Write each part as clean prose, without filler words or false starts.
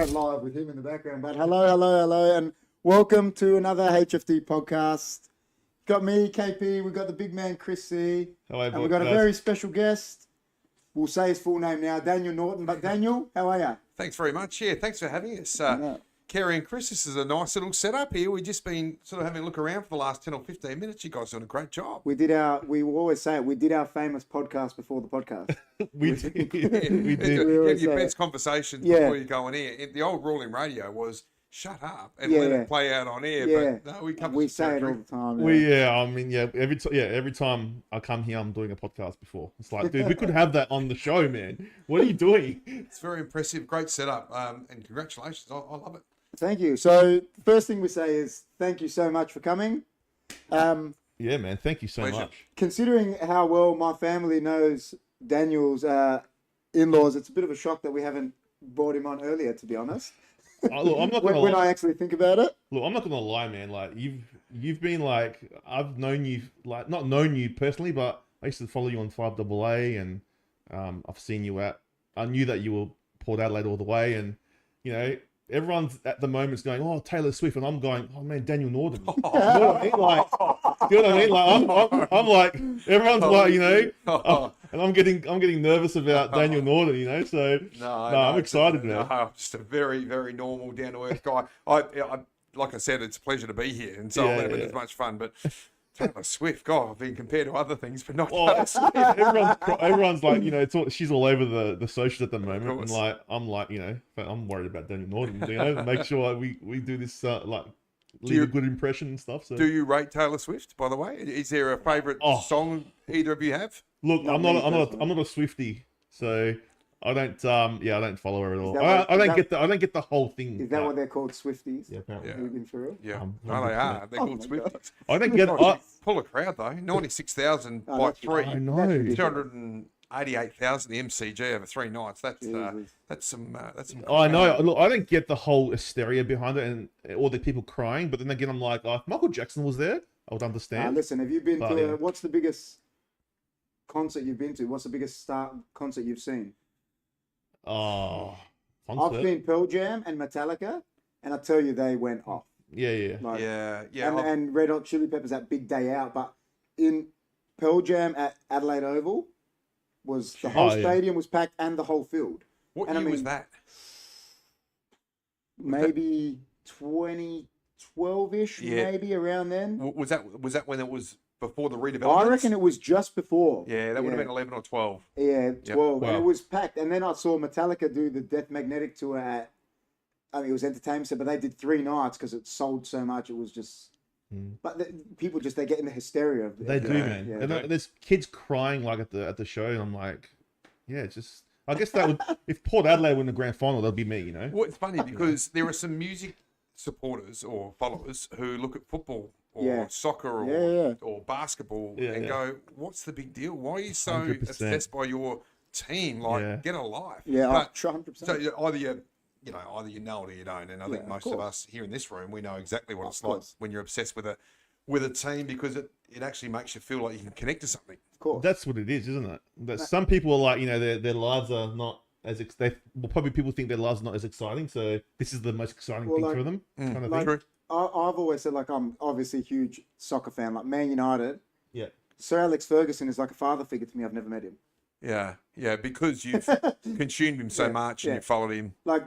went live with him in the background. But hello, and welcome to another HFD podcast. Got me, KP. We've got the big man, Chris C. Hello, and we've got a very special guest. We'll say his full name now, Daniel Norton. But Daniel, how are you? Thanks very much. Yeah, thanks for having us. Kerry and Chris, this is a nice little setup here. We've just been sort of having a look around for the last 10 or 15 minutes. You guys are doing a great job. We will always say it, we did our famous podcast before the podcast. we did. You had your best conversations before you go on air. The old rule in radio was shut up and let it play out on air. Yeah. But no, we say it all the time. Every time I come here, I'm doing a podcast before. It's like, dude, we could have that on the show, man. What are you doing? It's very impressive. Great setup. And congratulations. I love it. Thank you. So the first thing we say is thank you so much for coming. Yeah, man. Thank you so much. Considering how well my family knows Daniel's in-laws, it's a bit of a shock that we haven't brought him on earlier, to be honest. Look, I'm not gonna when I actually think about it. Look, I'm not gonna lie, man. Like you've been like, I've known you, like not known you personally, but I used to follow you on 5AA, and I've seen you I knew that you were Port Adelaide all the way, and you know. Everyone's at the moment's going, oh, Taylor Swift, and I'm going, oh man, Daniel Norton. You know what I mean? Like, you know what I mean? Like, I'm like, everyone's like, you know, and I'm getting nervous about Daniel Norton, you know. So no, I'm excited now. No, just a very, very normal, down to earth guy. I like I said, it's a pleasure to be here, and so it's been as much fun, but. Taylor Swift, God, being compared to other things, but not Taylor Swift. Everyone's like, you know, she's all over the socials at the moment, and I'm like, you know, I'm worried about Daniel Norton, you know, make sure we do this leave a good impression and stuff. So, do you rate Taylor Swift? By the way, is there a favourite song either of you have? Look, I'm not a Swiftie, so. I don't follow her at all. I don't get the whole thing. Is that what they're called, Swifties? Yeah, apparently. Yeah. No, they are. They're called Swifties. I don't get. Full of crowd though. 96,000 by three. I know. 288,000 the MCG over 3 nights. That's some. I know. Look, I don't get the whole hysteria behind it and all the people crying. But then again, I'm like, if Michael Jackson was there, I would understand. Listen, have you been to? What's the biggest concert you've been to? What's the biggest concert you've seen? I've seen Pearl Jam and Metallica, and I tell you, they went off. Yeah. And Red Hot Chili Peppers that big day out, but in Pearl Jam at Adelaide Oval was the whole stadium was packed and the whole field. What year was that? Maybe 2012-ish, maybe around then. Was that when it was? Before the redevelopment? I reckon it was just before. Yeah, that would have been 11 or 12. Yeah, 12. Yep. Wow. And it was packed. And then I saw Metallica do the Death Magnetic tour at, it was Entertainment Center, but they did 3 nights because it sold so much. It was just, but people they get in the hysteria of it. They do, man. Yeah. And there's kids crying like at the show, and I'm like, it's just, I guess that would, if Port Adelaide win the grand final, that'd be me, you know? Well, it's funny because there are some music supporters or followers who look at football or soccer or basketball and go, what's the big deal? Why are you so 100%. Obsessed by your team? Like, get a life. Yeah, but, 100%. So either you know it or you don't. And I think most of us here in this room, we know exactly what it's like when you're obsessed with a team because it actually makes you feel like you can connect to something. Of course. That's what it is, isn't it? That some people are like, you know, their lives are not as probably people think their lives are not as exciting. So this is the most exciting thing for them. Kind of thing. True. I've always said, like, I'm obviously a huge soccer fan, like Man United. Yeah. Sir Alex Ferguson is like a father figure to me. I've never met him. Yeah, because you've consumed him so much and you followed him. Like,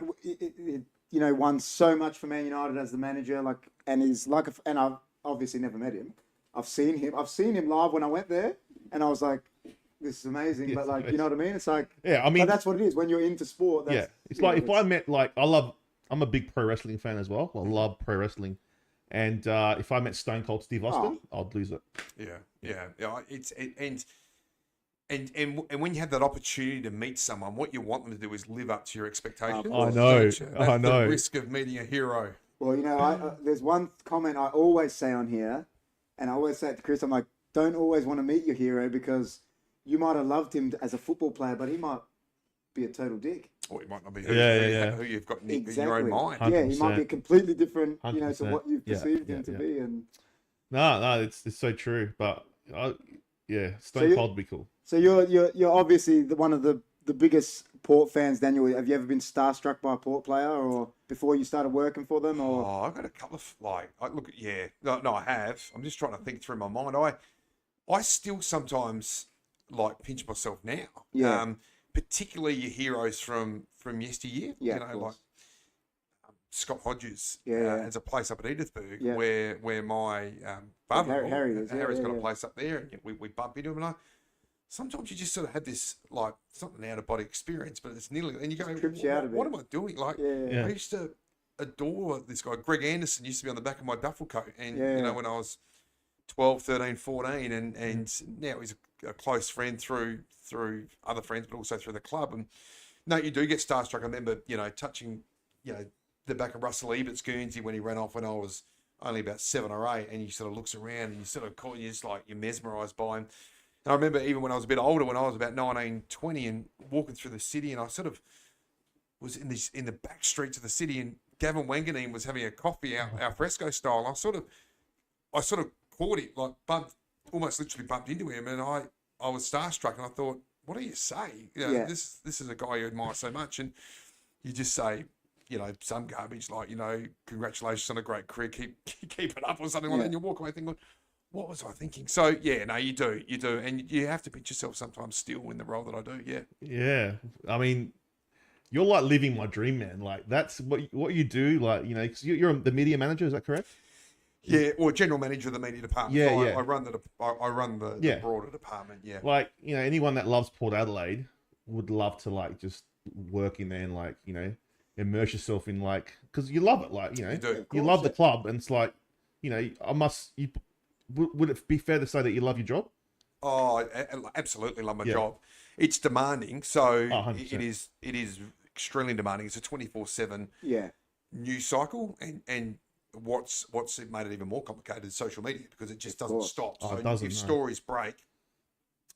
won so much for Man United as the manager, like, and he's like, and I've obviously never met him. I've seen him live when I went there, and I was like, this is amazing. But like, you know what I mean? It's like, but that's what it is when you're into sport. That's, it's like if I met I'm a big pro wrestling fan as well. I love pro wrestling. And if I met Stone Cold Steve Austin, I'd lose it. Yeah. And when you have that opportunity to meet someone, what you want them to do is live up to your expectations. I know. That's the risk of meeting a hero. Well, you know, there's one comment I always say on here, and I always say it to Chris, I'm like, don't always want to meet your hero because you might have loved him as a football player, but he might be a total dick. Or he might not be who you've got in your own mind. 100%. Yeah, he might be completely different, to what you've perceived him to be. And no, it's so true. But Stone Cold would be cool. So you're obviously one of the the biggest Port fans, Daniel. Have you ever been starstruck by a Port player, or before you started working for them? Or I've got a couple of no, I have. I'm just trying to think through my mind. I still sometimes like pinch myself now. Yeah. Particularly your heroes from yesteryear. Yeah, you know, like Scott Hodges Yeah. has a place up at Edithburgh Yeah. where my father Harry's got a place up there, and we bump into him, and sometimes you just sort of have this, like, it's not an out-of-body experience, but it's nearly, and you go, what am I doing? Like, I used to adore this guy. Greg Anderson used to be on the back of my duffel coat, and you know, when I was 12, 13, 14, and now he's a close friend through other friends, but also through the club. And no, you do get starstruck. I remember, you know, touching, you know, the back of Russell Ebert's Guernsey when he ran off when I was only about 7 or 8, and he sort of looks around and you sort of call, you're mesmerised by him. And I remember even when I was a bit older, when I was about 19, 20, and walking through the city, and I sort of was in the back streets of the city, and Gavin Wanganeen was having a coffee al fresco style. And I sort of caught it, like almost literally bumped into him, and I was starstruck, and I thought, what do you say? You know, this is a guy you admire so much, and you just say, you know, some garbage like, you know, congratulations on a great career, keep it up or something like that, and you walk away thinking, what was I thinking? So yeah, no, you do, and you have to pitch yourself sometimes still in the role that I do. Yeah. I mean, you're like living my dream, man. Like that's what you do. Like, you know, 'cause you're the media manager. Is that correct? Yeah, or general manager of the media department. Yeah, so yeah. I run the broader department. Yeah. Like, you know, anyone that loves Port Adelaide would love to like just work in there and like, you know, immerse yourself in like, because you love it. Like, you know, you love the club, and it's like, you know, would it be fair to say that you love your job? Oh, I absolutely love my job. It's demanding, so it is extremely demanding. It's a 24/7 news cycle, and what's made it even more complicated is social media, because it just doesn't stop. So if stories break,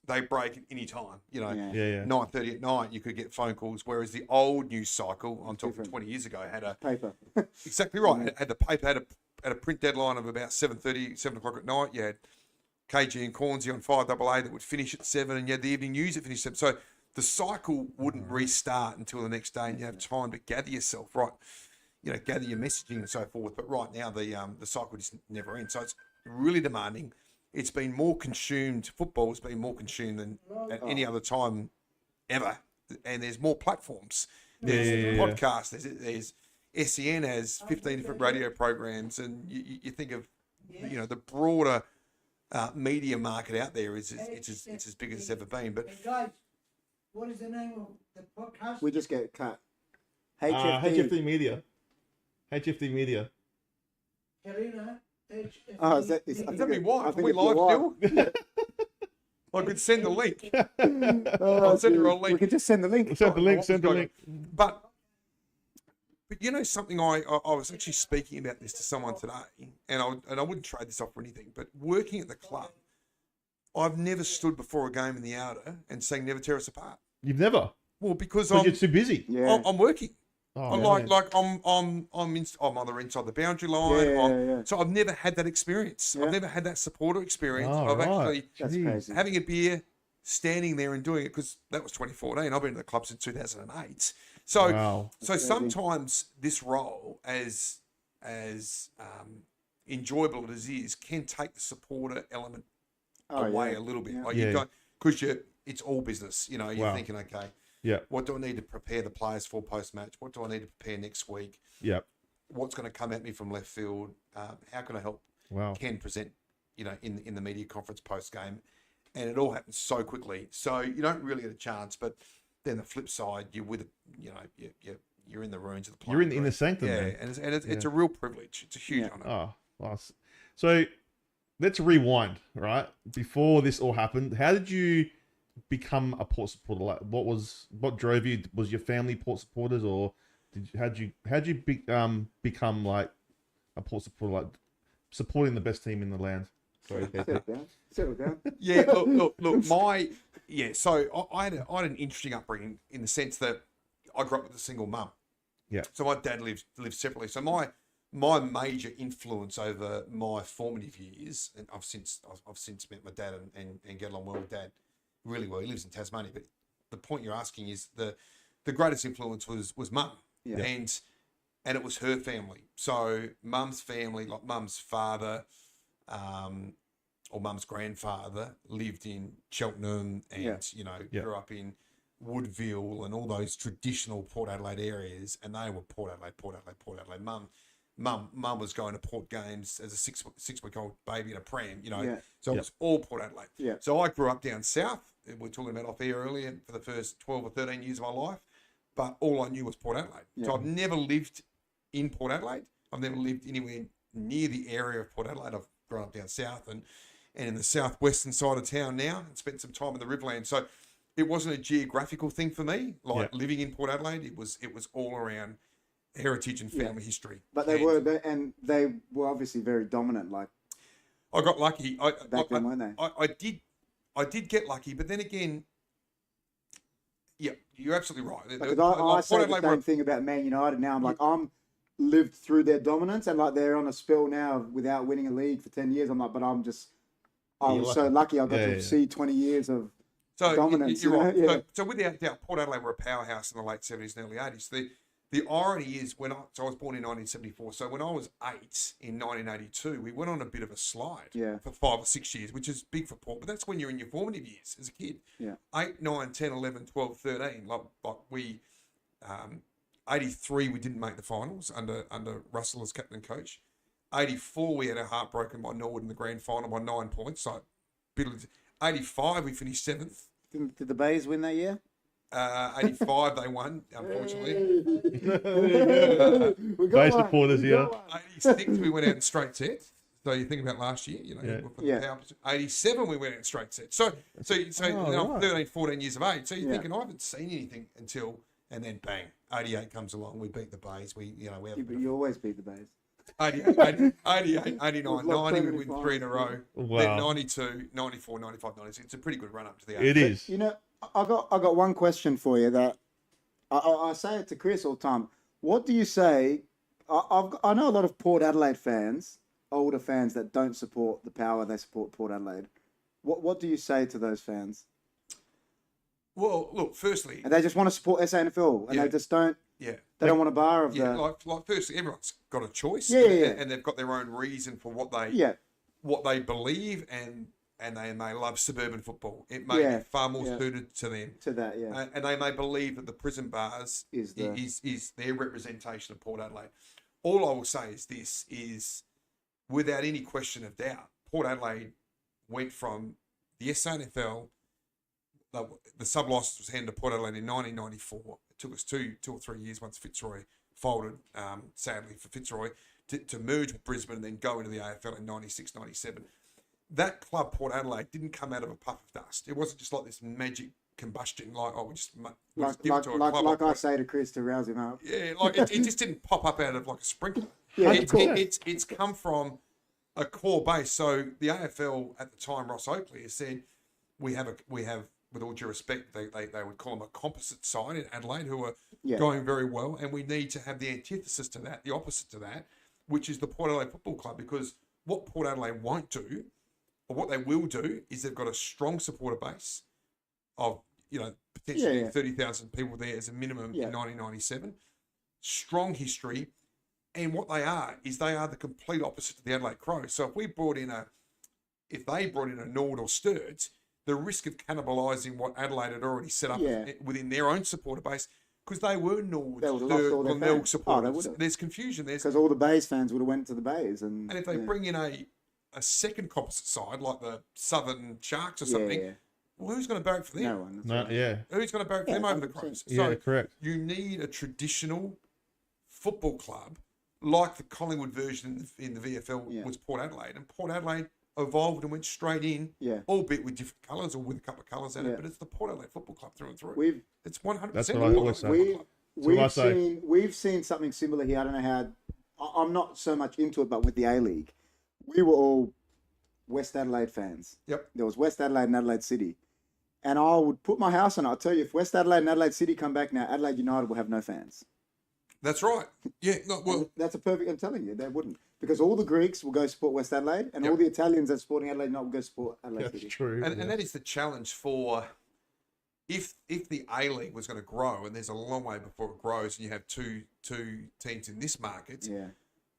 they break at any time. You know, 9:30 at night you could get phone calls, whereas the old news cycle, I'm talking 20 years ago, had a paper. Exactly right. Had the paper had a print deadline of about 7 o'clock at night. You had KG and Cornsey on 5AA that would finish at 7, and you had the evening news that finished at 7. So the cycle wouldn't restart until the next day, and you have time to gather yourself, right? You know, gather your messaging and so forth. But right now, the cycle just never ends. So it's really demanding. It's been more consumed. Football has been more consumed than at any other time ever. And there's more platforms. There's podcasts. There's SEN has 15 different radio programs, and you think of, you know, the broader media market out there it's as big as it's ever been. But hey guys, what is the name of the podcast? We just get cut. HFD Media. HFD Media. Karina, HFD. Oh, is that me why? Are we live still? I could send the link. I'll send her a link. We could just send the link. Send the link. But you know something, I was actually speaking about this to someone today, and I wouldn't trade this off for anything, but working at the club, I've never stood before a game in the outer and saying never tear us apart. You've never? Well, because you're too busy. Yeah. I'm working. Oh, I'm I'm either inside the boundary line. So I've never had that experience. I've never had that supporter experience of actually having a beer, standing there and doing it, because that was 2014. I've been to the club since 2008. So sometimes this role, as enjoyable as it is, can take the supporter element away a little bit. Like you don't, because it's all business. You know, you're thinking, okay, what do I need to prepare the players for post-match? What do I need to prepare next week? What's going to come at me from left field? How can I help Ken present, you know, in the media conference post-game? And it all happens so quickly. So you don't really get a chance. But then the flip side, you're with, you know, you're in the ruins of the playing. You're in the sanctum. Yeah, and it's a real privilege. It's a huge honour. Oh, nice. So let's rewind, right? Before this all happened, how did you become a Port supporter? Like, what drove you? Was your family Port supporters, or how'd you become like a Port supporter, like supporting the best team in the land? Sorry, Settle down. Yeah, look. So I had an interesting upbringing in the sense that I grew up with a single mum. Yeah. So my dad lived separately. So my major influence over my formative years, and I've since met my dad and get along well with Dad really well. He lives in Tasmania, but the point you're asking is the greatest influence was mum, and it was her family. So mum's family, like mum's father, or mum's grandfather, lived in Cheltenham, and grew up in Woodville and all those traditional Port Adelaide areas, and they were Port Adelaide. Mum was going to Port games as a six-week-old baby in a pram, so it was all Port Adelaide. Yeah. So I grew up down south. We were talking about off air earlier for the first 12 or 13 years of my life, but all I knew was Port Adelaide. Yeah. So I've never lived in Port Adelaide. I've never lived anywhere near the area of Port Adelaide. I've grown up down south and in the southwestern side of town now, and spent some time in the Riverland. So it wasn't a geographical thing for me, living in Port Adelaide. It was all around heritage and family history. But they were obviously very dominant. Like, I got lucky. Back then, weren't they? I did get lucky, but then again, yeah, you're absolutely right. Because I say the same thing about Man United now. I'm like, I'm lived through their dominance, and like they're on a spell now without winning a league for 10 years. I'm like, but I was so lucky I got to see 20 years of dominance. You're right. Yeah. So without doubt, Port Adelaide were a powerhouse in the late 70s and early 80s. The irony is I was born in 1974. So when I was 8 in 1982, we went on a bit of a slide for 5 or 6 years, which is big for Port. But that's when you're in your formative years as a kid. Yeah. 8, 9, 10, 11, 12, 13. Like we, 83, we didn't make the finals under Russell as captain and coach. 84, we had our heart broken by Norwood in the grand final by 9 points. So 85, we finished 7th. Did the Bays win that year? 85 they won, unfortunately. Base supporters here. 86 we went out in straight sets. So you think about last year, 87 we went out in straight sets. So I'm 13, 14 years of age. So you're thinking I haven't seen anything until, and then bang, 88 comes along. We beat the Bays. We have. But you always beat the Bays. 88, 89, 90, we win 3 in a row. Wow. Then 92, 94, 95, 96. It's a pretty good run up to the 80s. It is. I got one question for you that I say it to Chris all the time. What do you say? I know a lot of Port Adelaide fans, older fans that don't support the Power. They support Port Adelaide. What do you say to those fans? Well, look, firstly, and they just want to support SANFL, and they just don't. Yeah. They don't want a bar of the. Like firstly, everyone's got a choice. Yeah. And they've got their own reason for what they believe, and they may love suburban football. It may be far more suited to them. To that, yeah. And they may believe that the prison bars is their representation of Port Adelaide. All I will say is this, is without any question of doubt, Port Adelaide went from the SANFL, the sub-license was handed to Port Adelaide in 1994. It took us two or 3 years once Fitzroy folded, sadly for Fitzroy, to merge with Brisbane and then go into the AFL in 96, 97. That club, Port Adelaide, didn't come out of a puff of dust. It wasn't just like this magic combustion, like, we just give it to a club. Like I say to Chris to rouse him up. Yeah, like it just didn't pop up out of like a sprinkler. Yeah, it's come from a core base. So the AFL at the time, Ross Oakley has said, we have with all due respect, they would call them a composite side in Adelaide who are going very well, and we need to have the antithesis to that, the opposite to that, which is the Port Adelaide Football Club, because what Port Adelaide won't do, or what they will do, is they've got a strong supporter base of, potentially 30,000 people there as a minimum in 1997, strong history, and what they are is they are the complete opposite to the Adelaide Crows. So if they brought in a Nord or Sturts, the risk of cannibalising what Adelaide had already set up within their own supporter base, because they were Nord, Sturts, or Milk supporters. There's confusion there. Because all the Bays fans would have went to the Bays. And if they bring in a second composite side, like the Southern Sharks or something, well, who's going to barrack for them? No one. Who's going to barrack for them over the Crows? Yeah, correct. You need a traditional football club, like the Collingwood version in the VFL was Port Adelaide. And Port Adelaide evolved and went straight in, albeit with different colours or with a couple of colours in it, but it's the Port Adelaide Football Club through and through. It's 100%. That's what I always say. We've seen something similar here. I don't know how. I'm not so much into it, but with the A-League, we were all West Adelaide fans. Yep. There was West Adelaide and Adelaide City. And I would put my house on it. I'll tell you, if West Adelaide and Adelaide City come back now, Adelaide United will have no fans. That's right. Yeah. No, well, and that's a perfect. I'm telling you, they wouldn't, because all the Greeks will go support West Adelaide, and all the Italians that are supporting Adelaide United will go support Adelaide City. That's true. And that is the challenge for if the A League was going to grow, and there's a long way before it grows, and you have two teams in this market. Yeah.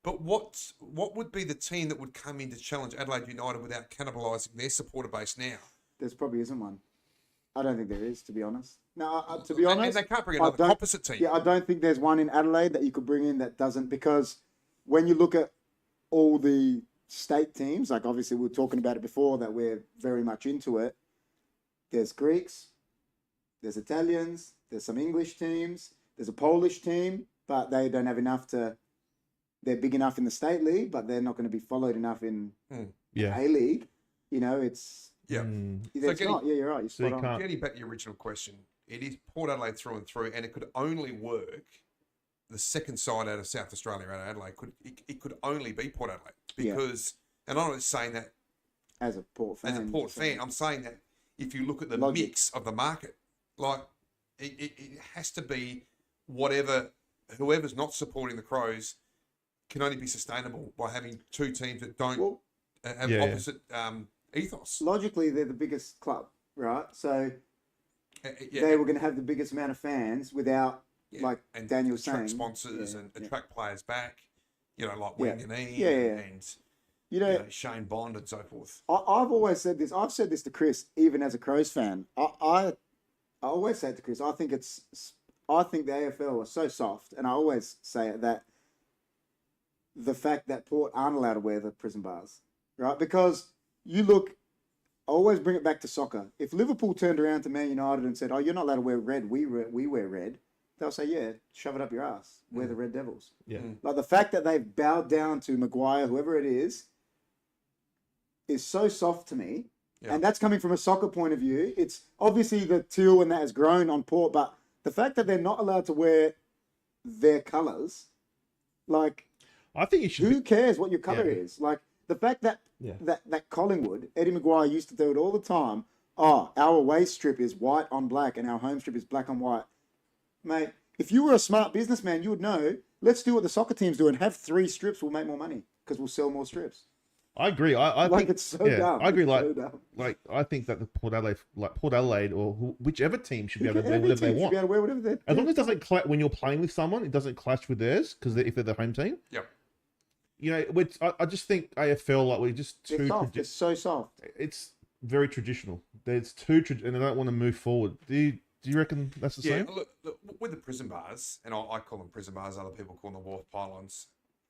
But what would be the team that would come in to challenge Adelaide United without cannibalising their supporter base now? There's probably isn't one. I don't think there is, to be honest. No, to be honest, and they can't bring another composite team. Yeah, I don't think there's one in Adelaide that you could bring in that doesn't, because when you look at all the state teams, like obviously we were talking about it before that we're very much into it. There's Greeks, there's Italians, there's some English teams, there's a Polish team, but they don't have enough to. They're big enough in the state league, but they're not going to be followed enough in A League. You know, it's yeah. It's not. Yeah, you're right. You're spot on. Getting back to your original question, it is Port Adelaide through and through, and it could only work. The second side out of South Australia, out of Adelaide, could only be Port Adelaide because, and I'm not saying that as a Port fan. I'm saying that if you look at the mix of the market, like it has to be whoever's not supporting the Crows can only be sustainable by having two teams that don't have opposite ethos. Logically, they're the biggest club, right? So they were going to have the biggest amount of fans without. Like and Daniel saying, attract sponsors and attract players back, like Wanganeen and you know Shane Bond and so forth. I've always said this. I've said this to Chris, even as a Crows fan. I always say it to Chris. I think the AFL are so soft, and I always say it that the fact that Port aren't allowed to wear the prison bars, right? Because you look. I always bring it back to soccer. If Liverpool turned around to Man United and said, "Oh, you're not allowed to wear red. We wear red." They'll say, yeah, shove it up your ass. We're the Red Devils. Yeah. Like the fact that they've bowed down to Maguire, whoever it is so soft to me. Yeah. And that's coming from a soccer point of view. It's obviously the teal and that has grown on Port, but the fact that they're not allowed to wear their colours, like, I think you should. Who cares what your colour is? Like the fact that that Collingwood, Eddie Maguire used to do it all the time. Oh, our away strip is white on black and our home strip is black on white. Mate, if you were a smart businessman, you would know, let's do what the soccer teams do and have 3 strips. We'll make more money because we'll sell more strips. I agree. I think it's so dumb. I agree. Like I think that the Port Adelaide or whichever team should be able to wear whatever they want. Be able to wear whatever they as long as it doesn't clash when you're playing with someone, it doesn't clash with theirs because if they're the home team. Yep. You know, I just think AFL we're just too. Soft. It's so soft. It's very traditional. There's and I don't want to move forward. Do you reckon that's the same? Look, with the prison bars, and I call them prison bars, other people call them the wharf pylons.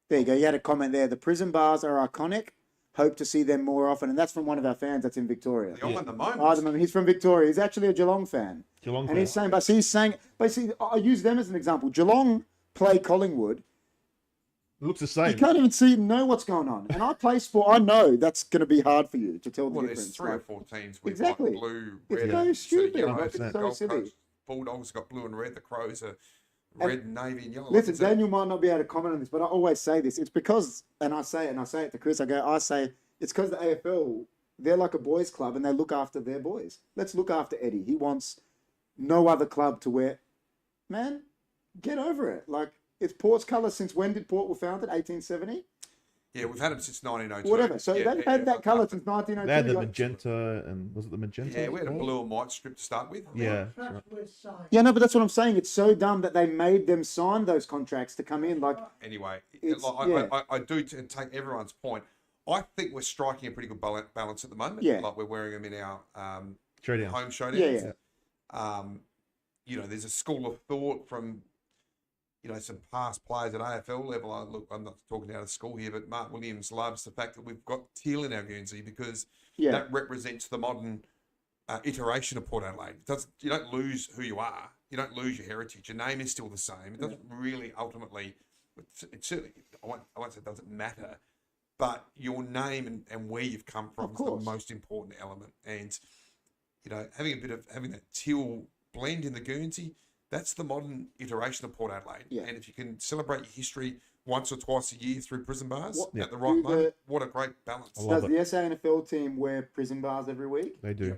There you go. You had a comment there. The prison bars are iconic. Hope to see them more often. And that's from one of our fans that's in Victoria. At the moment. He's from Victoria. He's actually a Geelong fan. He's saying, basically, I use them as an example. Geelong play Collingwood. It looks the same. You can't even know what's going on. And I play sport. I know that's going to be hard for you to tell the difference. There's 3 or 4 teams with exactly. blue, red. It's so stupid. It's so silly. Coast Bulldogs got blue and red. The Crows are red, navy, and yellow. Listen, Daniel might not be able to comment on this, but I always say this. It's because, and I say it to Chris, I say, it's because the AFL, they're like a boys' club and they look after their boys. Let's look after Eddie. He wants no other club to wear. Man, get over it. Like, it's Port's colour since when did Port were founded? 1870? Yeah, we've had them since 1902. Whatever. So they've had that colour since 1902. They had the magenta, and was it the magenta? Yeah, we had a blue and white strip to start with. Yeah. Yeah, no, but that's what I'm saying. It's so dumb that they made them sign those contracts to come in. Like, anyway, I do take everyone's point. I think we're striking a pretty good balance at the moment. Yeah. Like we're wearing them in our home showdowns. Yeah. There's a school of thought from some past players at AFL level. I'm not talking out of school here, but Mark Williams loves the fact that we've got teal in our Guernsey because that represents the modern iteration of Port Adelaide. You don't lose who you are. You don't lose your heritage. Your name is still the same. It doesn't really ultimately, it certainly, I won't say it doesn't matter, but your name and where you've come from is the most important element. And, having that teal blend in the Guernsey, that's the modern iteration of Port Adelaide. Yeah. And if you can celebrate your history once or twice a year through prison bars at the right moment, what a great balance. Does the SANFL team wear prison bars every week? They do.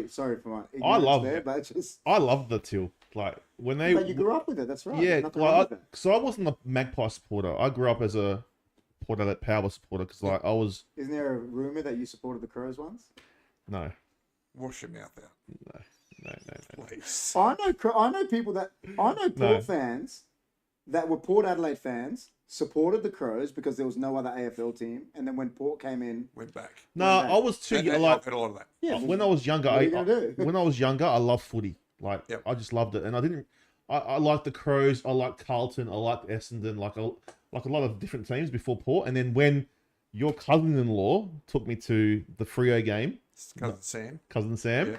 Sorry for my ignorance I love there, it. but just... I love the teal. Like when they... But you grew up with it, that's right. Yeah, so I wasn't a Magpie supporter. I grew up as a Port Adelaide Power supporter because I was... Isn't there a rumour that you supported the Crows once? No. Wash your mouth out. No. Please. I know people that I know Port fans that were Port Adelaide fans supported the Crows because there was no other AFL team, and then when Port came in, Went back. No, I was too I've like heard a lot of that. yeah. when I was younger. What are you gonna do? When I was younger, I loved footy. Like I just loved it, and I didn't. I liked the Crows. I liked Carlton. I liked Essendon. Like a lot of different teams before Port, and then when your cousin-in-law took me to the Freo game. Cousin Sam.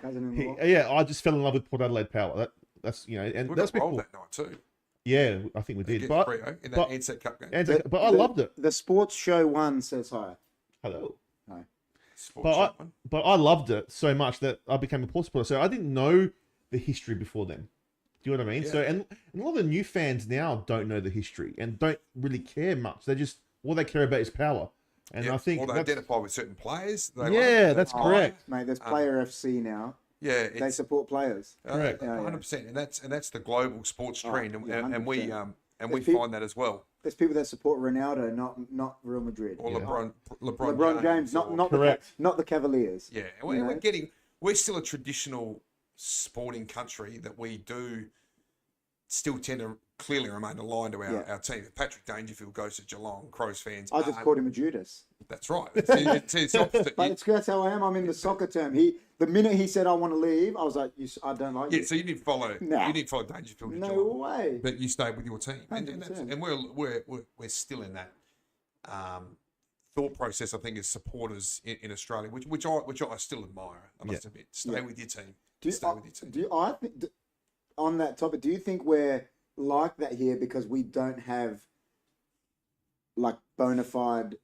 Yeah. I just fell in love with Port Adelaide Power. That's and we that's got before. rolled that night too. Yeah, I think we did. But Freo in that Ansett Cup game. But I loved it. The Sports Show 1 says hi. Hello. Hi. But I loved it so much that I became a Port supporter. So I didn't know the history before then. Do you know what I mean? Yeah. So and a lot of the new fans now don't know the history and don't really care much. They just all they care about is power. And I think or they identify with certain players. That's correct, mate. There's Player FC now. Yeah, they support players. Correct, 100%, and that's the global sports trend, and we There's find that as well. There's people that support Ronaldo, not Real Madrid. Or LeBron James, not the Cavaliers. Yeah, we're still a traditional sporting country that we do still tend to clearly remain aligned to our team. If Patrick Dangerfield goes to Geelong, Crows fans. I just called him a Judas. That's right. It's opposite. But that's how I am. I'm in the soccer term. The minute he said I want to leave, I was like, I don't like you. Yeah, so you didn't follow. Nah. You didn't follow Dangerfield. To no Geelong, way. But you stayed with your team, and we're still in that thought process. I think as supporters in Australia, which I still admire. I must admit, stay with your team. Stay with your team. I think on that topic, do you think we're like that here because we don't have like bona fide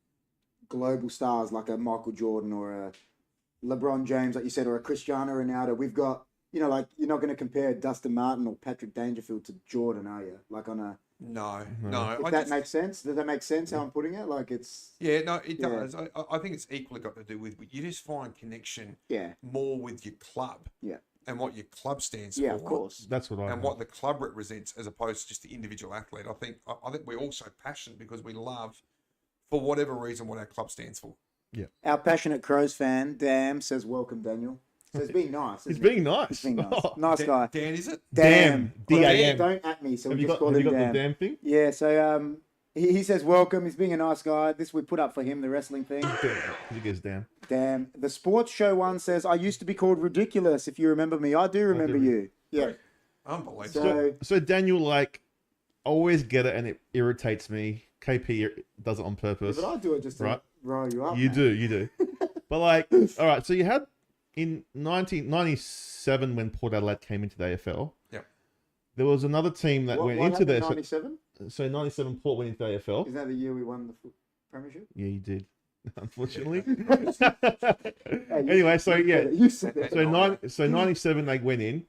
global stars like a Michael Jordan or a LeBron James, like you said, or a Cristiano Ronaldo? We've got, like you're not going to compare Dustin Martin or Patrick Dangerfield to Jordan, are you? Like on a no. If that makes sense. Does that make sense? How I'm putting it? Like it's it does. I think it's equally got to do with you just find connection. More with your club. Yeah. And what your club stands for. Yeah, of course. That's what I. And what the club represents, as opposed to just the individual athlete. I think we're also passionate because we love, for whatever reason, what our club stands for. Yeah. Our passionate Crows fan, Dam, says welcome, Daniel. So it's being nice. He's being nice. He's being nice. Nice guy. Dan, is it? Dam. D-A-M. Don't at me. So have we you just got, call have him you got Dam. the damn thing? Yeah. So he says welcome. He's being a nice guy. This we put up for him, the wrestling thing. He goes Dam. Damn. The Sports Show 1 says, I used to be called Ridiculous, if you remember me. I do remember you. Yeah. Unbelievable. So Daniel, like, I always get it and it irritates me. KP does it on purpose. Yeah, but I do it just to rile you up. You do. But like, all right, so you had in 1997 when Port Adelaide came into the AFL. Yep. There was another team that went into the 97? So 97 Port went into the AFL. Is that the year we won the premiership? Yeah, you did. Unfortunately. Hey, anyway, so yeah. You said it. So 97 they went in.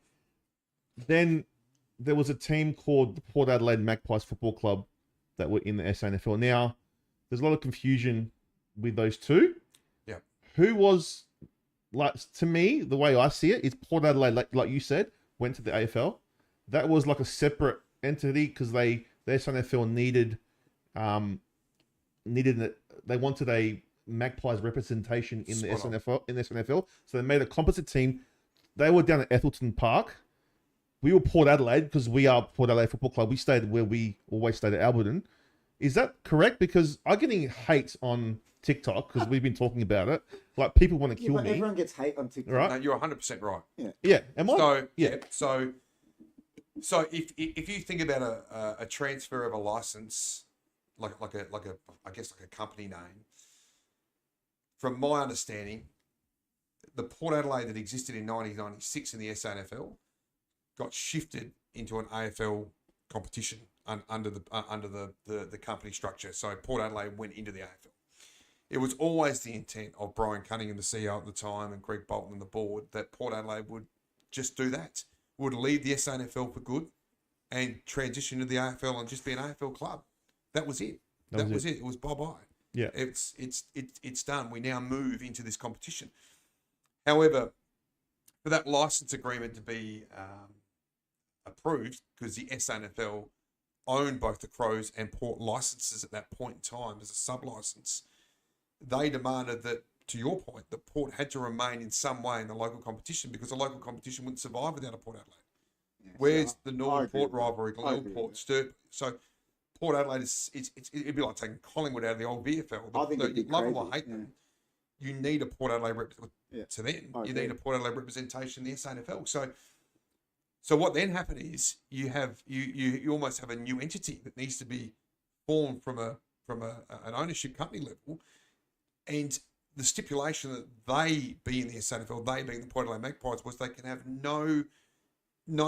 Then there was a team called the Port Adelaide Magpies Football Club that were in the SANFL. Now, there's a lot of confusion with those two. Yeah. Who was, like, to me, the way I see it, is Port Adelaide, like you said, went to the AFL. That was like a separate entity because the SANFL needed they wanted a Magpies representation in the SANFL. So they made a composite team. They were down at Ethelston Park. We were Port Adelaide because we are Port Adelaide Football Club. We stayed where we always stayed at Alberton. Is that correct? Because I'm getting hate on TikTok because we've been talking about it. Like people want to kill me. Everyone gets hate on TikTok. Right? No, you're 100% right. Yeah. Am I? So if you think about a transfer of a license, like a company name, from my understanding, the Port Adelaide that existed in 1996 in the SANFL got shifted into an AFL competition under the company structure. So Port Adelaide went into the AFL. It was always the intent of Brian Cunningham, the CEO at the time, and Greg Bolton and the board, that Port Adelaide would just do that, would leave the SANFL for good and transition to the AFL and just be an AFL club. That was it. That was it. It was bye-bye. Yeah. It's done. We now move into this competition. However, for that license agreement to be approved, because the SANFL owned both the Crows and Port licenses at that point in time as a sub-license, they demanded that to your point, that Port had to remain in some way in the local competition because the local competition wouldn't survive without a Port Adelaide. Yeah, Where's so the Northern Port with that. rivalry, I Glenelg agree Port, with Sturt? So Port Adelaide it'd be like taking Collingwood out of the old VFL. I think it'd be You love them or crazy, hate them. You need a Port Adelaide to them. I You agree. need a Port Adelaide representation in the SANFL. So what then happened is you almost have a new entity that needs to be formed from an ownership company level, and the stipulation that they be in the SANFL, they being the Port Adelaide Magpies, was they can have no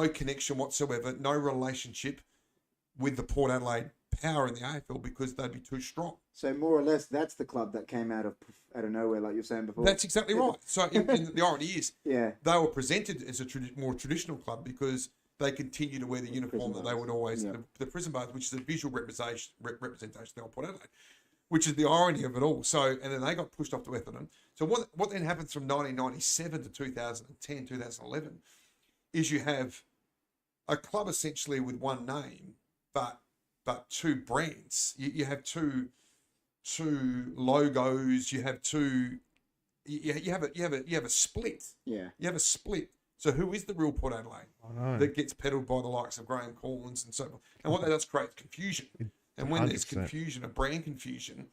connection whatsoever, no relationship with the Port Adelaide power in the AFL because they'd be too strong. So more or less, that's the club that came out of nowhere, like you were saying before. That's exactly right. So the irony is, yeah, they were presented as a more traditional club because they continue to wear the uniform that they would always, the prison bars, which is a visual representation of Port Adelaide, which is the irony of it all. So, and then they got pushed off to Essendon. So what then happens from 1997 to 2010, 2011, is you have a club essentially with one name, but two brands. You have two logos. You have you have a split. Yeah. You have a split. So who is the real Port Adelaide that gets peddled by the likes of Graham Collins and so forth? And what that does create confusion. And when there's 100%. confusion, a brand confusion,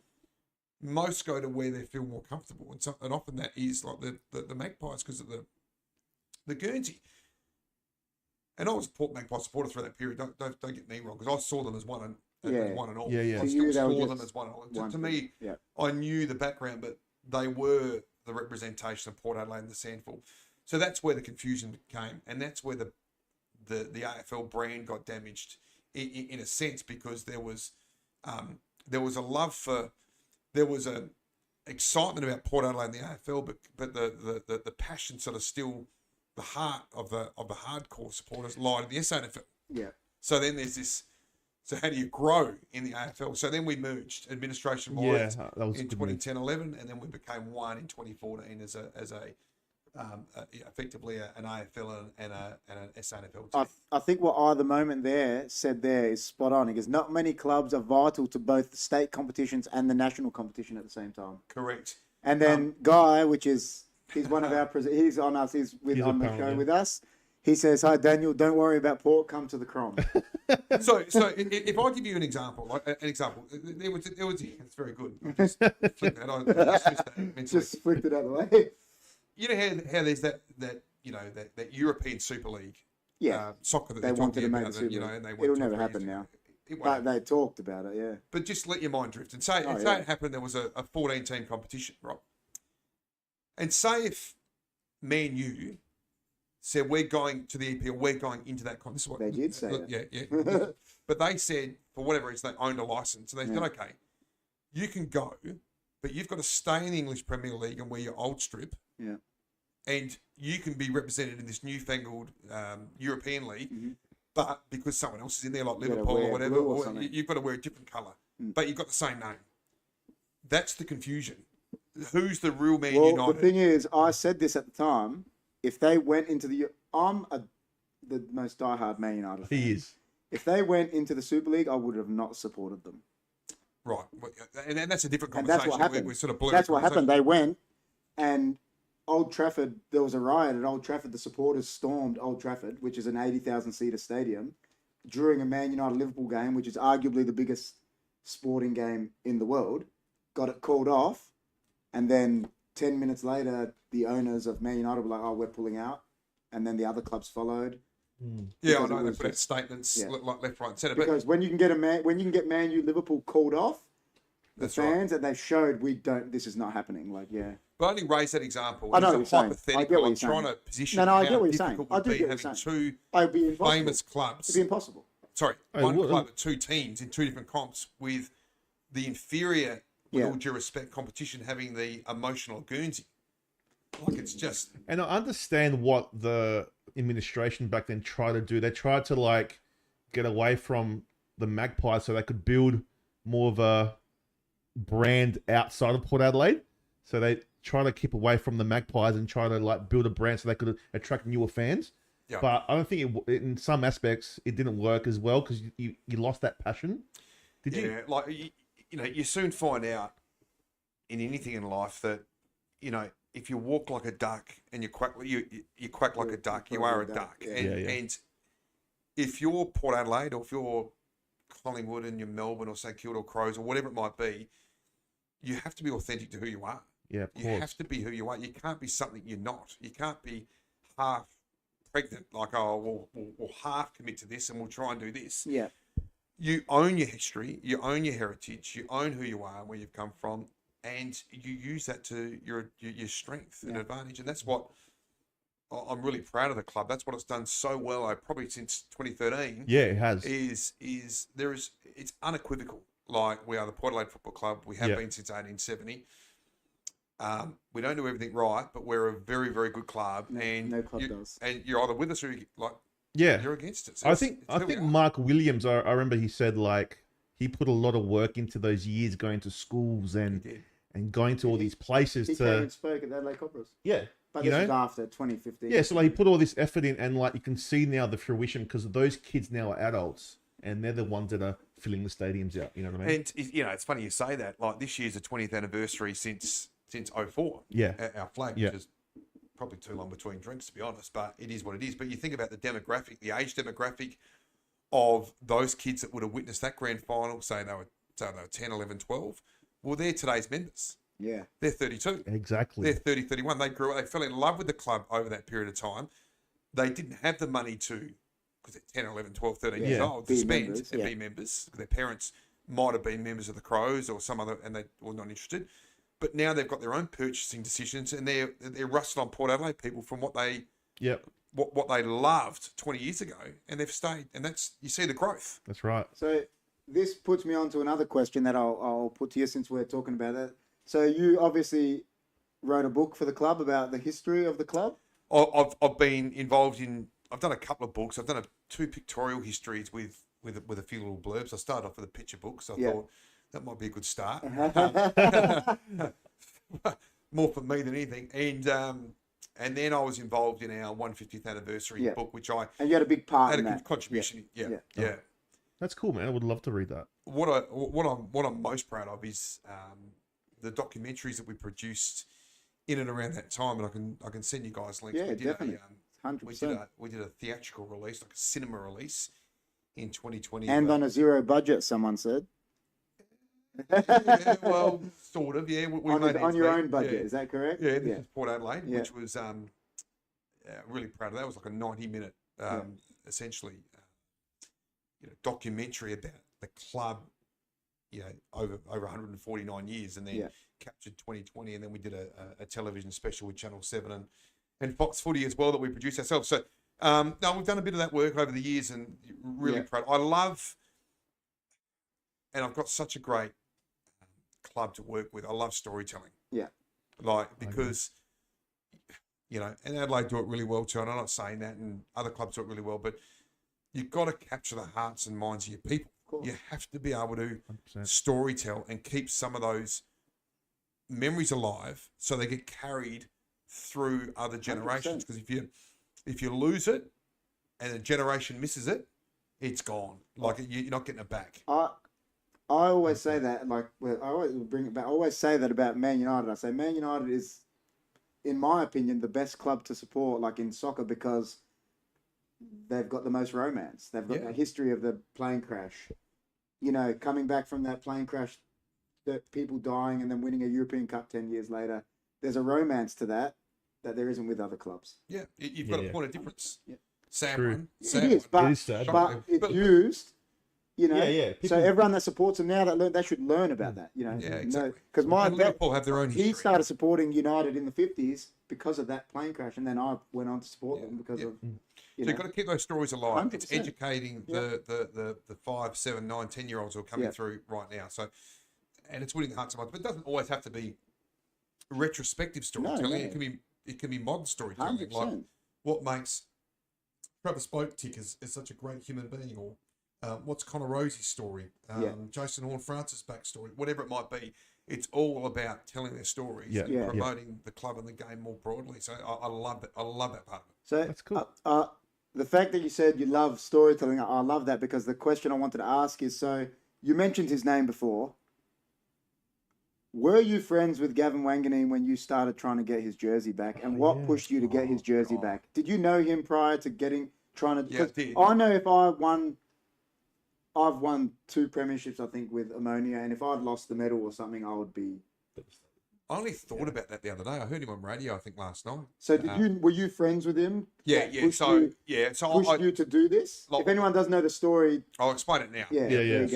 most go to where they feel more comfortable, and often that is like the Magpies because of the Guernsey. And I was a Port Magpie supporter through that period. Don't get me wrong, because I saw them as one and all. Yeah, yeah. I still saw them as one and all. To me, yeah. I knew the background, but they were the representation of Port Adelaide and the SANFL. So that's where the confusion came, and that's where the AFL brand got damaged in a sense, because there was a love for, there was a excitement about Port Adelaide and the AFL, but the passion sort of still, the heart of the hardcore supporters lied in the SANFL. Yeah. So then there's this. So how do you grow in the AFL? So then we merged administration-wise in 2010-11, and then we became one in 2014 as effectively an AFL and an SANFL team. I think what the moment there said there is spot on, because not many clubs are vital to both the state competitions and the national competition at the same time. Correct. And then Guy, he's one of our he's on us. He's on the show with us. He says, "Hi Daniel, don't worry about Port. Come to the Crom." So if I give you an example, there was it's very good. I just flicked that. Just flicked it out of the way. You know how there's that European Super League, soccer that they wanted to make about, Super League. and they It'll never happen now. But they talked about it, yeah. But just let your mind drift and say it happened. There was a 14-team competition, right? And say if Man U said we're going to the EPL, we're going into that competition. They did say that. Yeah. But they said, for whatever reason, they owned a license. So they said, okay, you can go, but you've got to stay in the English Premier League and wear your old strip. Yeah. And you can be represented in this newfangled European League, but because someone else is in there, like Liverpool or whatever, you've got to wear a different colour. But you've got the same name. That's the confusion. Who's the real Man United? The thing is, I said this at the time. If they went into I'm the most diehard Man United fan. He is. If they went into the Super League, I would have not supported them. Right, and that's a different And conversation. that's what happened. We sort of That's what happened. They went, and Old Trafford, there was a riot at Old Trafford. The supporters stormed Old Trafford, which is an 80,000-seater stadium, during a Man United-Liverpool game, which is arguably the biggest sporting game in the world. Got it called off, and then 10 minutes later, the owners of Man United were like, "Oh, we're pulling out," and then the other clubs followed. Yeah, I know they put out statements like left, right, and centre. Because when you can get Man U Liverpool called off, the fans, and they showed this is not happening. But I only raise that example. I know it's a hypothetical. I'm trying to position I get how what you're saying. difficult it would be having two famous clubs. It'd be impossible. Sorry, one club at two teams in two different comps with the inferior, with all due respect, competition having the emotional Guernsey. Like it's just. And I understand what the administration back then tried to do. They tried to get away from the Magpies so they could build more of a brand outside of Port Adelaide. So they try to keep away from the Magpies and try to build a brand so they could attract newer fans. Yeah. But I don't think in some aspects it didn't work as well because you lost that passion. Did you? You soon find out in anything in life that if you walk like a duck and you quack like a duck, you are a duck. Yeah. And if you're Port Adelaide or if you're Collingwood and you're Melbourne or St Kilda or Crows or whatever it might be, you have to be authentic to who you are. Yeah, of you course. have to be who you are. You can't be something you're not. You can't be half pregnant, like, oh, we'll half commit to this and we'll try and do this. Yeah. You own your history, you own your heritage, you own who you are and where you've come from, and you use that to your strength and advantage. And that's what I'm really proud of the club. That's what it's done so well, probably since 2013. Yeah, it has. It's unequivocal. Like, we are the Port Adelaide Football Club. We have been since 1870. We don't do everything right, but we're a very, very good club. No club does. And you're either with us or you're against us. I think Mark Williams, I remember he said, like, he put a lot of work into those years going to schools and going to all these places He came and spoke at the Adelaide Cobras. Yeah. But this was after 2015. Yeah, so like he put all this effort in, and like you can see now the fruition, because those kids now are adults and they're the ones that are filling the stadiums out. You know what I mean? And it's funny you say that. Like, this year's the 20th anniversary since 04. Yeah. Our flag, which is probably too long between drinks, to be honest, but it is what it is. But you think about the demographic, the age demographic of those kids that would have witnessed that grand final, say they were 10, 11, 12. Well, they're today's members. Yeah. They're 32. Exactly. They're 30, 31. They grew up, they fell in love with the club over that period of time. They didn't have the money to, because they're 10, 11, 12, 13 years old, to spend and be members. Their parents might have been members of the Crows or some other, and they were not interested. But now they've got their own purchasing decisions, and they're rusted on Port Adelaide people from what they what they loved 20 years ago, and they've stayed. And that's, you see the growth. That's right. So this puts me on to another question that I'll put to you, since we're talking about that. So you obviously wrote a book for the club about the history of the club. I've been involved in. I've done a couple of books. I've done 2 pictorial histories with a few little blurbs. I started off with a picture book, so I thought that might be a good start. More for me than anything. And then I was involved in our 150th anniversary book, which and you had a big part had in a that. good contribution. Yeah. That's cool, man. I would love to read that. What I'm most proud of is the documentaries that we produced in and around that time, and I can send you guys links. Yeah, definitely. 100%. We did a theatrical release, like a cinema release, in 2020. And on a zero budget, someone said. Yeah, well, sort of. Yeah, we made on your own budget, is that correct? Yeah, this is Port Adelaide, which was really proud of that. It was like a 90-minute, essentially, documentary about the club, over 149 years, and then captured 2020, and then we did a television special with Channel 7 and Fox Footy as well that we produced ourselves. So, no, we've done a bit of that work over the years, and really proud. I love, and I've got such a great club to work with. I love storytelling. Yeah. Because, and Adelaide do it really well too, and I'm not saying that, and other clubs do it really well, but you've got to capture the hearts and minds of your people. You have to be able to 100%. storytell and keep some of those memories alive, so they get carried through other generations. Because if you lose it and a generation misses it, it's gone. Like, you're not getting it back. I always say that, I always bring it back. I always say that about Man United. I say Man United is, in my opinion, the best club to support, like in soccer, because they've got the most romance. They've got the history of the plane crash. Coming back from that plane crash, the people dying and then winning a European Cup 10 years later. There's a romance to that there isn't with other clubs. Yeah, you've got a point of difference. Yeah. Sad True. one. It is, but it is sad. But it's used. People, so everyone that supports him now, they should learn about that. Yeah, exactly. Because Liverpool have their own history. He started supporting United in the 50s because of that plane crash, and then I went on to support them because of. So you've got to keep those stories alive. 100%. It's educating the 5, 7, 9, 10-year-olds who are coming through right now. So, and it's winning the hearts and minds. But it doesn't always have to be retrospective storytelling. No. It can be modern storytelling. 100%. Like what makes Travis Boak tick is such a great human being, or what's Connor Rosie's story, Jason Horne-Francis' backstory, whatever it might be. It's all about telling their stories and promoting the club and the game more broadly. So I love it. I love that part of it. So that's cool. The fact that you said you love storytelling, I love that, because the question I wanted to ask is, so you mentioned his name before. Were you friends with Gavin Wanganeen when you started trying to get his jersey back? And what pushed you to get his jersey back? Did you know him prior to trying to? Yeah, I did. I know if I've won 2 premierships, I think, with Ammonia, and if I'd lost the medal or something, I would be. I only thought about that the other day. I heard him on radio, I think, last night. So were you friends with him? Yeah. So pushed you to do this. If anyone doesn't know the story, I'll explain it now. Yeah.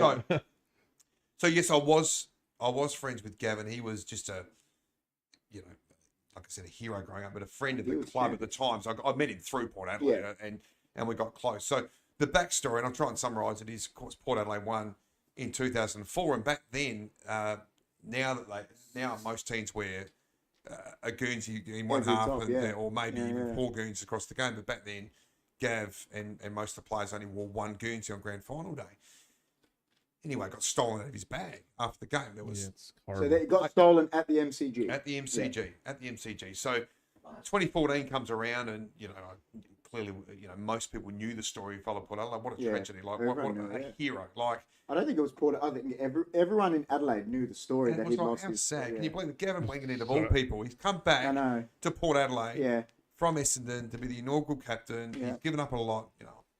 So yes, I was friends with Gavin. He was just a, like I said, a hero growing up, but a friend of the club at the time. So I met him through Port Adelaide, and we got close. So the backstory, and I'll try and summarise it, is of course Port Adelaide won in 2004, and back then, now most teams wear a Guernsey in one half, or maybe even 4 Guernseys across the game. But back then, Gav and most of the players only wore 1 Guernsey on grand final day. Anyway, got stolen out of his bag after the game. There was so it got stolen at the MCG. At the MCG. So 2014 comes around, and clearly, most people knew the story of Port Adelaide. What a tragedy! Like what a hero! Like. I don't think it was Port. I think everyone in Adelaide knew the story that he lost. How sad! Can you believe Gavin Wanganeen of all people? He's come back to Port Adelaide from Essendon to be the inaugural captain. He's given up a lot.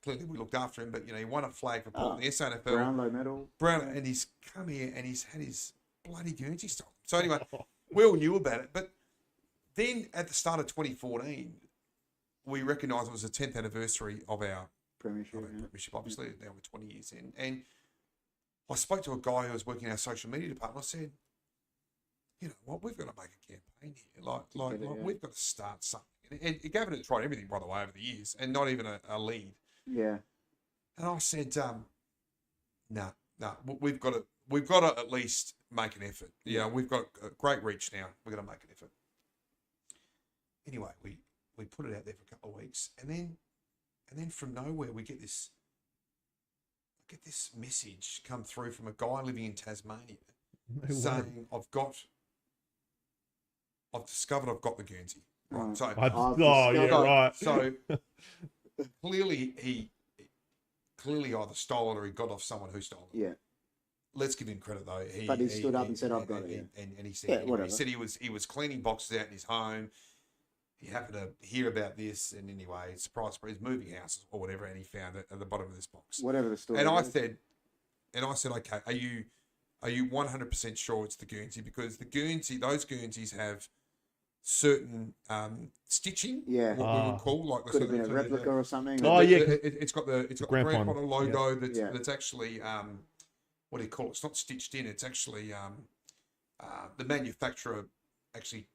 Clearly we looked after him, but he won a flag for Port in the SANFL. Brownlow medal. And he's come here and he's had his bloody Guernsey stolen. So anyway, we all knew about it. But then at the start of 2014, we recognised it was the 10th anniversary of our premiership. Obviously, now we're 20 years in, and I spoke to a guy who was working in our social media department. I said, you know what, we've got to make a campaign here. Like we've got to start something. And Gavin had tried everything, by the way, over the years, and not even a lead. Yeah. And I said, no, we've got to at least make an effort. We've got a great reach now. We've got to make an effort. Anyway, we put it out there for a couple of weeks, and then from nowhere we get this message come through from a guy living in Tasmania saying, I've discovered I've got the Guernsey. Right. So right. So clearly he either stole it or he got off someone who stole it. Yeah. Let's give him credit though. He stood up and said, "I've got it." And he said, he said he was cleaning boxes out in his home. He happened to hear about this, and anyway, surprise, he's moving houses or whatever, and he found it at the bottom of this box. Whatever the story. And I said, okay, are you 100% sure it's the Guernsey? Because those Guernseys have certain stitching. Yeah. What we would call like could have been a replica or something. It's got the grand final logo that's actually what do you call it? It's not stitched in. It's actually the manufacturer actually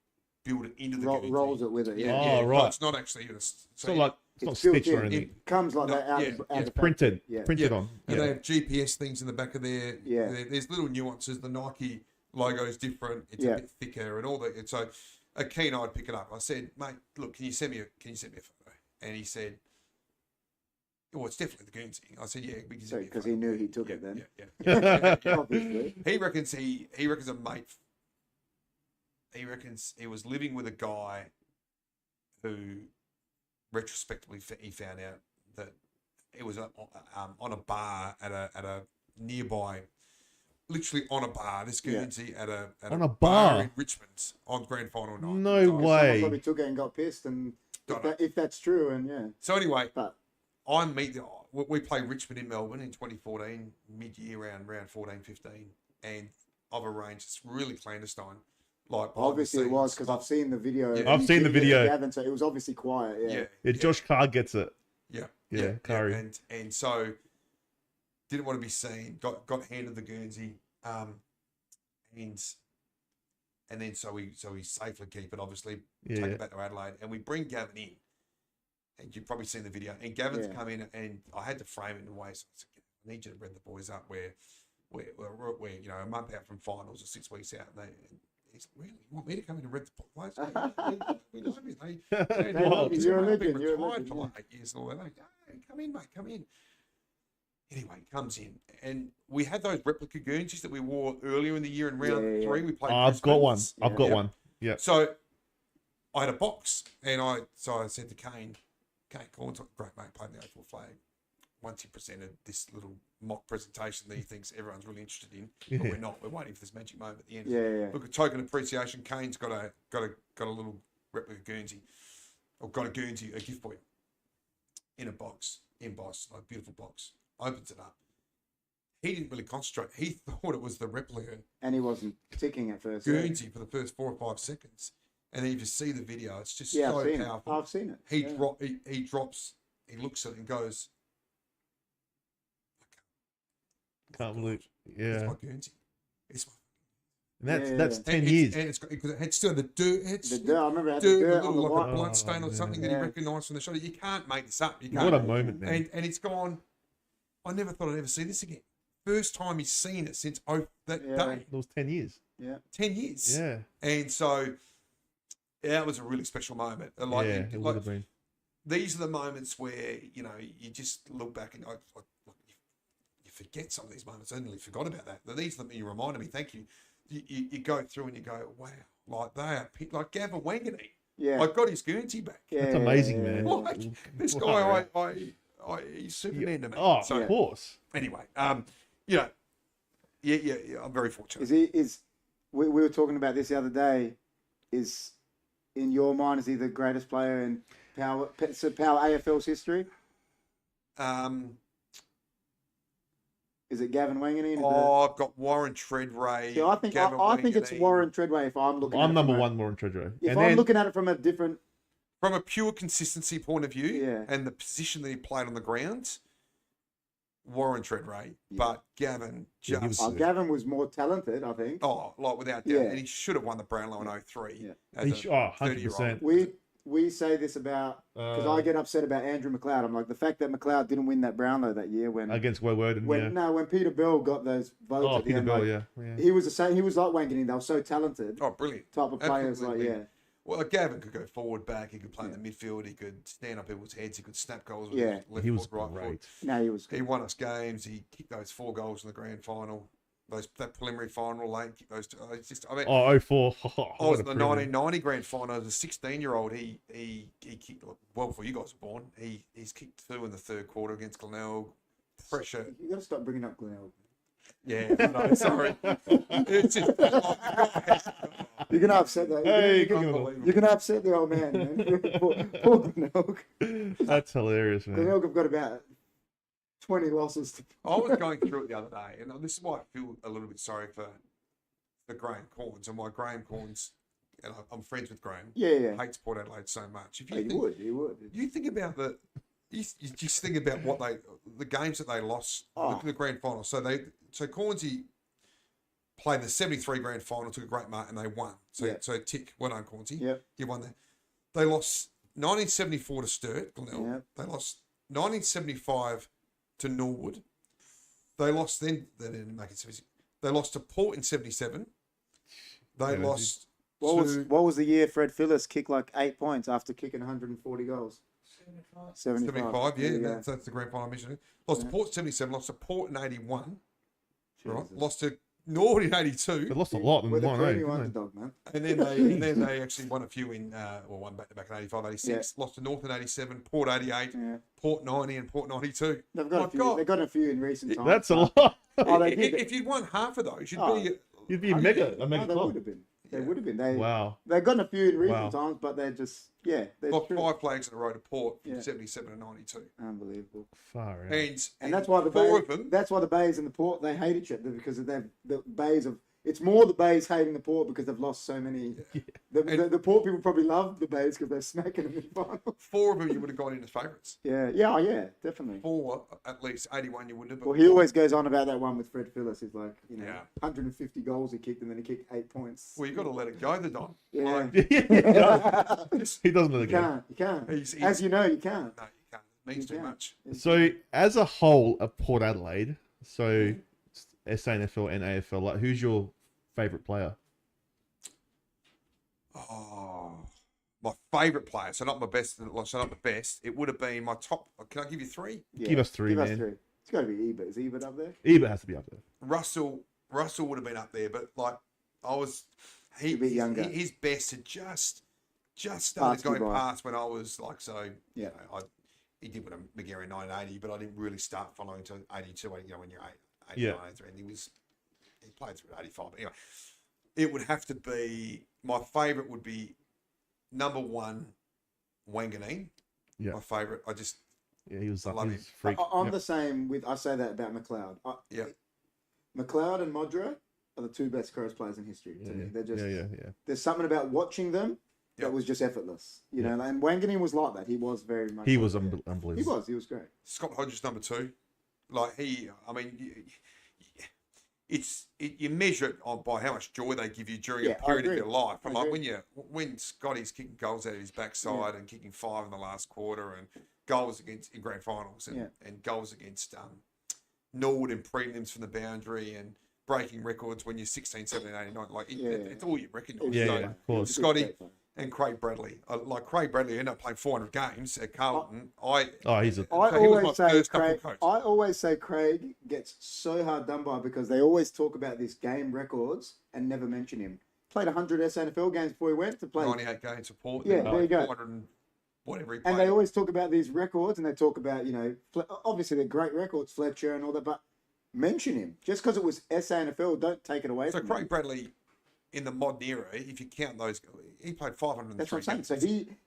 build it into the Guernsey. Rolls it with it. Yeah. Oh, right. No, it's not actually. It's not stitched or anything. It comes like that out. It's printed. Yeah. Printed on. And they have GPS things in the back of there. Yeah. There's little nuances. The Nike logo is different. It's a bit thicker and all that. So a keen eyed pick it up. I said, mate, look, can you send me a photo? And he said, well, it's definitely the Guernsey. I said, yeah, because he knew he took it then. Yeah. Obviously. He reckons a mate. He reckons he was living with a guy who, retrospectively, he found out that it was on a bar at a nearby, literally on a bar. This Guernsey at a bar in Richmond on grand final night. No way. Someone probably took it and got pissed, and if that's true, and So anyway, we played Richmond in Melbourne in 2014, mid-year round 14, 15, and I've arranged it's really clandestine. Like obviously it was because I've seen the video. Yeah. I've seen the video. Gavin, so it was obviously quiet. Yeah. Josh Carr gets it. Yeah. Curry. And so didn't want to be seen. Got handed the Guernsey, and then so we safely keep it. Obviously, take it back to Adelaide, and we bring Gavin in. And you've probably seen the video. And Gavin's come in, and I had to frame it in a way. So I said, I need you to read the boys up. We're a month out from finals or 6 weeks out, and he's like, really? You want me to come in and read the players? We love you. You're a legend. You're retired for like 8 years and all that. Like, hey, come in, mate, come in. Anyway, he comes in, and we had those replica Guernseys that we wore earlier in the year in round 3. We played. I've got one. I've got one. Yeah. So I had a box, and I said to Kane, Collins, great mate, played the A4 flag. once he presented this little mock presentation that he thinks everyone's really interested in, Yeah. but we're not. We're waiting for this magic moment at the end. Yeah. Look, a token appreciation. Kane's got a little replica Guernsey, or got a Guernsey, a gift for you, in a box, embossed, like a beautiful box. Opens it up. He didn't really concentrate. He thought it was the replica And he wasn't ticking at first. Guernsey for the first 4 or 5 seconds, and then you just see the video. It's just Yeah, so I've seen powerful. it. I've seen it. He drops. He looks at it and goes, Can't believe. "It's Yeah. my Guernsey. It's my." And that's 10 And years. and it's got, because it had still the dirt. The dirt, I remember it had the Dirt, dirt a on the little like white. a blood stain or something that Yeah. he recognised from the shot. You can't make this up. You can't. What a moment, man. And it's gone. I never thought I'd ever see this again. First time he's seen it since that Yeah. day. It was 10 years. Yeah. 10 years. Yeah. And so, yeah, it was a really special moment. Like, yeah, it would have been. These are the moments where, you know, you just look back and you forget some of these moments. I only forgot about that. But these are the, you reminded me, thank you. You go through and you go, wow, like they are, like Gavin Wanganeen. Yeah. I got his Guernsey back. Yeah, That's amazing, yeah, man. yeah. Like, this Wow. guy, he's Superman to me. Oh, So, of course. anyway, you know, yeah, I'm very fortunate. We were talking about this the other day. Is in your mind, is he the greatest player in Power AFL's history? Is it Gavin Wanganeen? I've got Warren Treadray. Yeah, I think it's Wanganeen. Warren Treadway. If I'm looking, I'm at it number from one, Warren Treadray. If And I'm then, looking at it from a different, From a pure consistency point of view, Yeah. and the position that he played on the ground, Warren Treadray. But Gavin Yeah, he just, was- Gavin was more talented. I think. like without doubt, Yeah. and he should have won the Brownlow in 03. Yeah. As He a oh, 30-year-old. 100%. We say this about because I get upset about Andrew McLeod. I'm like the fact that McLeod didn't win that Brownlow that year when Against Woodward. when Peter Bell got those votes. Oh, at the Peter end, Bell, like, yeah. He was the same. He was like Wanganeen. They were so talented. Oh, brilliant. Type of players, Absolutely. like Well, Gavin could go forward, back. He could play in the midfield. He could stand on people's heads. He could snap goals with Yeah. his left He was foot, right great. foot. No, he was. He won us games. He kicked those 4 goals in the grand final. That preliminary final, late kicked those. It's just, I mean, Oh, 04. I was in the 1990 grand final as a 16-year-old. He kicked well before you guys were born. He's kicked 2 in the third quarter against Glenelg. Pressure. You got to stop bringing up Glenelg. Yeah, no, sorry. It's just, You're gonna upset that. Hey, you're gonna upset the old man, man. Poor Glenelg. That's hilarious, man. Glenelg have got about 20 losses. I was going through it the other day, and this is why I feel a little bit sorry for Graham Corns, and why Graham Corns, and I'm friends with Graham, Yeah. hates Port Adelaide so much. If He would. you think about you just think about what the games that they lost, the grand final. So Cornsy played the 73 grand final, took a great mark, and they won. So tick, well done, Cornsy. Yep. You won that. They lost 1974 to Sturt, Glenelg. Yep. They lost 1975 to Norwood. They lost then. They didn't make it 76. They lost to Port in 77. They lost. What was the year Fred Phillips kicked like 8 points after kicking 140 goals? 75. Yeah, that's the grand final I mentioned. Lost to Port 77, lost to Port in 81. Right? Lost to Norwood in 82. They lost a lot in We're the one, perennial eh? underdog, man. And then they actually won a few in, one back-to-back in 85, 86. Lost to North in 87, Port 88, Port 90 and Port 92. They've got a few in recent times. That's a lot. If you'd won half of those, You'd be a mega They club. would have been. They would have been. Wow. They've gotten a few in recent times, but they're just, they're Lost true. 5 flags in a row to Port from 77 and 92. Unbelievable. Far out. And that's why the 4 Bays, of them. that's why the Bays and the Port, they hate each other because of the Bays of. It's more the Bays hating the Port because they've lost so many. The Port people probably love the Bays because they're smacking them in the final. 4 of them you would have gone in as favourites. Yeah, definitely. 4 at least. 81 you wouldn't have. Well, he always goes on about that one with Fred Phillips. He's like, 150 goals he kicked and then he kicked 8 points. Well, you got to let it go, the Don. Yeah. He doesn't let it You go. can't. He's- As you know, you can't. No, you can't. It means too can't. much. So, as a whole of Port Adelaide, so SANFL and AFL, like, who's your favourite player? Oh, my favourite player. So not my best. So not the best. It would have been my top. Can I give you 3? Yeah. Give us 3, Give man. us 3. It's got to be Ebert. Is Ebert up there? Ebert has to be up there. Russell would have been up there, but like I was, A bit younger. His best had just started Passed you going by. past when I was like so. Yeah. You know, he did win a Magarey in 1980, but I didn't really start following until 82, when you're 89, Yeah. 83, and he played through 85. But anyway, it would have to be, my favourite would be number 1, Wanganeen. Yeah. My favourite. He was I love him. freak. I'm the same with. I say that about McLeod. McLeod and Modra are the 2 best Crows players in history to me. They're just There's something about watching them that was just effortless, you know. And Wanganeen was like that. He was very much. He was unbelievable. He was great. Scott Hodges, number 2. Like you measure it by how much joy they give you during a period of your life. And like when Scotty's kicking goals out of his backside and kicking 5 in the last quarter, and goals in grand finals, and goals against Nord in prelims from the boundary, and breaking records when you're 16, 17, 18, 19. It's all you recognise. Of course. Scotty and Craig Bradley. Like Craig Bradley ended up playing 400 games at Carlton. I always say Craig gets so hard done by because they always talk about this game records and never mention him. Played 100 SANFL games before he went to play 98 games for Port. Yeah, there you go. 400 and whatever he played. And they always talk about these records, and they talk about, you know, obviously they're great records, Fletcher and all that, but mention him. Just because it was SANFL, don't take it away from him. So Craig Bradley, in the modern era, if you count those, he played 503 That's what I'm saying. games. So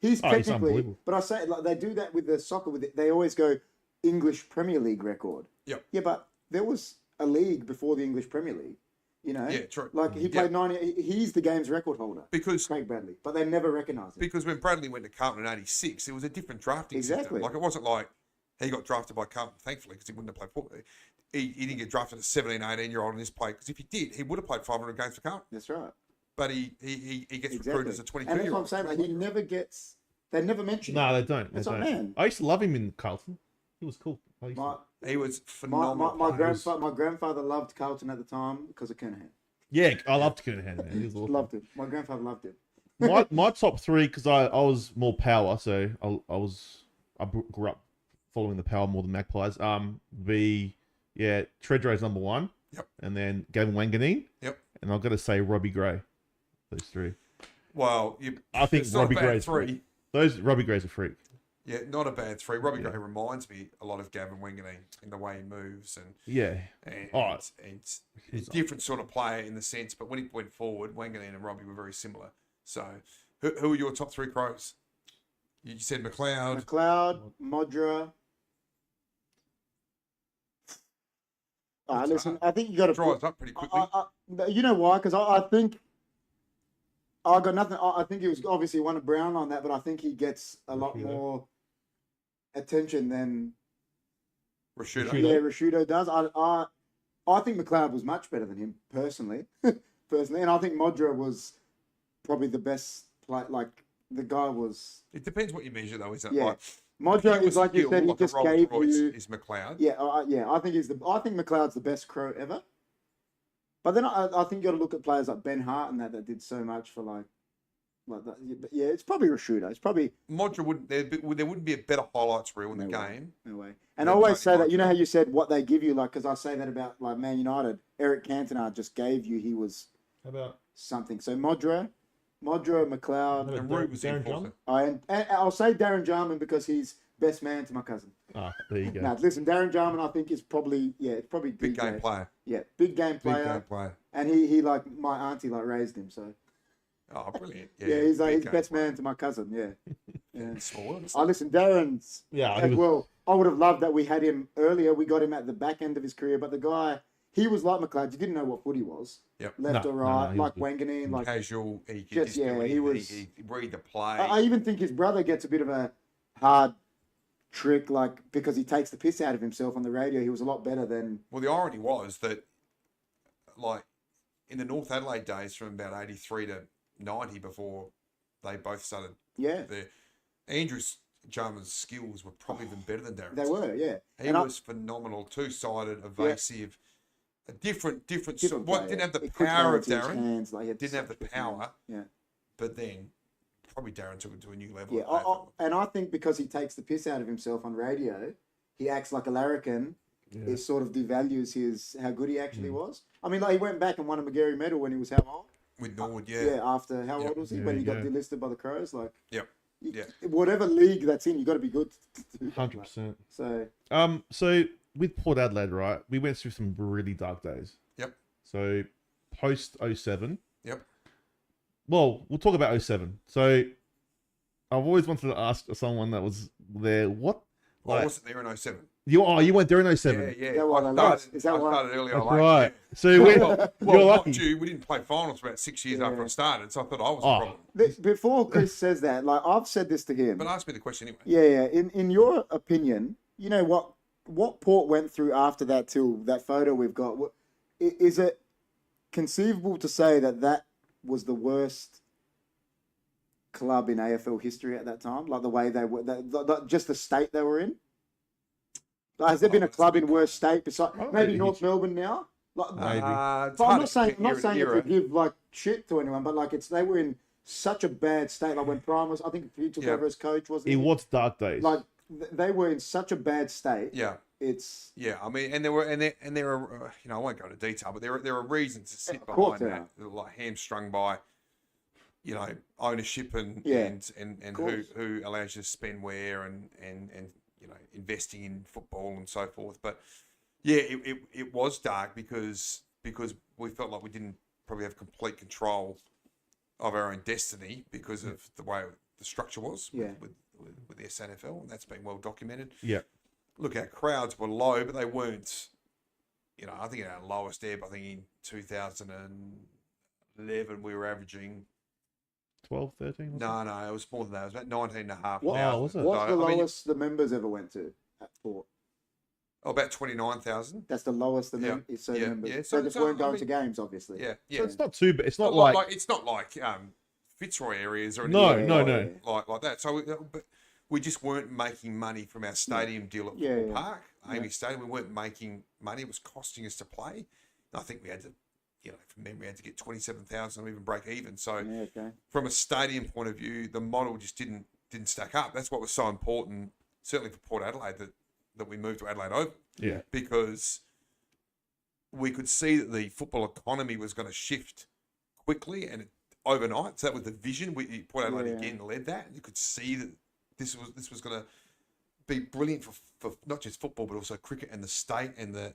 he's technically, but I say, like, they do that with the soccer. They always go English Premier League record. Yep. Yeah, but there was a league before the English Premier League. You know. Yeah, true. Like he played 90. He's the game's record holder. Because Craig Bradley, but they never recognised him. Because when Bradley went to Carlton in '86, it was a different drafting system. Like it wasn't like he got drafted by Carlton, thankfully, because he wouldn't have played football. He didn't get drafted as a 17, 18-year-old in this play, because if he did, he would have played 500 games for Carlton. That's right. But he gets recruited as a 22-year-old. And that's what I'm saying. Like, he never gets. They never mention him. No, they don't. That's what, man. I used to love him in Carlton. He was cool. He was phenomenal. My grandfather loved Carlton at the time because of Kernahan. Yeah, I loved Kernahan, man. He was awesome. Loved him. My grandfather loved him. my top 3, because I was more power, so I grew up following the power more than Magpies. Treadray's number 1. Yep. And then Gavin Wanganeen. Yep. And I've got to say Robbie Gray. Those 3. Well, I think Robbie Gray's 3. Robbie Gray's a freak. Yeah, not a bad 3. Robbie Gray reminds me a lot of Gavin Wanganeen in the way he moves and different sort of player in the sense. But when he went forward, Wanganeen and Robbie were very similar. So, who are your top 3 Crows? You said McLeod, Modra. Listen, I think you got to dries up pretty quickly. You know why? Because I think I got nothing. I think he was obviously one of Brown on that, but I think he gets a lot more attention than Rashudo. Yeah, Rashudo does. I think McLeod was much better than him personally, and I think Modra was probably the best play. Like the guy was. It depends what you measure, though. Is it yeah. like Modra is like you said. He just gave you. Is McLeod? Yeah, I think I think McLeod's the best Crow ever. But then I think you got to look at players like Ben Hart and that did so much for like that. Yeah, it's probably Rashudo. It's probably Modra wouldn't. There wouldn't be a better highlights reel in the game. No way. And I always say that. You know how you said what they give you, like, because I say that about like Man United. Eric Cantona just gave you. He was something. So Modra, McLeod, and Root was Darren Jarman. And I'll say Darren Jarman because he's best man to my cousin. There you go. Now listen, Darren Jarman, I think is probably big game player. Yeah, big game player. And he like my auntie like raised him, so. Oh, brilliant! Yeah, he's best man to my cousin. Yeah. Small. Listen, Darren's. Well, I would have loved that we had him earlier. We got him at the back end of his career, but the guy, he was like McLeod. You didn't know what footy was. Yep. Left or right, like Wanganeen, like casual. He was. He read the play. I even think his brother gets a bit of a hard trick, like because he takes the piss out of himself on the radio. He was a lot better than. Well, the irony was that, like, in the North Adelaide days, from about 83 to 90, before they both started. Yeah. Andrew Jarman's skills were probably even better than Darren's. They were, yeah. He was phenomenal, two-sided, evasive, a different sort. What didn't have the power of Darren. Didn't have the power. Yeah. But then, probably Darren took it to a new level. Yeah, and I think because he takes the piss out of himself on radio, he acts like a larrikin. Yeah. It sort of devalues how good he actually was. I mean, like he went back and won a Magarey medal when he was how old? With Norwood, Yeah, after how old was he when he got delisted by the Crows? Like, Whatever league that's in, you got to be good. 100%. So with Port Adelaide, right, we went through some really dark days. Yep. So post 07. Yep. Well, we'll talk about 07. So I've always wanted to ask someone that was there, what? Like, I wasn't there in 07. You went there in 07. Yeah. Is that what I started earlier. That's late, right. yeah. So You're lucky. not due. We didn't play finals for about 6 years after I started, so I thought I was the problem. Before Chris says that, like I've said this to him. But ask me the question anyway. Yeah. In your opinion, you know what Port went through after that till that photo we've got. Is it conceivable to say that was the worst club in AFL history at that time? Like the way they were, just the state they were in. Like, has there been a club in worse state besides maybe North Melbourne now? Like, Maybe. but I'm not saying it to give like shit to anyone, but like they were in such a bad state. Like when Prime was, I think he took over as coach, wasn't he? It was dark days. Like they were in such a bad state. Yeah. I mean, and there are I won't go into detail, but there are reasons to sit behind that, like hamstrung by, ownership and who allows you to spend where and investing in football and so forth. But yeah, it was dark because we felt like we didn't probably have complete control of our own destiny because of the way the structure was with the SNFL, and that's been well documented. Yeah. Look, our crowds were low, but they weren't, I think our lowest ebb, I think in 2011, we were averaging 12, 13? No, it was more than that. It was about 19,500. Wow, was it? What's the lowest the members ever went to at Port? Oh, about 29,000. That's the lowest the members. Yeah. So they weren't going to games, obviously. Yeah. So it's not too bad. It's not like it's not like Fitzroy areas or anything like that. So but we just weren't making money from our stadium deal at Football Park, Amy Stadium. We weren't making money. It was costing us to play. And I think we had to, from memory, we had to get 27,000 or even break even. So from a stadium point of view, the model just didn't stack up. That's what was so important, certainly for Port Adelaide, that we moved to Adelaide Oval. Yeah. Because we could see that the football economy was going to shift quickly and overnight. So that was the vision. Port Adelaide again led that. You could see that this was going to be brilliant for not just football but also cricket and the state and the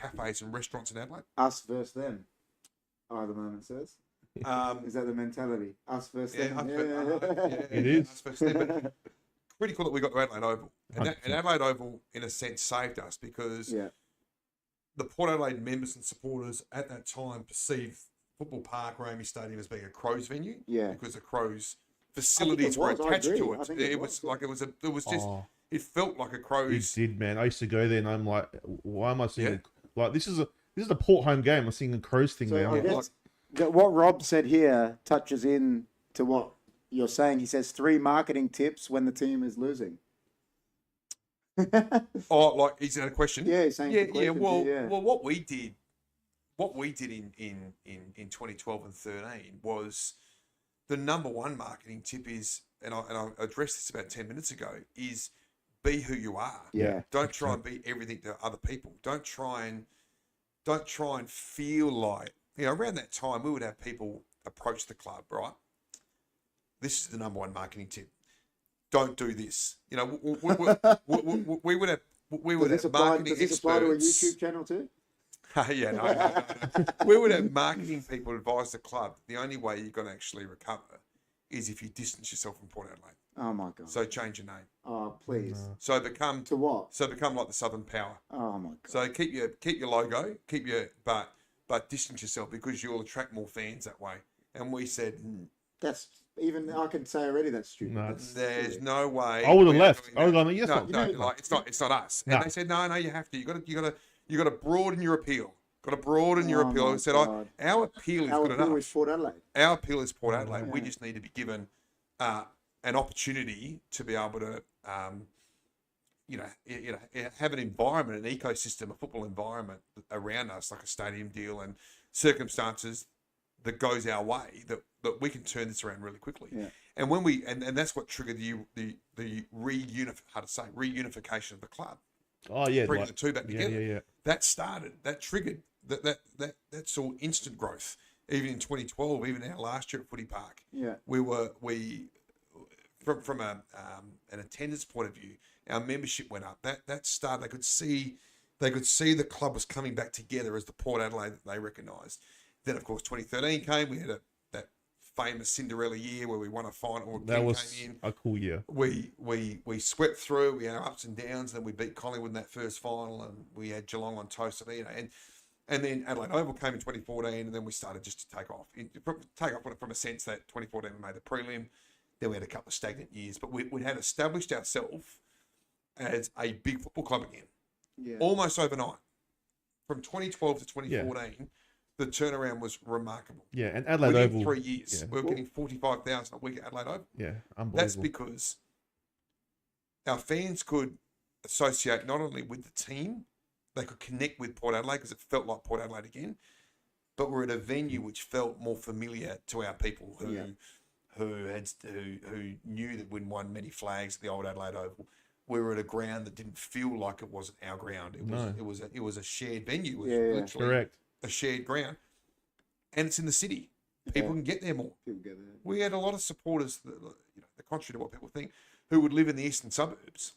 cafes and restaurants in Adelaide. Us versus them. The moment says. Is that the mentality? Us versus them. It is. Us versus them. But pretty cool that we got to Adelaide Oval. And Adelaide Oval, in a sense, saved us because the Port Adelaide members and supporters at that time perceived Football Park or Amy Stadium as being a Crows venue. Yeah. Because the Crows facilities were attached to it. It felt like a Crows. It did, man. I used to go there and I'm like, why am I seeing like this is a Port home game. I'm seeing a Crows thing now. I guess what Rob said here touches in to what you're saying. He says 3 marketing tips when the team is losing. Is that a question? Yeah, he's saying Well, what we did in 2012 and 13 was the number one marketing tip is, and I addressed this about 10 minutes ago, is be who you are. Yeah. Don't try and be everything to other people. Don't try and feel like, around that time we would have people approach the club, right? This is the number one marketing tip. Don't do this. We would have marketing experts. Does this apply to a YouTube channel too? No. We would have marketing people advise the club the only way you're going to actually recover is if you distance yourself from Port Adelaide. Oh my God. So change your name. Oh please. No. So become to what? So become like the Southern Power. Oh my God. So keep your logo, but distance yourself because you'll attract more fans that way. And we said that's even I can say already that's stupid. No, there's no way. I would have left. I would have gone, yes, it's not us. And they said, no, you have to. You got to broaden your appeal. Got to broaden your appeal. I said, our appeal is good enough. Is Port Adelaide. Our appeal is Port Adelaide. Yeah. We just need to be given an opportunity to be able to, have an environment, an ecosystem, a football environment around us, like a stadium deal and circumstances that goes our way, that we can turn this around really quickly. Yeah. And when we and that's what triggered the reunification of the club. Oh yeah, bringing the two back together. Yeah. That triggered that saw instant growth. Even in 2012, even our last year at Footy Park, yeah, from an attendance point of view, our membership went up. That started. They could see the club was coming back together as the Port Adelaide that they recognised. Then, of course, 2013 came. We had that famous Cinderella year where we won a final. That was came in. A cool year. We swept through. We had our ups and downs. Then we beat Collingwood in that first final, and we had Geelong on toast. And then Adelaide Oval came in 2014, and then we started just to take off. From a sense that 2014 we made the prelim. Then we had a couple of stagnant years, but we had established ourselves as a big football club again, almost overnight. From 2012 to 2014, the turnaround was remarkable. Yeah, and Adelaide Within Oval. 3 years, we were getting 45,000 a week at Adelaide Oval. Yeah, unbelievable. That's because our fans could associate not only with the team, they could connect with Port Adelaide because it felt like Port Adelaide again, but we're at a venue which felt more familiar to our people who knew that we'd won many flags at the old Adelaide Oval. We were at a ground that didn't feel like it wasn't our ground. It was a shared venue. It was literally correct. A shared ground, and it's in the city. People can get there more. We had a lot of supporters, the contrary to what people think, who would live in the eastern suburbs.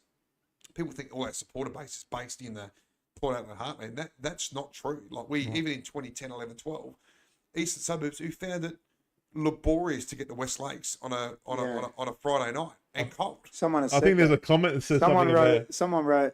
People think, our supporter base is based in the Port Adelaide heartland. That's not true. Like even in 2010, 11, 12, eastern suburbs who found it laborious to get to West Lakes on a Friday night and cold. I think there's a comment that says someone wrote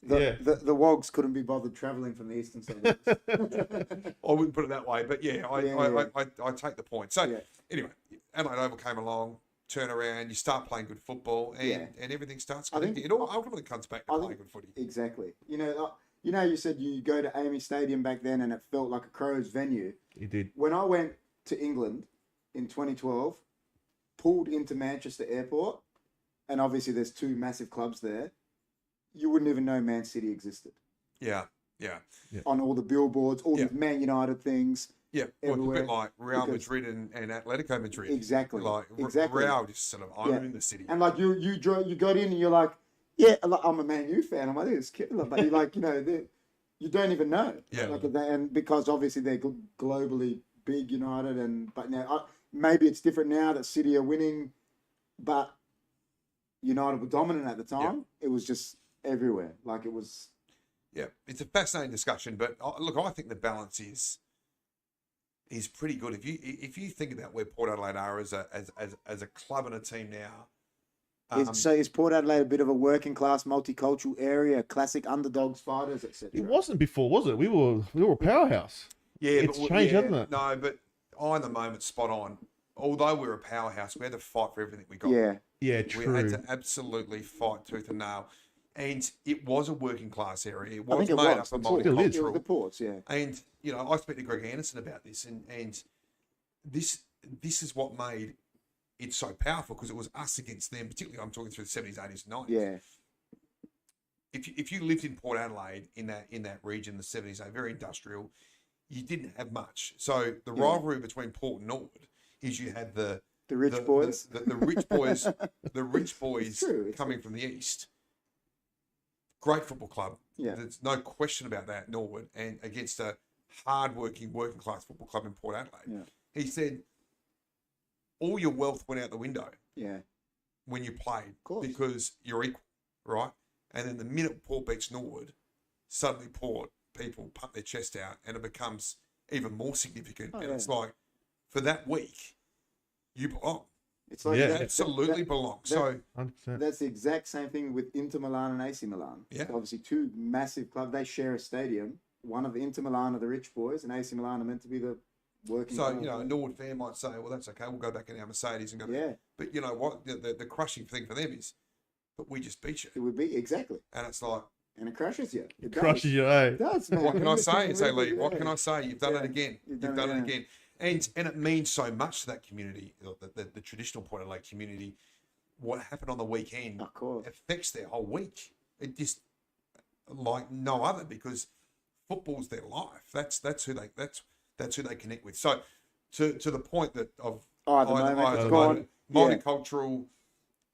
the Wogs couldn't be bothered travelling from the eastern suburbs. I wouldn't put it that way, but I take the point. So anyway, Adelaide Oval came along, turn around, you start playing good football, and everything starts connecting. It all ultimately comes back to playing good footy. Exactly. You said you go to Amy Stadium back then and it felt like a Crows venue. You did. When I went to England in 2012, pulled into Manchester Airport, and obviously there's two massive clubs there, you wouldn't even know Man City existed. Yeah. On all the billboards, all these Man United things. Yeah, well, it's a bit like Real Madrid and Atletico Madrid. Exactly. Real just sort of own the city. And like you got in and you're like, I'm a Man U fan. I'm like, this is killer. But you're like, you don't even know. Yeah. And because obviously they're globally big, United, but now maybe it's different now that City are winning, but United were dominant at the time. It was just everywhere. Like it was. Yeah, it's a fascinating discussion, but look, I think the balance is pretty good. If you think about where Port Adelaide are as a club and a team now. So is Port Adelaide a bit of a working class, multicultural area, classic underdogs, fighters, etc.? It wasn't before, was it? We were a powerhouse. Yeah, it's changed, hasn't it? No, but in the moment, spot on. Although we were a powerhouse, we had to fight for everything we got. Yeah, true. We had to absolutely fight tooth and nail. And it was a working class area. It was made up of multicultural. The ports, And I spoke to Greg Anderson about this, and this is what made it so powerful, because it was us against them. Particularly, I'm talking through the 70s, 80s, and 90s. Yeah. If you lived in Port Adelaide in that region, the 70s, very industrial, you didn't have much. So the rivalry between Port and Norwood is you had the rich boys, the rich boys, the rich boys coming from the east. Great football club. Yeah. There's no question about that, Norwood, and against a hard-working, working-class football club in Port Adelaide. Yeah. He said, all your wealth went out the window when you played, because you're equal, right? And then the minute Port beats Norwood, suddenly Port people pump their chest out, and it becomes even more significant. It's like, for that week, you belong. It's like you absolutely belong. So 100%. That's the exact same thing with Inter Milan and AC Milan. Yeah. So obviously, two massive clubs. They share a stadium. One of the Inter Milan are the rich boys, and AC Milan are meant to be the working. So a Norwood fan might say, "Well, that's okay. We'll go back in our Mercedes and go." Yeah. But you know what? The crushing thing for them is, but we just beat you. It would be exactly. And it's like, and it crushes you. It crushes you, eh? It does, man. What can I say? It's Lee. What can I say? You've done it again. You've done it again. And it means so much to that community, the traditional Port Adelaide community. What happened on the weekend affects their whole week. It just like no other, because football's their life. That's who they connect with. So to the point that of multicultural,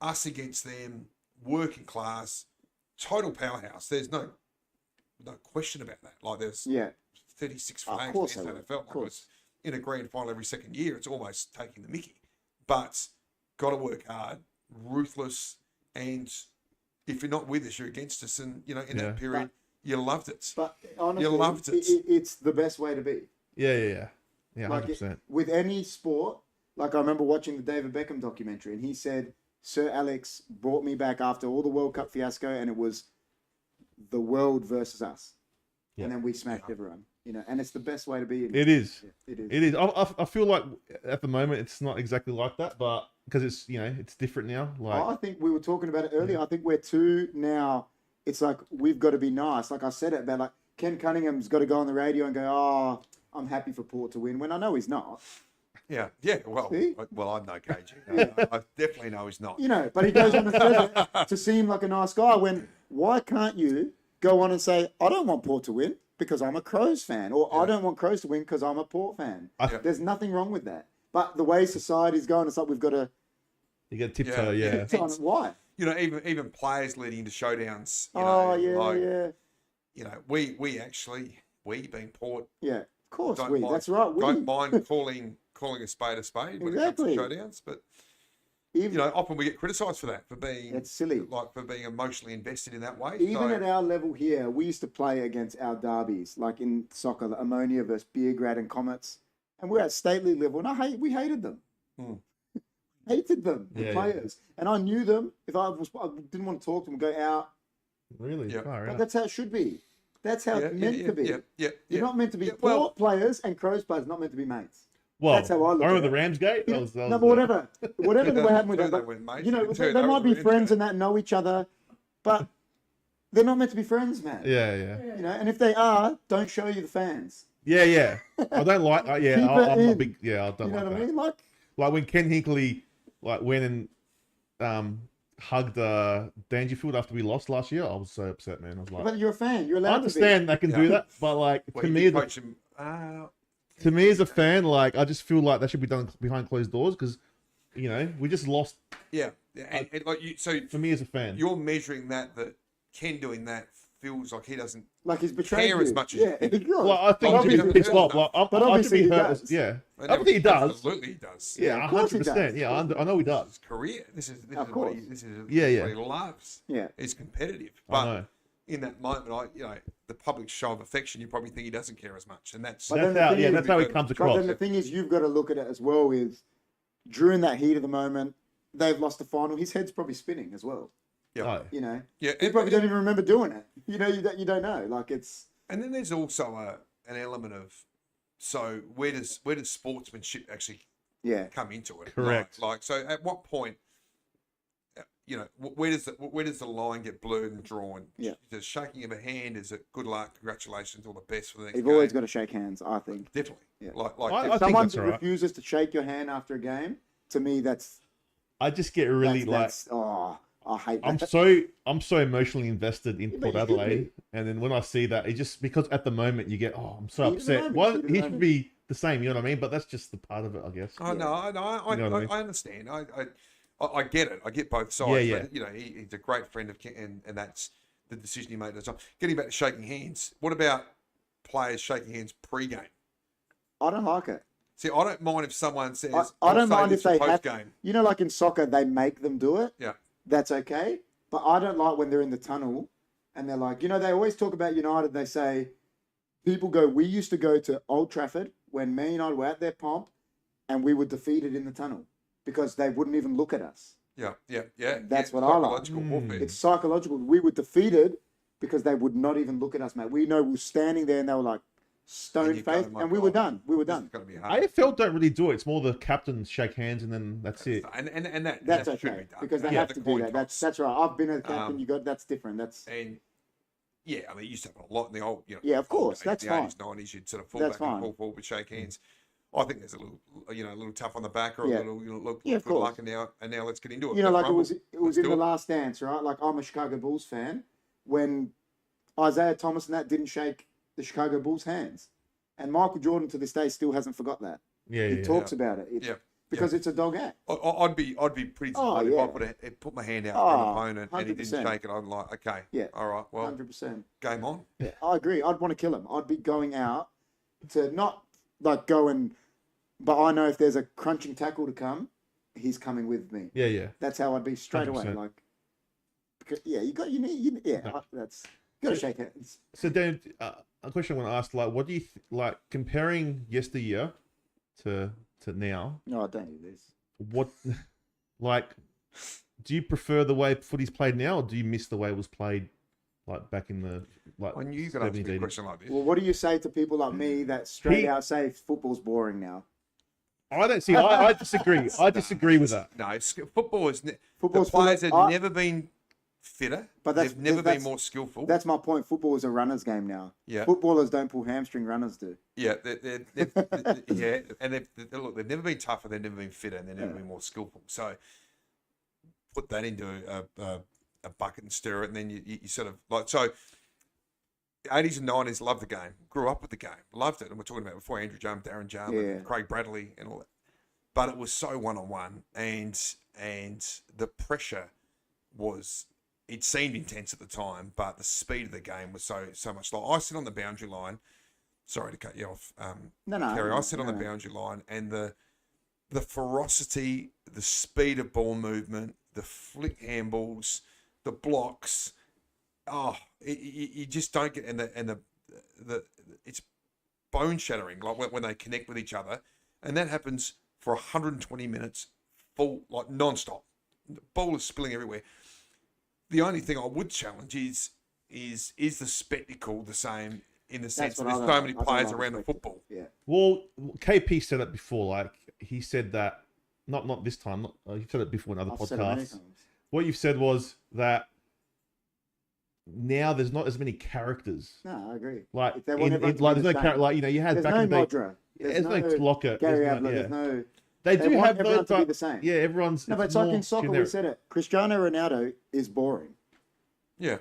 us against them, working class, total powerhouse. There's no question about that. Like there's 36 flags against NFL. Of course. In a grand final every second year, it's almost taking the mickey. But got to work hard, ruthless, and if you're not with us, you're against us. And in that period, you loved it. But honestly, you loved it. It's the best way to be. Yeah, 100%. Like with any sport, like I remember watching the David Beckham documentary, and he said Sir Alex brought me back after all the World Cup fiasco, and it was the world versus us, and then we smashed everyone. And it's the best way to be. It is. Yeah, it is. It is. I feel like at the moment it's not exactly like that, but because it's it's different now. Like I think we were talking about it earlier. I think we're too now. It's like we've got to be nice. Like I said it about like Ken Cunningham's got to go on the radio and go, "Oh, I'm happy for Port to win," when I know he's not. Yeah. Well, See? I know KG. I definitely know he's not. But he goes on and says it to seem like a nice guy. Why can't you go on and say, "I don't want Port to win because I'm a Crows fan," or "I don't want Crows to win because I'm a Port fan." There's nothing wrong with that. But the way society's going, it's like we've got to. You get tiptoe, Why? Even players leading into showdowns. We being Port. Yeah, of course Mind, that's right. Don't mind calling a spade when it comes to showdowns, but often we get criticised for that, for being it's silly, for being emotionally invested in that way. Even at our level here, we used to play against our derbies, like in soccer, the Ammonia versus Beergrad and Comets, and we're at state league level, and we hated them. Hated them, the players, and I knew them. If I didn't want to talk to them, go out. Really? Yeah. But that's how it should be. That's how it's meant to be. You're not meant to be Port players and Crows players, not meant to be mates. Well, that's how I look at remember it. the Ramsgate? But whatever that happened with them. They might be friends and that know each other, but they're not meant to be friends, man. Yeah. And if they are, don't show you the fans. Yeah. I don't like. I'm not big. Yeah, I don't like that. You know what I mean? Like when Ken Hinkley went and hugged Dangerfield after we lost last year, I was so upset, man. I was like, but you're a fan. You're allowed I understand they can do that, but like to me as a fan, like I just feel like that should be done behind closed doors because we just lost. Yeah, and so for me as a fan, you're measuring that Ken doing that feels like he doesn't he's betrayed care you. as much as well, I think he should be pissed off. But obviously he does. Yeah, I think he does. Absolutely, he does. Yeah, 100%. Yeah, I know he does. His career. This is of what he loves. Yeah, he's competitive. I know. In that moment, the public show of affection, you probably think he doesn't care as much, and that's that's how he comes across. But then the thing is, you've got to look at it as well. Is during that heat of the moment, they've lost the final. His head's probably spinning as well. Yeah, he probably don't even remember doing it. You don't know. Like it's. And then there's also an element of, so where does sportsmanship actually come into it? Correct. Like so, at what point, where does the line get blurred and drawn? Yeah. Does shaking of a hand, is it good luck, congratulations, all the best for the next You've game? always got to shake hands, I think. Definitely. Yeah. I if think someone that's all right. refuses to shake your hand after a game, to me that's. I just get really I hate that. I'm so emotionally invested in Port Adelaide, and then when I see that, it just because at the moment you get, I'm so upset. He should be the same, you know what I mean? But that's just the part of it, I guess. Oh no, I understand. I get it. I get both sides. Yeah. But, he's a great friend of Ken, and that's the decision he made at the time. Getting back to shaking hands, what about players shaking hands pre-game? I don't like it. See, I don't mind if someone says, I don't mind if they have. Game. Like in soccer, they make them do it. Yeah. That's okay. But I don't like when they're in the tunnel and they're like, they always talk about United. They say, people go, we used to go to Old Trafford when Man United were at their pomp and we were defeated in the tunnel because they wouldn't even look at us. Yeah. That's what I like. Psychological warfare. It's psychological. We were defeated because they would not even look at us, mate. We were standing there and they were like, stone-faced, and we were done. We were done. AFL don't really do it. It's more the captains shake hands and then that's it. And that's okay should be done. because they have to do that. That's right. I've been a captain. That's different. That's it used to happen a lot in the old. Of course, that's fine. 80s, 90s, you'd sort of fall back and fall forward with shake hands. I think there's a little tough on the back or a little good luck, and now let's get into it. Like it was in The Last Dance, right? Like I'm a Chicago Bulls fan when Isaiah Thomas and that didn't shake the Chicago Bulls' hands, and Michael Jordan to this day still hasn't forgot that. He talks about it. Because it's a dog act. I'd be pretty disappointed if I put my hand out for an opponent 100%. And he didn't shake it. I'm like, okay, all right, well, 100%. Game on. Yeah, I agree. I'd want to kill him. I'd be going out to not like go and, but I know if there's a crunching tackle to come, he's coming with me. Yeah, yeah. That's how I'd be straight away. 100%. Like, yeah, you that's got to shake hands. So Dan, a question I want to ask, like, what do you like comparing yesteryear to now? No, I don't do this. What, like, do you prefer the way footy's played now, or do you miss the way it was played, like back in the like? I knew you could ask me a question like this. Well, what do you say to people like me that straight out say football's boring now? I don't see. I disagree. I disagree with that. No, football is. The Football's players have never been fitter, but they've never been more skillful. That's my point. Football is a runner's game now. Yeah. Footballers don't pull hamstring, runners do. Yeah, yeah, and they've never been tougher, they've never been fitter, and they've never been more skillful. So put that into a bucket and stir it, and then you sort of like so. 80s and 90s, loved the game, grew up with the game, loved it, and we're talking about before Andrew Jum, Darren Jum, and Craig Bradley, and all that. But it was so one-on-one, and the pressure was. It seemed intense at the time, but the speed of the game was so much. Like I sit on the boundary line. Sorry to cut you off, Kerry. I sit on the boundary line, and the ferocity, the speed of ball movement, the flick handballs, the blocks. Oh, you just don't get, and the it's bone shattering. Like when they connect with each other, and that happens for 120 minutes, full like non-stop. The ball is spilling everywhere. The only thing I would challenge is the spectacle the same in the sense that there's so many players around the football. Yeah. Well, KP said it before. Like he said that not this time. You've said it before in other podcasts. What you've said was that now there's not as many characters. No, I agree. Like there's no character. Like you had there's back no in the day. Modra. There's no Locker. Gary Adler. There's no. They do have everyone those, to be the same. Yeah, everyone's. No, but it's like in soccer. Generic. We said it. Cristiano Ronaldo is boring. Yeah.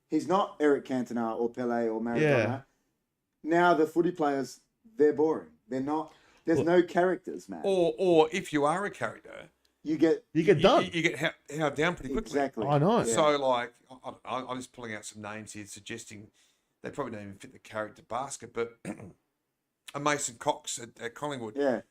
He's not Eric Cantona or Pele or Maradona. Yeah. Now the footy players, they're boring. They're not. There's no characters, man. Or if you are a character, you get done. You get held down pretty quickly. Exactly. I know. Yeah. So like, I'm just pulling out some names here, suggesting they probably don't even fit the character basket, but a Mason Cox at Collingwood. Yeah.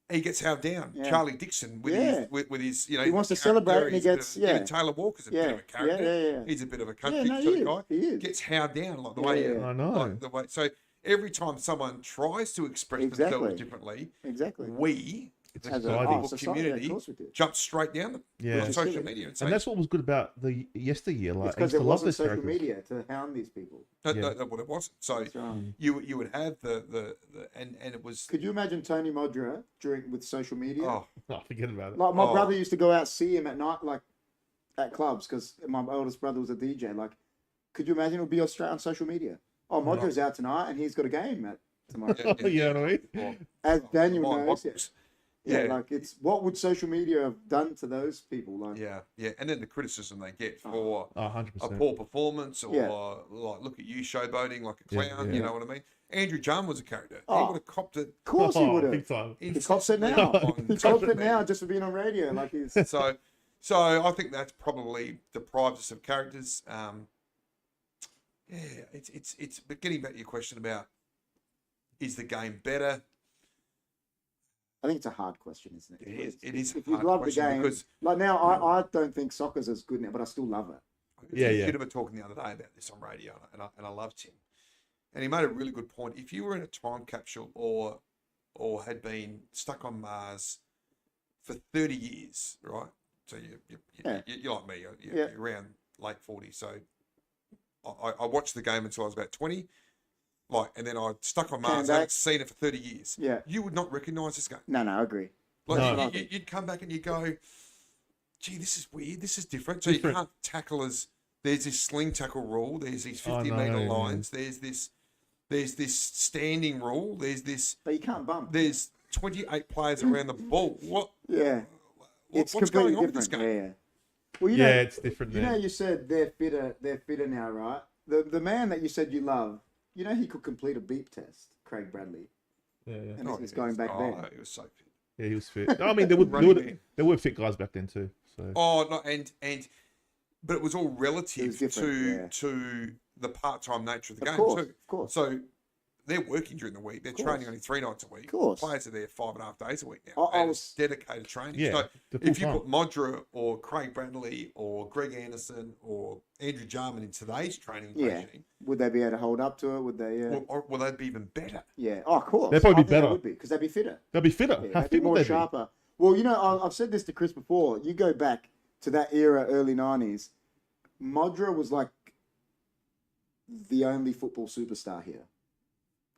He gets held down. Yeah. Charlie Dixon with his he wants to celebrate and he gets even Taylor Walker's a bit of a character. Yeah. He's a bit of a country sort of guy. He is. Gets held down like the way I know. Like the way. So every time someone tries to express themselves differently, we the football community jump straight down on social media and that's what was good about the yesteryear. Like because there wasn't social media to hound these people. No, well, it wasn't. So you would have the and it was. Could you imagine Tony Modra with social media? Oh, forget about it. Like my brother used to go out see him at night, like at clubs, because my oldest brother was a DJ. Like, could you imagine it would be straight on social media? Oh, Modra's out tonight and he's got a game tomorrow. You know what I mean? Well, as Daniel knows. Yeah, like it's what would social media have done to those people? Like, and then the criticism they get for 100%. a poor performance or like look at you showboating like a clown. You know what I mean? Andrew Jum was a character. He would have copped it. Of course he would have. Big time. He cops it now. He cops it now just for being on radio. Like he's so I think that's probably deprived us of characters. It's but getting back to your question about is the game better? I think it's a hard question, isn't it? It is. If you love the game, because like now, I don't think soccer's as good now, but I still love it. You were talking the other day about this on radio, and I loved him, and he made a really good point. If you were in a time capsule or had been stuck on Mars for 30 years, right? So you're like me, you're around late 40s. So I watched the game until I was about 20. And then I stuck on Mars. I hadn't seen it for 30 years. Yeah, you would not recognise this game. No, I agree. You'd come back and you go, "Gee, this is weird. This is different." So you can't tackle as there's this sling tackle rule. There's these 50-meter lines. There's this standing rule. There's this. But you can't bump. There's 28 players around the ball. What? Yeah. What's going on with this game? Yeah. Well, it's different. You know, you said they're fitter now, right? The man that you said you love. You know, he could complete a beep test, Craig Bradley. Yeah. And he's going back then. He was so fit. Yeah, he was fit. I mean, there were fit guys back then too. So. But it was all relative to the part-time nature of the game too. Of course. So they're working during the week. They're training only 3 nights a week. Of course. Players are there 5.5 days a week now. I And was- it's dedicated training. Yeah, So the full if you time. put Modra or Craig Bradley or Greg Anderson or Andrew Jarman in today's training regime, Would they be able to hold up to it? Would they? well, they'd be even better. Yeah. Oh, of course. They'd probably be I think better. They would be because they'd be fitter. They'll be fitter. Yeah, How they'd be fit more would they be? sharper. Well, you know, I've said this to Chris before. You go back to that era, early '90s. Modra was like the only football superstar here.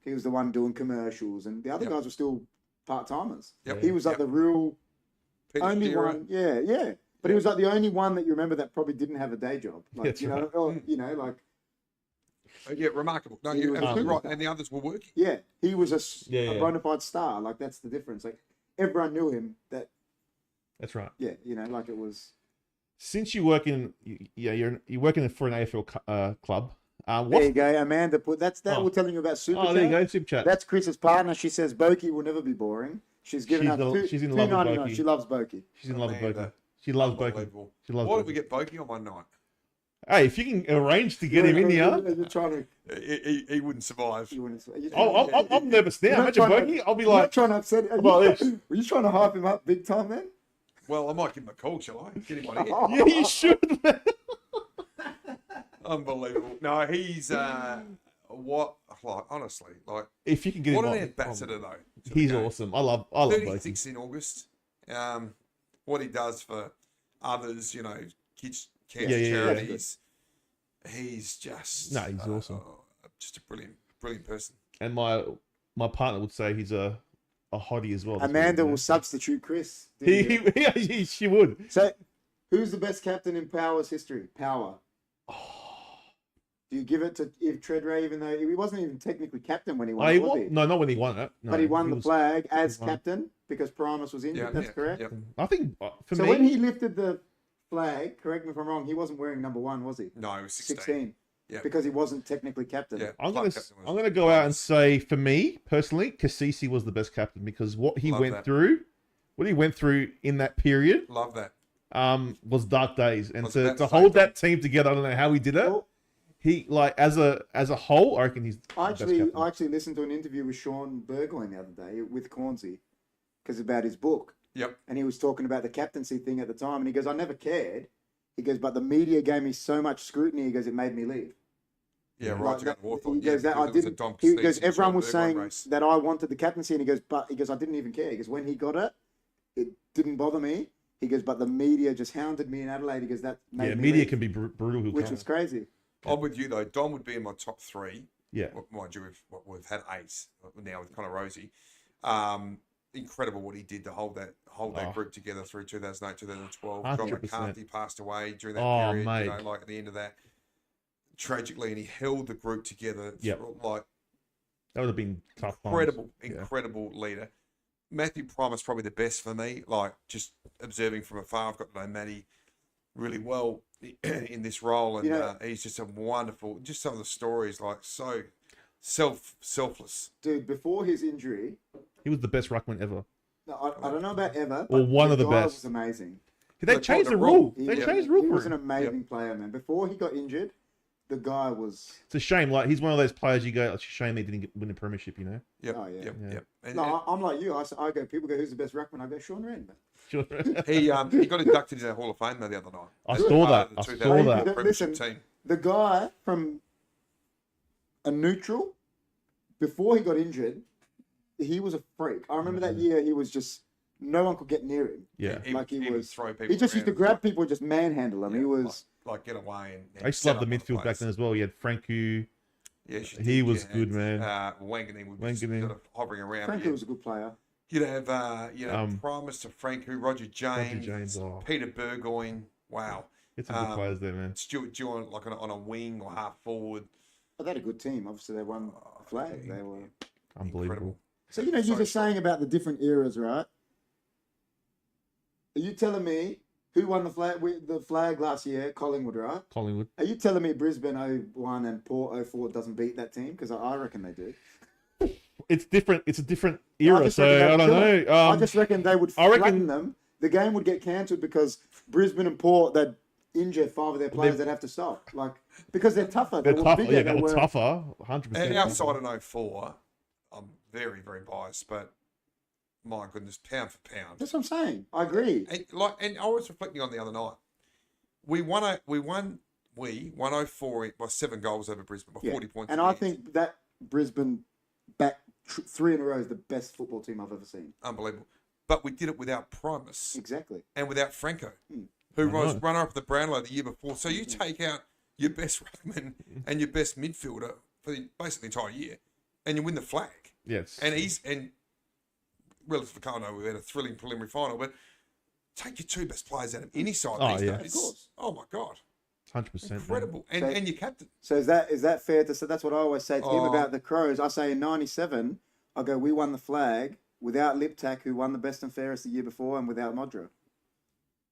He was the one doing commercials, and the other guys were still part-timers. Yep. He was like the real Peter only Shearer. one. Yeah. But he was like the only one that you remember that probably didn't have a day job. Like, That's you know, right. or, you know, like, Yeah, remarkable. No, He you're was absolutely a right. And the others were working. yeah, he was a Yeah. bona fide star. Like, that's the difference. Like, everyone knew him. That, That's right. yeah, you know, like it was. Since you work in, you're working for an AFL club. There What? you go, Amanda. That Oh. we're telling you about Super Oh, there you Chat. go. Super chat. That's Chris's partner. She says Boki will never be boring. She's given She's up she's in love with $2.99. Boki. She loves Boki. She's in love with Amanda. Boki. She loves Boki. Unbelievable. She loves Why Boki. did we get Boki on one night? Hey, if you can arrange to get him in here, You're trying to. He wouldn't survive. You want to I'm nervous now. You're not Imagine trying to- Boki. I'll be you're not like, trying to upset. about this? Were you trying to hype him up big time then? Well, I might give him a call, shall I? Get him on here. yeah, you should. Man. Unbelievable. No, he's what? Like honestly, like If you can get what him an on, ambassador though. to the he's game. awesome. I love Boki. 36 in August. What he does for others, you know, kids, cancer Yeah. charities. He's just No, he's awesome. Just a brilliant person. And my partner would say he's a hottie as well. Amanda will say. substitute Chris. didn't you? She would. So, who's the best captain in Power's history? Power. Do you give it to Yves Treadray, even though he wasn't even technically captain when he won? He was won, he? no, not when he won it. No, But he won the was- flag as won. captain because Primus was injured. That's correct. Yep. I think for So me, when he lifted the flag, correct me if I'm wrong, he wasn't wearing number 1, was he? No, he was 16. 16. Yeah. Because he wasn't technically captain. Yeah. I'm Club gonna captain was I'm gonna go out and Primus. say for me personally, Cassisi was the best captain because what he Love went that. through, in that period, Love that. was dark days, and Was about to to hold say that team together, I don't know how he did it. Well, He like as a whole, I reckon he's the I best actually captain. listened to an interview with Sean Burgoyne the other day with Cornsey because about his book. Yep. And he was talking about the captaincy thing at the time. And he goes, I never cared. He goes, but the media gave me so much scrutiny. He goes, it made me leave. Yeah, Like right to go that- to Hawthorn. He goes, yeah, that I because it was a didn't. Dom He Cassisi goes, and everyone Sean was Burgoyne saying race. that I wanted the captaincy. And he goes, I didn't even care. He goes, when he got it, it didn't bother me. He goes, but the media just hounded me in Adelaide. He goes, that made Yeah, me media leave, can be brutal. Who which can. was crazy. I'm with you though. Dom would be in my top 3. Yeah. Mind you, we've had 8 now with Connor Rosie. Incredible what he did to hold that Oh. group together through 2008, 2012. John 100%. McCarthy passed away during that Oh, period. mate. You know, like at the end of that, tragically, and he held the group together. Yep. Like That would have been tough. times. incredible leader. Matthew Primus probably the best for me. Like just observing from afar, I've got to know Matty really well in this role, and You know- he's just a wonderful. Just some of the stories, like so selfless. Dude, before his injury, He was the best ruckman ever. no, I don't know about ever. Well, but one of the guy best. was amazing. They But changed the the rule. rule. He They was- changed the rule He for was him. an amazing player, man. Before he got injured, the guy was. It's a shame. Like he's one of those players you go, it's a shame they didn't win a premiership. You know. Yep, Oh, yeah. yep, Yeah. yep. And, No, I'm like you. I go. People go, "Who's the best ruckman?" I go, "Sean Wren." man. Sure. he got inducted into the Hall of Fame though the other night. I saw that. The I saw 2000 that. Premiership Listen, team. The guy from a neutral, before he got injured, he was a freak. I remember that year. He was just no one could get near him. Yeah. Like he would was- throw people. He just used to around. grab people and just manhandle them. Yeah, he was. like get away and I used to set love the up midfield other back then players. as well. You had Franku. Yeah, He was good, man. Wanganing would be just Wanganing. sort of hovering around. Frankie was a good player. You'd have Primus to Franku, Roger James, James, oh. Peter Burgoyne. Wow. It's some good players there, man. Stuart Dewar like on a wing or half forward. But they had a good team. Obviously, they won the flag. They were. Unbelievable. Incredible. So you know, you Sorry, were saying about the different eras, right? Are you telling me who won the flag last year? Collingwood, right? Collingwood. Are you telling me Brisbane 01 and Port 04 doesn't beat that team? Because I reckon they do. It's different. It's a different era, just so reckon I they'd don't kill know. I just reckon they would I reckon- flatten them. The game would get cancelled because Brisbane and Port, they'd injure 5 of their players that have to stop. Like, because they're tougher. They're They were tougher. bigger, Yeah, they they're were- tougher. 100%. And outside of 04, I'm very, very biased, but my goodness, pound for pound. That's what I'm saying. I agree. And I was reflecting on the other night. We won 104 by 7 goals over Brisbane by 40 points. And I think that Brisbane back 3 in a row is the best football team I've ever seen. Unbelievable. But we did it without Primus Exactly. and without Franco, who was runner-up of the Brownlow the year before. So you take out your best ruckman and your best midfielder for basically the entire year, and you win the flag. Yes. And relative to Kano, we had a thrilling preliminary final, but take your 2 best players out of any side these days. Of course. Oh my God. 100%. Incredible. And your captain. So is that fair to say? That's what I always say to him Oh. about the Crows. I say in 97, I go, we won the flag without Liptak, who won the best and fairest the year before, and without Modra.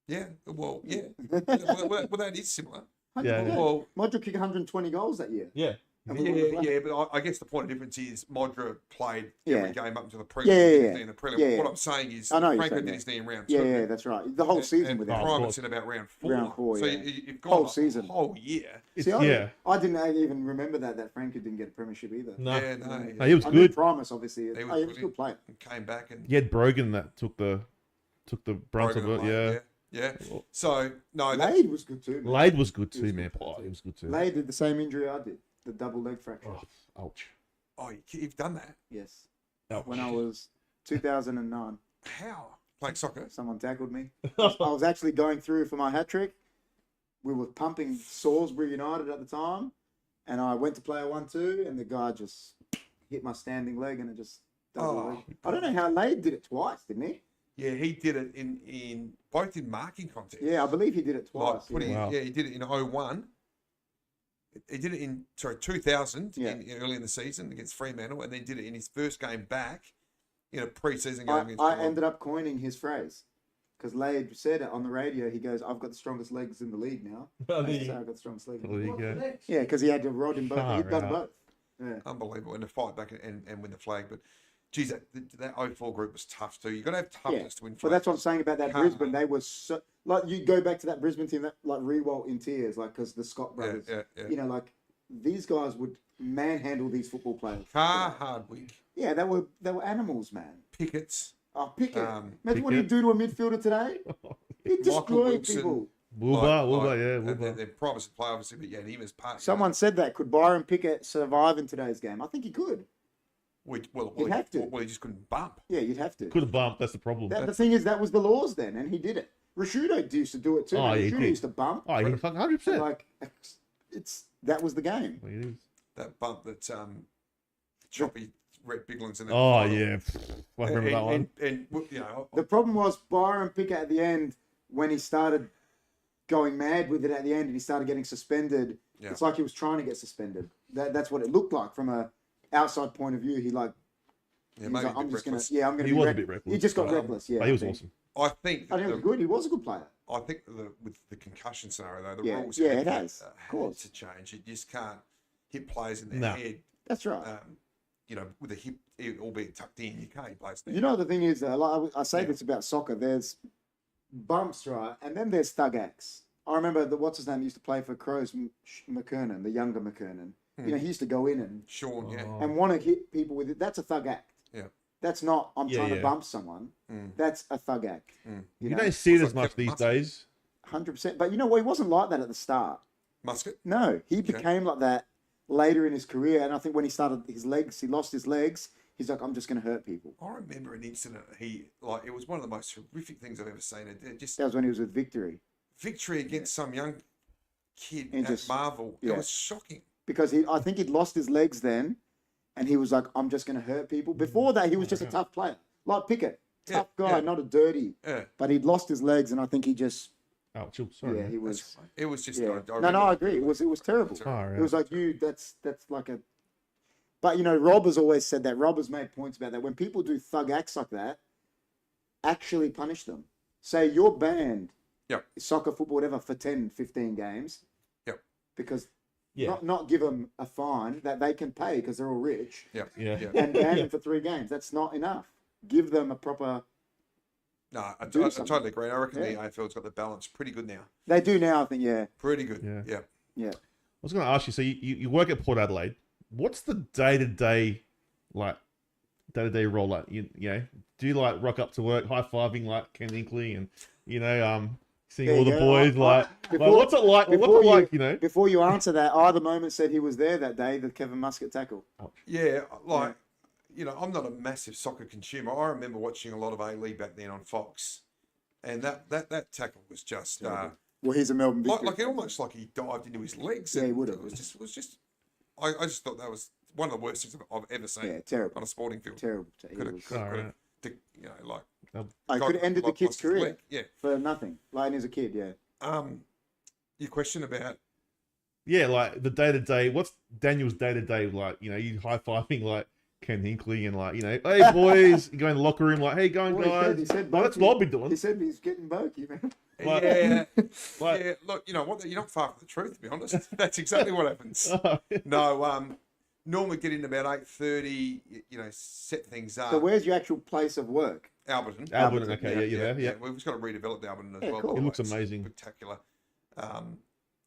Yeah. Well, yeah. well, that is similar. Yeah. Well, Modra kicked 120 goals that year. Yeah. And we won the flag. Yeah, but I guess the point of difference is Modra played Yeah. every game up until the prelim. Yeah. And the prelim. Yeah. What I'm saying is, I know what you're Franco saying, did yeah. his knee in round 2. Yeah, that's right. The whole season and without. Primus in about round 4. Round 4, So yeah. you've got Whole a season. whole year. See, Yeah. I didn't even remember that Franco didn't get a premiership either. No. Yeah, no. No, he was I knew good. Primus, obviously. He He was was a brilliant. good player. And came back and He had Brogan that took the brunt of broke it. it. Yeah. So no, Lade was good too. Man. Lade was good He was too, man. good Oh, he was good too. Lade did the same injury I did, the double leg fracture. Oh, ouch. you've done that. Yes. Ouch. When I was 2009, How? Playing soccer? someone tackled me. I was actually going through for my hat trick. We were pumping Salisbury United at the time, and I went to play a 1-2, and the guy just hit my standing leg, and it just double leg. I don't know how Lade did it twice, didn't he? Yeah, he did it in both in marking contests. Yeah, I believe he did it Like twice. putting, Wow. yeah, he did it in 01. He did it in 2000 Yeah. early in the season against Fremantle, and then did it in his first game back in a pre-season game against I Geelong. ended up coining his phrase because Lade said it on the radio. He goes, "I've got the strongest legs in the league now." Oh, I there said, you- "I've got the strongest legs." there you What's go. next? Yeah, because he had to rod in both. Far He'd done out. both. Yeah. Unbelievable. And to fight back and win the flag. But, geez, that 04 group was tough too. You've got to have toughness to win flags. But that's what I'm saying about that Can't- Brisbane. They were so like you go back to that Brisbane team that like Rewalt in tears, like because the Scott brothers. Yeah. You know, like these guys would manhandle these football players. Carr, Hardwick, Yeah, they were animals, man. Pickett's, Oh, Pickett. Um, Imagine what he'd do to a midfielder today. He'd destroy Wilson. people. Wooba, yeah, and Wooba. they're promised to play, obviously, but yeah, he was part. Someone said that. Could Byron Pickett survive in today's game? I think he could. Well, have to. Well, he just couldn't bump. Yeah, you'd have to. Could have bumped. That's the problem. The thing is, that was the laws then, and he did it. Rashudo used to do it too. Oh, yeah, he Rashudo did. used to bump. Oh, he fucking 100%. So, like, that was the game. It is. That bump that Choppy Rhett Biglands in that. Oh, final. yeah. I remember that one. And you know, The problem was Byron Pickett at the end, when he started going mad with it at the end and he started getting suspended, Yeah. it's like he was trying to get suspended. That's what it looked like from a outside point of view. He like, yeah, he was maybe like, a I'm bit just gonna, reckless. yeah, I'm gonna. He be was a bit reckless. He just got but, reckless. Yeah, But he was I think. awesome. I think. I think he was good. He was a good player. I think with the concussion scenario though, the Yeah, rules yeah, had it to- has, of had course. to change. You just can't hit players in their No. head. That's right. You know, with a hip, albeit tucked in, you can't hit players there. You know, the thing is, like, I say this about soccer. There's bumps, right, and then there's thug acts. I remember what's his name used to play for Crows, McKernan, the younger McKernan. You know, he used to go in and Sean, yeah. Oh. want to hit people with it. That's a thug act. Yeah. That's not I'm Yeah, trying to yeah. bump someone. That's a thug act. You know, don't see it Also as much Kevin these Muscat. days. 100%. But you know what? He wasn't like that at the start. Musket? No, he became like that later in his career. And I think when he started he lost his legs. He's like, I'm just going to hurt people. I remember an incident. It was one of the most horrific things I've ever seen. It just That was when he was with Victory. victory against some young kid And at just- Marvel. yeah. It was shocking. Because I think he'd lost his legs then. And he was like, I'm just going to hurt people. Before that, he was just a tough player. Like Pickett. Yeah, Tough guy, yeah. not a dirty. Yeah, But he'd lost his legs. And I think he just, Oh, chill. Sorry. yeah, he was. that's right. It was just. Yeah. I No, I agree. It was terrible. Far It was out. like that's like a. But you know, Rob has always said that. Rob has made points about that. When people do thug acts like that, actually punish them. Say you're banned, Yep. soccer, football, whatever, for 10, 15 games. Yep. Because Yeah. not give them a fine that they can pay because they're all rich Yeah. Yeah. Yeah. and ban them for 3 games. That's not enough. Give them a proper No, I totally agree. I reckon the AFL's got the balance pretty good now. They do now, I think. Yeah. Pretty good. Yeah. I was going to ask you. So you work at Port Adelaide. What's the day-to-day role like? You know, do you like rock up to work, high fiving like Ken Hinkley, and seeing all the boys what's it like? You know, before you answer that, the moment said he was there that day, the Kevin Muscat tackle. Yeah, you know, I'm not a massive soccer consumer. I remember watching a lot of A-League back then on Fox, and that tackle was just well, he's a Melbourne victory. like almost like he dived into his legs. Yeah, he would have. I just thought that was one of the worst things I've ever seen. Yeah, terrible on a sporting field. Terrible. I could have ended the kid's career. For nothing. Like as a kid, yeah. Your question about like the day-to-day. What's Daniel's day-to-day like? You know, you high fiving like Ken Hinkley and like, you know, hey boys, you go in the locker room like, hey, going guys. He said that's what I've been doing. He said he's getting bogey, man. Yeah. Look, you know what? You're not far from the truth, to be honest. That's exactly what happens. No, normally get in about 8:30. You know, set things up. So where's your actual place of work? Alberton. Okay, you're there. Yeah. We've just got to redevelop Alberton as well. Cool. It looks amazing. Spectacular.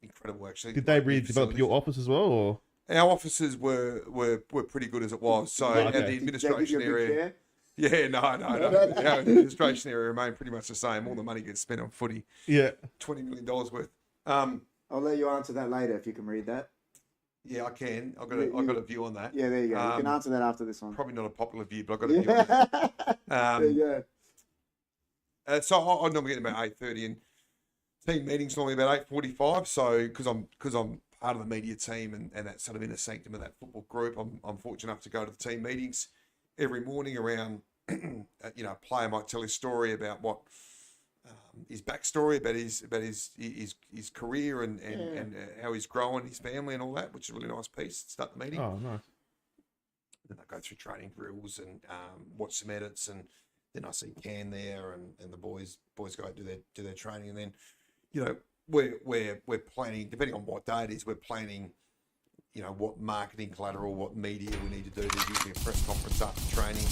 Incredible, actually. Did they redevelop your office as well, or? Our offices were pretty good as it was. So the administration area. Yeah, no. Our administration area remained pretty much the same. All the money gets spent on footy. Yeah. $20 million worth. I'll let you answer that later if you can read that. Yeah, I can. I've got a view on that. Yeah, there you go. You can answer that after this one. Probably not a popular view, but I've got a view on that. There you go. So I normally get about 8:30, and team meetings normally about 8:45. So because I'm part of the media team and that sort of inner sanctum of that football group, I'm fortunate enough to go to the team meetings every morning around. You know, a player might tell his story about what his backstory, about his career and how he's growing his family and all that, which is a really nice piece to start the meeting. Oh, nice. Then I go through training drills and watch some edits, and then I see Can there and the boys go out do their training, and then, you know, we're planning, depending on what day it is, we're planning, you know, what marketing collateral, what media we need to do. There's usually a press conference after training.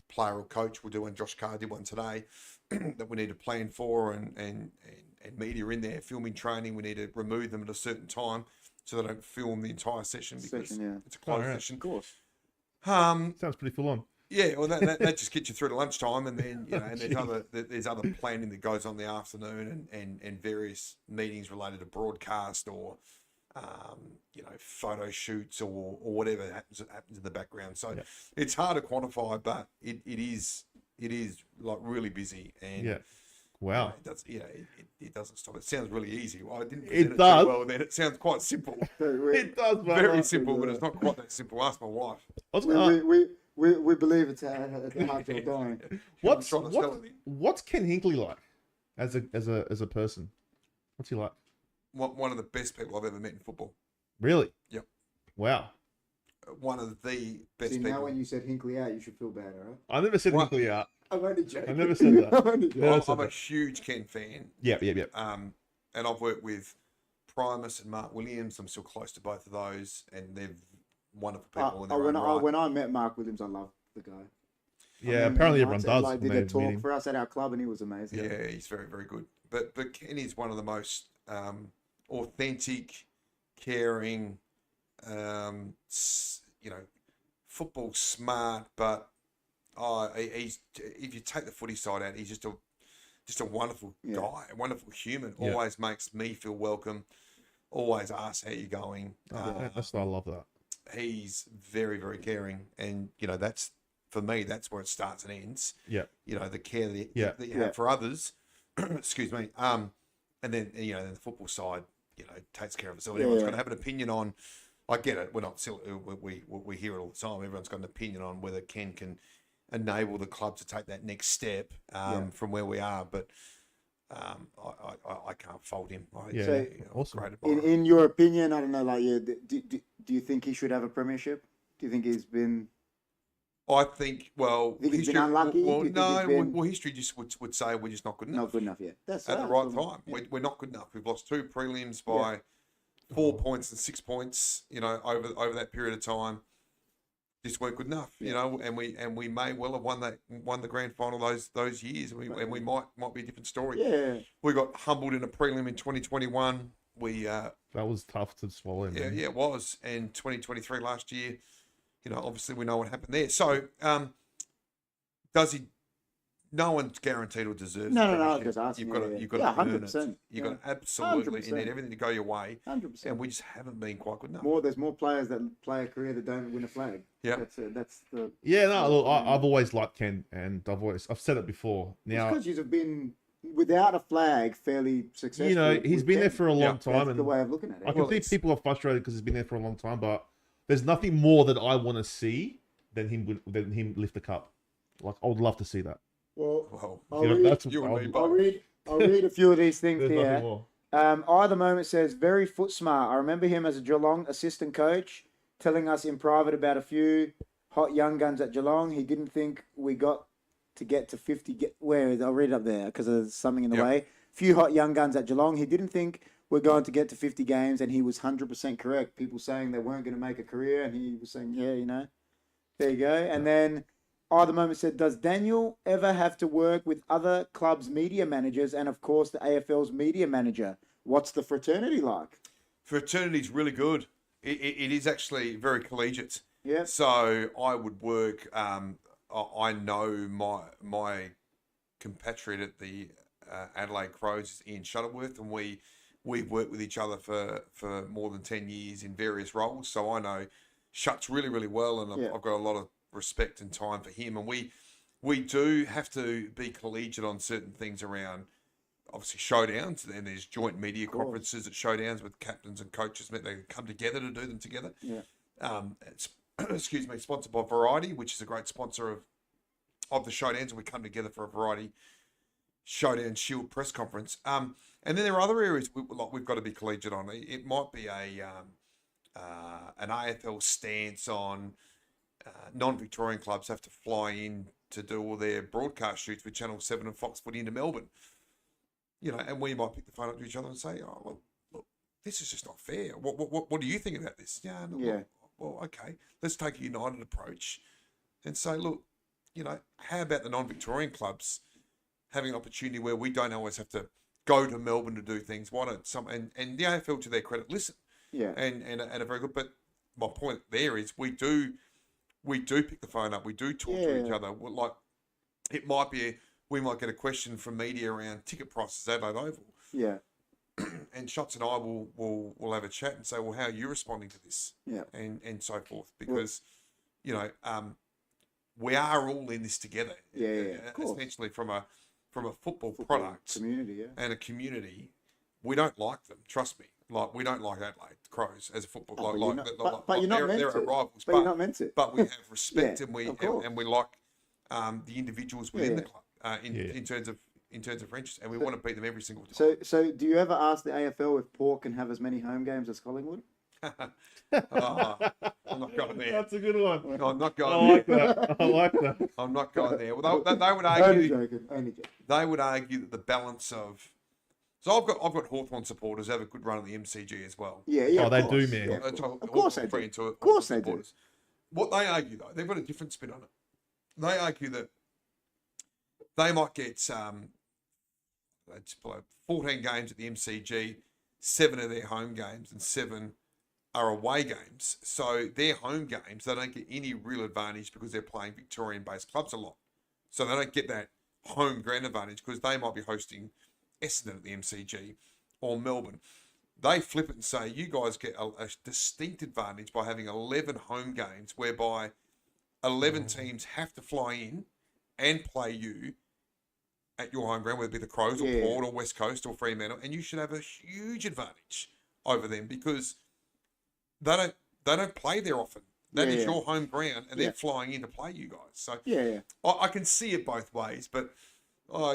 Player or coach will do one. Josh Carr did one today that we need to plan for, and media in there filming training. We need to remove them at a certain time so they don't film the entire session because it's a closed session. Of course. Sounds pretty full on. Yeah, well, that just gets you through to lunchtime, and then, you know, and there's other planning that goes on in the afternoon, and various meetings related to broadcast or you know, photo shoots or whatever happens in the background. So it's hard to quantify, but it is like really busy, and wow, it doesn't stop. It sounds really easy. Well, I didn't it does. Well, then it sounds quite simple. It does, very simple, but it's not quite that simple. Ask my wife. We believe it's a hard job going. What's Ken Hinkley like as a person? What's he like? One of the best people I've ever met in football. Really? Yep. Wow. One of the best people. Now when you said Hinkley out, you should feel bad, all right? I never said Hinkley out. I'm only joking. I never said that. I'm a huge Ken fan. Yeah. And I've worked with Primus and Mark Williams. I'm still close to both of those, and they're wonderful people in their own right. When I met Mark Williams, I loved the guy. Yeah, apparently everyone does. Like, did a talk for us at our club, and he was amazing. Yeah, he's very, very good. But Ken is one of the most authentic, caring, you know, football smart, but he's, if you take the footy side out, he's just a wonderful guy, a wonderful human. Always makes me feel welcome. Always asks how you're going. I love that. He's very, very caring, and you know, that's, for me, that's where it starts and ends. Yeah. You know, the care that you have for others. Excuse me. And then, you know, the football side, you know, takes care of itself. Everyone's got to have an opinion on. I get it. We're not silly. We hear it all the time. Everyone's got an opinion on whether Ken can enable the club to take that next step from where we are. But I can't fault him. So, awesome. In your opinion, I don't know. Like, do you think he should have a premiership? Do you think he's been? I think, well, history, been unlucky? Well, history just would say we're just not good enough. Not good enough yet. That's at the right time. Yeah. We're not good enough. We've lost 2 prelims by 4 points and 6 points, you know, over that period of time. just weren't good enough, you know, and we may well have won the grand final those years, and we might be a different story. Yeah. We got humbled in a prelim in 2021. That was tough to swallow. Yeah, man. yeah, it was. And 2023 last year, you know, obviously we know what happened there. So, does he? No one's guaranteed or deserves. No. Just asking. You've got to earn 100%. it. You've got to absolutely. 100%. You need everything to go your way. 100%. And we just haven't been quite good enough. There's more players that play a career that don't win a flag. Yeah, that's the. Yeah, no. Look, I've always liked Ken, and I've said it before. Now, because you've been without a flag fairly successful. You know, he's been there for a long time, that's and the way of looking at it. I can see people are frustrated because he's been there for a long time, but there's nothing more that I want to see than him lift the cup. Like, I would love to see that. Well, I'll read a few of these things There's here. nothing more. Either moment says, very foot smart. I remember him as a Geelong assistant coach telling us in private about a few hot young guns at Geelong. He didn't think we got to get to 50. I'll read it up there because there's something in the way. Few hot young guns at Geelong. He didn't think we're going to get to 50 games, and he was 100% correct. People saying they weren't going to make a career, and he was saying, yeah, you know. There you go. And then Either moment said, does Daniel ever have to work with other clubs' media managers and, of course, the AFL's media manager? What's the fraternity like? Fraternity's really good. It is actually very collegiate. Yeah. So I would work. I know my compatriot at the Adelaide Crows is Ian Shuttleworth, and we've worked with each other for more than 10 years in various roles. So I know Shuts really, really well, and I've got a lot of respect and time for him. And we do have to be collegiate on certain things around, obviously, showdowns. And there's joint media conferences at showdowns with captains and coaches. They come together to do them together. Yeah. It's sponsored by Variety, which is a great sponsor of the showdowns, and we come together for a Variety Showdown Shield press conference. And then there are other areas we've got to be collegiate on. It might be an AFL stance on non-Victorian clubs have to fly in to do all their broadcast shoots with Channel 7 and Fox Footy into Melbourne. You know, and we might pick the phone up to each other and say, "Oh, well, look, this is just not fair. What do you think about this?" Yeah. Look, well, okay, let's take a united approach and say, look, you know, how about the non-Victorian clubs having an opportunity where we don't always have to go to Melbourne to do things? Why don't and the AFL, to their credit, listen. Yeah. And are very good. But my point there is we do pick the phone up. We do talk to each other. Like, it might be we might get a question from media around ticket prices at Adelaide Oval. Yeah. And Shots and I will have a chat and say, well, how are you responding to this? Yeah. And so forth. Because, you know, we are all in this together. Yeah. Essentially from a football product community, and a community. We don't like them, trust me. Like, we don't like Adelaide Crows as a football. But you're not meant to. They're our rivals. But you're not meant to. But we have respect and we like the individuals within the club in terms of friendships, and we want to beat them every single time. So do you ever ask the AFL if Port can have as many home games as Collingwood? I'm not going there. That's a good one. No, I'm not going there. I like that. I'm not going there. Well, they would argue. Only joking. They would argue that the balance of. So I've got Hawthorn supporters who have a good run at the MCG as well. Yeah. Oh, they do, man. Yeah, of course they do. Of course they do. What they argue, though, they've got a different spin on it. They argue that they might get 14 games at the MCG, 7 are their home games, and 7 are away games. So their home games, they don't get any real advantage because they're playing Victorian-based clubs a lot. So they don't get that home ground advantage because they might be hosting Essendon at the MCG or Melbourne. They flip it and say, you guys get a distinct advantage by having 11 home games whereby 11 teams have to fly in and play you at your home ground, whether it be the Crows or Port or West Coast or Fremantle, and you should have a huge advantage over them because they don't play there often. That is your home ground, and they're flying in to play you guys. So I can see it both ways, but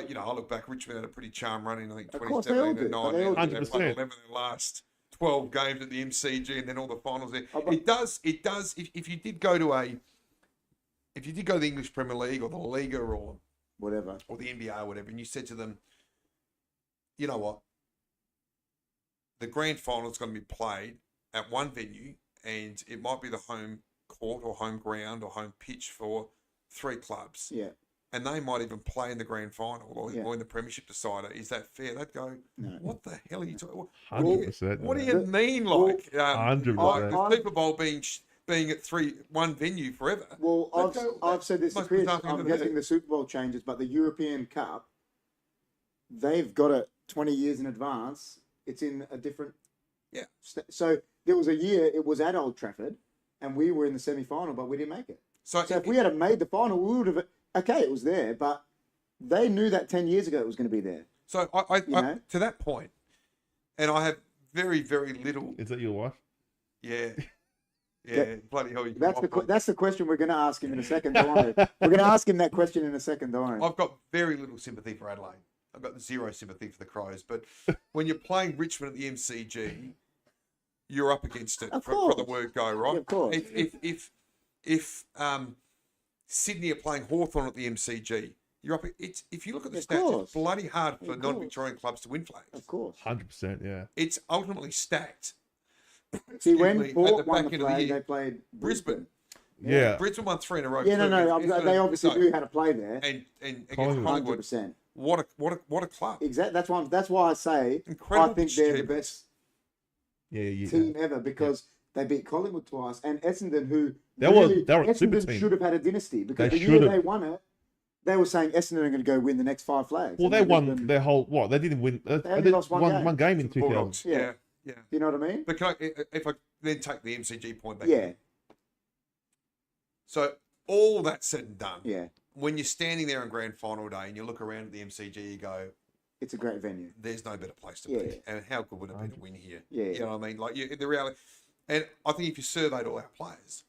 you know, I look back. Richmond had a pretty charm run in, I think, 2017 and 19. They played 11 in the last 12 games at the MCG, and then all the finals there. It does. If you did go to the English Premier League or the Liga or whatever, or the NBA or whatever, and you said to them, you know what, the grand final is going to be played at one venue, and it might be the home court or home ground or home pitch for 3 clubs. Yeah. And they might even play in the grand final or Yeah. in the premiership decider. Is that fair? They'd go, No. what the hell are you talking? 100%. What do you mean, like 100%. like the Super Bowl being at one venue forever? Well, I've said this to most Chris. bizarre thing I'm I've ever guessing heard. the Super Bowl changes, but the European Cup, they've got it 20 years in advance. It's in a different. Yeah. So there was a year it was at Old Trafford, and we were in the semi-final, but we didn't make it. So if we had made the final, we would have. Okay, it was there, but they knew that 10 years ago it was going to be there. So I to that point, and I have very, very little. Is that your wife? Yeah. Yeah, bloody hell. That's the question we're going to ask him in a second. Don't worry. We're going to ask him that question in a second. Don't worry. I've got very little sympathy for Adelaide. I've got zero sympathy for the Crows. But when you're playing Richmond at the MCG, you're up against it from the word go, right? Yeah, of course. If Sydney are playing Hawthorn at the MCG, you're up. If you look at the stats, it's bloody hard for non-Victorian clubs to win flags. Of course. 100%, yeah. It's ultimately stacked. See, when at Port the won back the end of the flag, year, they played Brisbane. Yeah. Brisbane won 3 in a row. Yeah, no. too. They obviously knew how to play there. And against Collingwood. Collingwood, 100%. what a club. Exactly. That's why I say Incredible I think they're the achievement. best Yeah. team ever because they beat Collingwood twice and Essendon, who They were a super Essendon team. should have had a dynasty because They the year should they have. won it, they were saying Essendon are going to go win the next 5 flags. Well, And they then won Brisbane- their whole. What? They didn't win. They only lost one game. in 2000. Bulldogs. Yeah. Yeah. You know what I mean? But if I then take the MCG point back. Yeah. So all that said and done, Yeah. when you're standing there on grand final day and you look around at the MCG, you go, It's a great venue. there's no better place to Yeah. be. And how good would it be to win here? Yeah. You know what I mean? Like the reality. And I think if you surveyed all our players,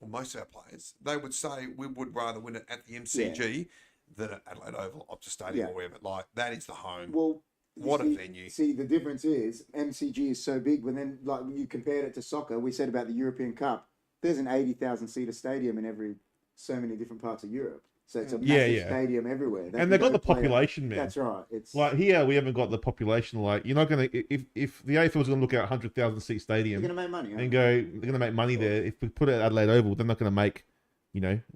or most of our players, they would say we would rather win it at the MCG than at Adelaide Oval, Optus Stadium, Yeah. or wherever. Like that is the home. Well, What a venue. See, the difference is MCG is so big. When then, like, when you compared it to soccer, we said about the European Cup, there's an 80,000 seater stadium in so many different parts of Europe. So it's a massive stadium everywhere. And they've got the population, man. That's right. It's like here, we haven't got the population. Like, you're not going to, if the AFL was going to look at a 100,000 seat stadium you're going to make money. and go, they're going to make money there. If we put it at Adelaide Oval, they're not going to make,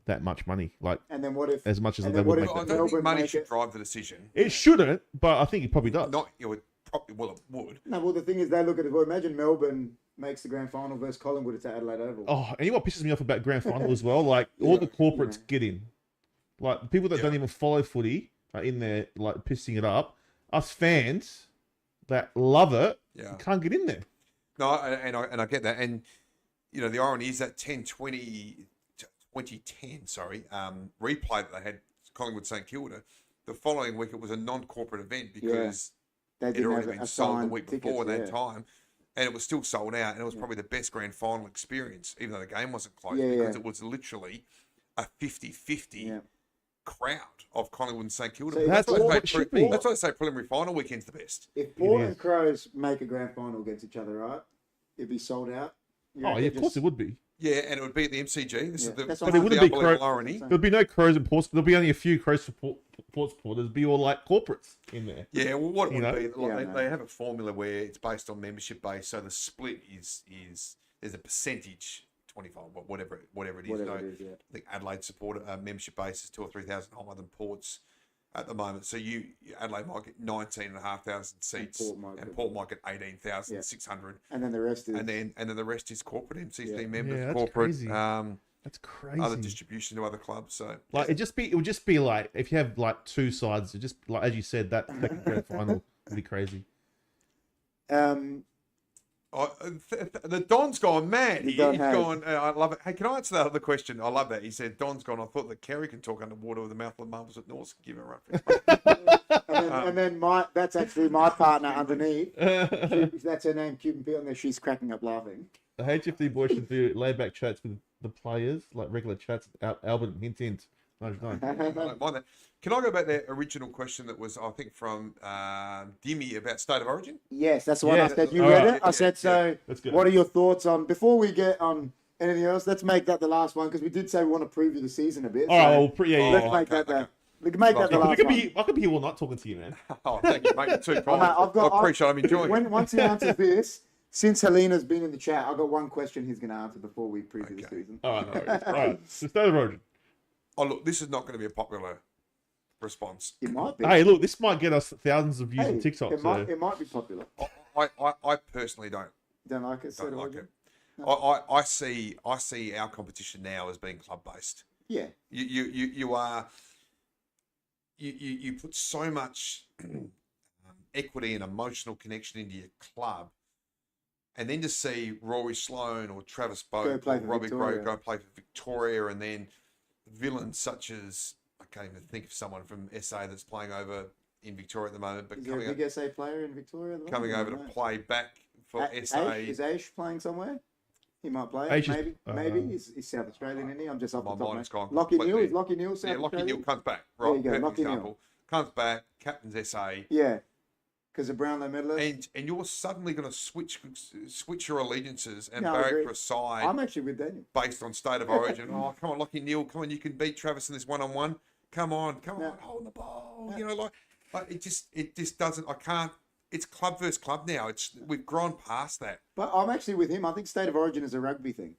that much money. Like, and then what if as much as and they then would what make if I that. don't think Melbourne money make should it- drive the decision. It shouldn't, but I think it probably does. Not it would probably it would. No, well, the thing is, they look at it. Well, imagine Melbourne makes the grand final versus Collingwood. It's at Adelaide Oval. Oh, and you know what pisses me off about grand final as well? Like, all the corporates get in. Like, people that don't even follow footy are in there, like, pissing it up. Us fans that love it can't get in there. No, and I get that. And, the irony is that 2010, replay that they had Collingwood St Kilda, the following week it was a non-corporate event because They it had didn't already have been sold the assigned week tickets, before that yeah. time. And it was still sold out. And it was probably the best grand final experience, even though the game wasn't close, Yeah, because yeah. it was literally a 50-50 Yeah. crowd of Collingwood and St Kilda. So that's why what I it say should be. that's why I say preliminary final weekend's the best. If Port is. and Crows make a grand final against each other, right? It'd be sold out. You Oh, reckon? yeah, of course it would be. Yeah, and it would be at the MCG. This Yeah, is the, that's this what is I the wouldn't be unbelievable Crow- irony. There'll be no Crows and Ports. There'll be only a few Crows Port supporters. Be all like corporates in there. Yeah, well, what it would be, Yeah, like, no. they have a formula where it's based on membership base, so the split is there's a percentage, 25, whatever it is. Whatever it is, yeah. I think Adelaide supporter membership base is 2,000 or 3,000 higher than Port's at the moment. So Adelaide might get 19,500 seats, and Port might get 18,600, And then the rest is and then the rest is corporate MCC Yeah. members, Yeah, that's corporate, crazy. That's crazy. other distribution to other clubs. So Like, it would just be like, if you have like two sides, it just, like, as you said, that second grand final would be crazy. The Don's gone mad. He's Don has. gone. I love it. Hey, can I answer that other question? I love that. He said, Don's gone. I thought that Kerry can talk underwater with the mouth of the marbles at North. Give him a run. and then that's actually my partner underneath. That's her name, Cuban Pete on there. She's cracking up laughing. The HFD boys should do laid back chats with the players, like regular chats. Albert, hint. No. I don't mind that. Can I go back to that original question that was, I think, from Dimmy about State of Origin? Yes, that's the one Yeah, I said. You all read right. it? I said, so That's good. what are your thoughts on, before we get on anything else, let's make that the last one, because we did say we want to preview the season a bit. All right, well, yeah. Let's make that okay. We can make that the I last could one. be here all night talking to you, man. Oh, thank you, mate. You're too kind. I've got- I appreciate it. I'm enjoying it. Once he answers this, since Helena's been in the chat, I've got one question he's going to answer before we preview the season. All right, no worries. All right. The State of Origin. Oh, look, this is not going to be a popular response. It might be. Hey, look, this might get us thousands of views on TikTok. It might be popular. I personally don't Like it. don't like it. No. I see our competition now as being club based. Yeah. You put so much equity and emotional connection into your club, and then to see Rory Sloane or Travis Boak or Robbie Gray go play for Victoria, and then villains such as, I can't even think of someone from SA that's playing over in Victoria at the moment, but is there a big SA player in Victoria at the coming moment? over to play back for SA. Is Ash playing somewhere? He might play. Ash maybe. He's South Australian, isn't he? I'm just off the My top. mind's gone Lockie Neal. completely. Is Lockie Neal South Lockie Australian? Neal comes back. There Right, you go, perfect Lockie Neal. example. Comes back, captain's SA. Yeah, because of Brownlow medalist. And you're suddenly going to switch your allegiances and No, I barrack agree. for a side I'm actually with Daniel. based on state of origin. Oh, come on, Lockie Neal, come on, you can beat Travis in this one-on-one. Come on, hold the ball. You know, like it just doesn't. I can't. It's club versus club now. We've grown past that. But I'm actually with him. I think State of Origin is a rugby thing.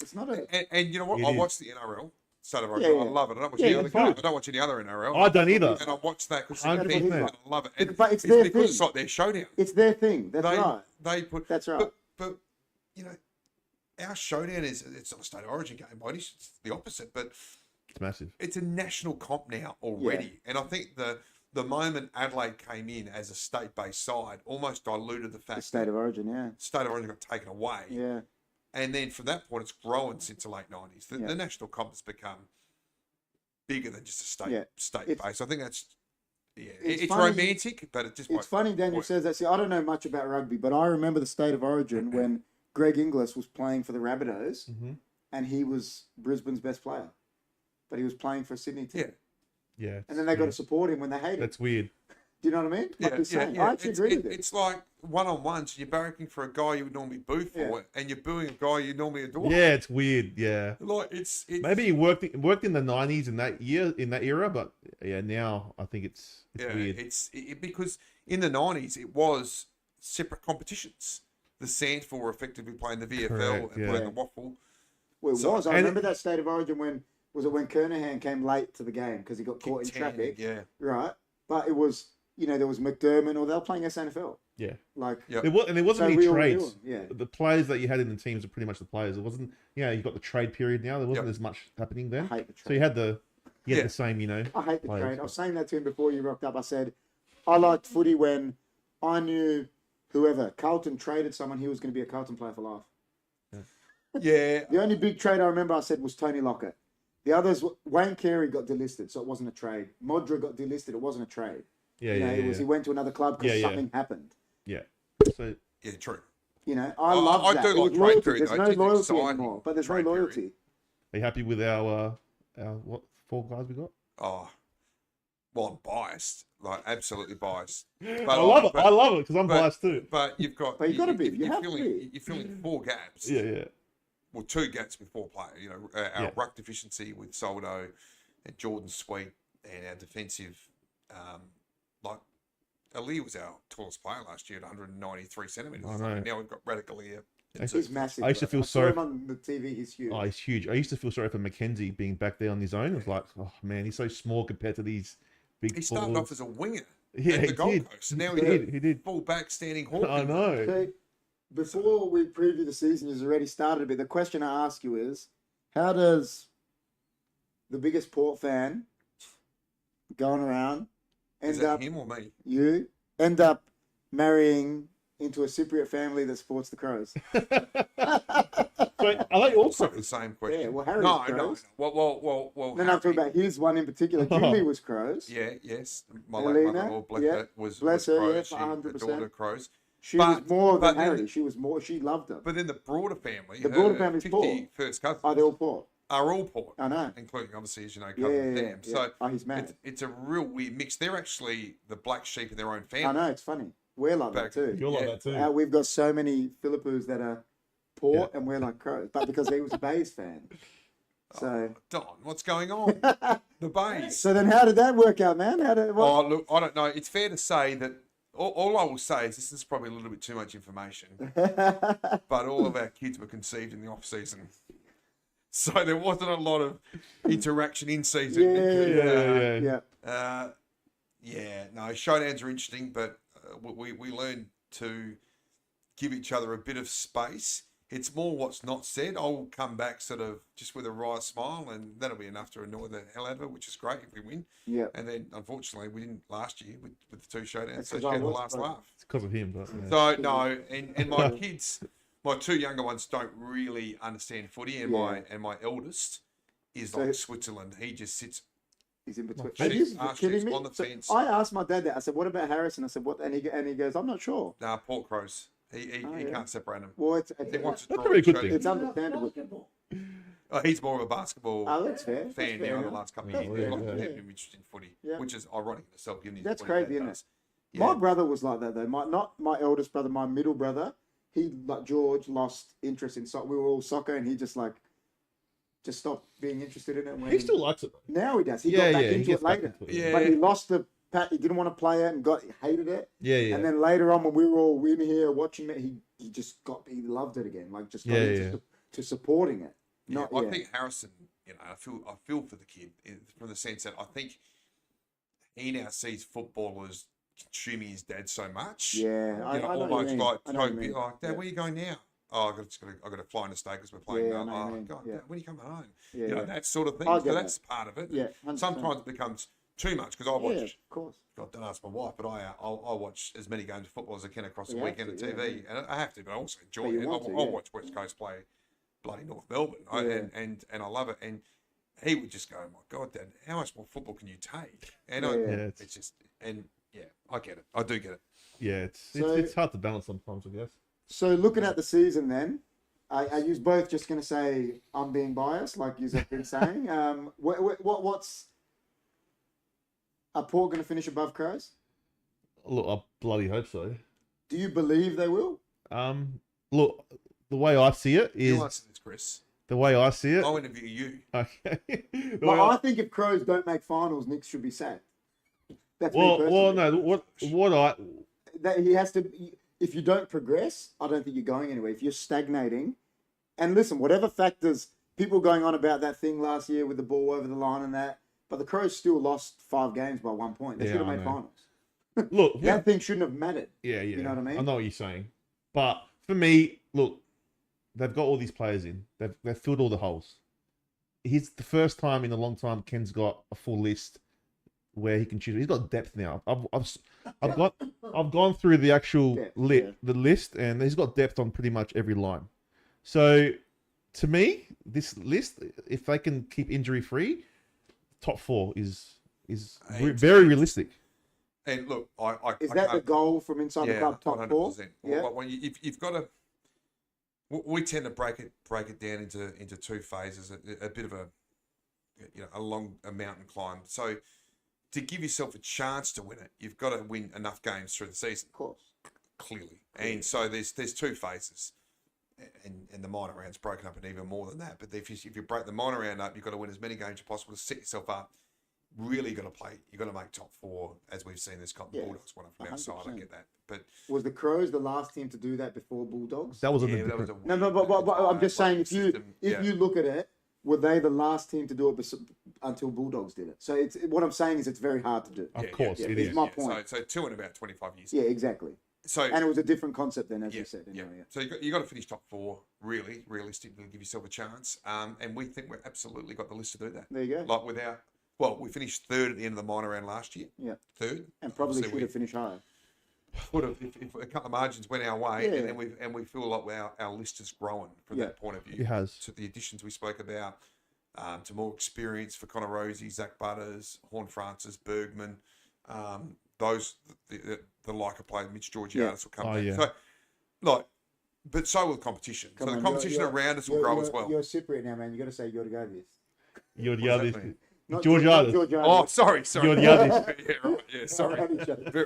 It's not a. And you know what? It I is. watch the NRL. State of Origin. Yeah. I love it. I don't watch Yeah, any other it's fine. game. I don't watch any other NRL. I don't either. And I watch that because 100%. I love it. And But it's their because thing. it's like their showdown. It's their thing. That's right. They put. That's right. But you know, our showdown it's not a State of Origin game, buddy. It's the opposite. But It's massive. it's a national comp now already, and I think the moment Adelaide came in as a state-based side almost diluted the fact The State of Origin, yeah. State of Origin got taken away. Yeah. And then from that point, it's grown since the late 90s. The national comp has become bigger than just a state base. I think that's, it's funny, romantic, but it just It's won't funny Daniel work. says that. See, I don't know much about rugby, but I remember the State of Origin when Greg Inglis was playing for the Rabbitohs and he was Brisbane's best player. But he was playing for a Sydney team. Yeah. And then they got to support him when they hate him. That's weird. Do you know what I mean? Like you're saying. I actually agree with it. It's like one-on-ones. You're barracking for a guy you would normally boo for, and you're booing a guy you normally adore. Yeah, it's weird. Yeah. Like it's Maybe he worked in the 90s in that era, but yeah, now I think it's weird. It's because in the 90s it was separate competitions. The Sandford were effectively playing the VFL Correct, and playing the Waffle. Well, it was. I remember that State of Origin when Kernahan came late to the game because he got caught in traffic. Yeah. Right. But it was, there was McDermott or they were playing SNFL. Yeah. Like, Yep. There wasn't any real trades. deal, yeah. The players that you had in the teams are pretty much the players. It wasn't, you got the trade period now. There wasn't as much happening then. I hate the trade. So you had the same, I hate the players. trade. I was saying that to him before you rocked up. I said, I liked footy when I knew whoever, Carlton traded someone, he was going to be a Carlton player for life. Yeah. The only big trade I remember I said was Tony Lockett. The others, Wayne Carey got delisted, so it wasn't a trade. Modra got delisted, it wasn't a trade. He went to another club because something happened. Yeah. So Yeah, true. I love that. do It like was trade loyalty. period, There's though. no It's loyalty exciting. anymore, but there's no Trade period. loyalty. are you happy with our what 4 guys we got? Oh, well, I'm biased, like absolutely biased. But I love it. I love it because I'm biased too. But you've got. But you've got to be. You You're have to filling, be. You're filling 4 gaps. Yeah. Well, 2 gaps with 4 players. Our ruck deficiency with Soldo and Jordan Sweet, and our defensive, Ali was our tallest player last year at 193 centimetres. I know. Now we've got Radicalier. He's massive. I used to feel I saw sorry. him on the TV. He's huge. Oh, he's huge. I used to feel sorry for Mackenzie being back there on his own. It was like, oh man, he's so small compared to these big. He started forwards. off as a winger Yeah, at he the Gold did. Coast, and now He did. full back standing hawk. I know. Okay, before we preview the season, you've already started a bit. The question I ask you is, how does the biggest Port fan going around Is end that up him or me? you end up marrying into a Cypriot family that supports the Crows? But I like also. Also the same question. Yeah, well, Harry's no. Crows. Well. Then I'm talking about his one in particular. Julie was Crows. Yeah, yes. My Elena, late mother-in-law, bless yeah. her, was Bless her, Crows. yeah, She, 100%. the daughter Crows. She was But- more but than then- Harry. She was more. She loved them. But then the broader family, The broader her family's 50 Port. first cousins, Oh, they're all Port. are all Port, I know. including obviously, as you know, Yeah, cousin yeah, Sam. yeah. So Oh, he's mad. it's a real weird mix. They're actually the black sheep in their own family. I know, it's funny. We're like that Back- too. You're like Yeah. that too. We've got so many Philippines that are Port and we're like Crows. But because he was a Bays fan. So Don, what's going on? The Bays. so then how did that work out, man? Oh, look, I don't know. It's fair to say that all I will say is this is probably a little bit too much information, but all of our kids were conceived in the off season, so there wasn't a lot of interaction in season. No, showdowns are interesting, but we learn to give each other a bit of space. It's more what's not said. I'll come back sort of just with a wry smile, and that'll be enough to annoy the hell out of it, which is great if we win. Yeah. And then, unfortunately, we didn't last year with the 2 showdowns, so she had the last laugh. It's because of him. But, So, no, and my kids, my 2 younger ones don't really understand footy, and my eldest is like Switzerland. He just sits... He's in between. Are you kidding me? On the fence. I asked my dad that. I said, "What about Harrison?" I said, "What?" And he goes, "I'm not sure." Nah, Port Crows. He can't separate them. Well, that's a very good thing. It's understandable. He's more of a basketball that's fair. fan That's now fair. the last couple of years. fair. He's got him interested in footy, which is ironic in itself. Given That's his crazy, isn't it? My brother was like that though. Not my eldest brother, my middle brother. He like George lost interest in soccer. We were all soccer, and he just stopped being interested in it. When he still likes it. Now he does. He got back into it later. But he lost the. He didn't want to play it and hated it. Yeah. And then later on, when we were all in here watching it, he just he loved it again. Like just got into to supporting it. I think Harrison, I feel for the kid from the sense that I think he now sees football as consuming his dad so much. Yeah, I know almost like Toby, like, Dad, where are you going now? Oh, I got to fly into state because we're playing. Yeah, God, Dad, when are you coming home? Yeah, that sort of thing. I So get that's part of it. Yeah, 100%. Sometimes it becomes too much because I watch. Yeah, of course. God, don't ask my wife, but I watch as many games of football as I can across the weekend on TV, and I have to, but I also enjoy it. I'll watch West Coast play bloody North Melbourne, and I love it. And he would just go, "My God, Dad, how much more football can you take?" And it's just, and I get it. I do get it. Yeah, it's hard to balance sometimes, I guess. So looking at the season, then, are you both just going to say I'm being biased, like you have been saying? What's are Port going to finish above Crows? Look, I bloody hope so. Do you believe they will? Look, the way I see it is. You answer this, Chris. The way I see it. I'll interview you. Okay. I think if Crows don't make finals, Nick should be sacked. That's me personally. Well, no. That he has to. If you don't progress, I don't think you're going anywhere. If you're stagnating, and listen, whatever factors, people going on about that thing last year with the ball over the line and that, but the Crows still lost 5 games by 1 point. They should have made finals. Look, that thing shouldn't have mattered. Yeah. You know what I mean? I know what you're saying, but for me, look, they've got all these players in. They've filled all the holes. He's the first time in a long time Ken's got a full list where he can choose. He's got depth now. I've gone through the actual the list, and he's got depth on pretty much every line. So, to me, this list, if they can keep injury free, top 4 is very realistic. And look, is that the goal from inside the club? Top 4. Yeah. Well, you've got to. We tend to break it down into 2 phases. A bit of a mountain climb. So, to give yourself a chance to win it, you've got to win enough games through the season. Of course. Clearly. And so there's 2 phases. And the minor round's broken up in even more than that. But if you break the minor round up, you've got to win as many games as possible to set yourself up. Really got to play. You've got to make top 4, as we've seen this couple of Bulldogs one up from outside. I get that. But was the Crows the last team to do that before Bulldogs? That was but I'm just saying, if you look at it, were they the last team to do it until Bulldogs did it? So what I'm saying is it's very hard to do. Of course, it is. My point. So 2 in about 25 years. Yeah, exactly. So and it was a different concept then, as you said. Anyway, So you got to finish top 4, really, realistically, give yourself a chance. And we think we've absolutely got the list to do that. There you go. Like we finished 3rd at the end of the minor round last year. Yeah. 3rd. And probably should have finished higher. Would have if a couple of margins went our way, and we feel like our list has grown from that point of view. It has. To the additions we spoke about, to more experience for Connor Rosie, Zach Butters, Horn Francis, Bergman, those the like of players, Mitch Georgiadis will come back. So, but so will the competition. So the competition around us will grow as well. You're a Cypriot now, man. You got to say Georgiadis. Georgiadis. Georgiadis. Oh, sorry. Georgiadis. Yeah, sorry.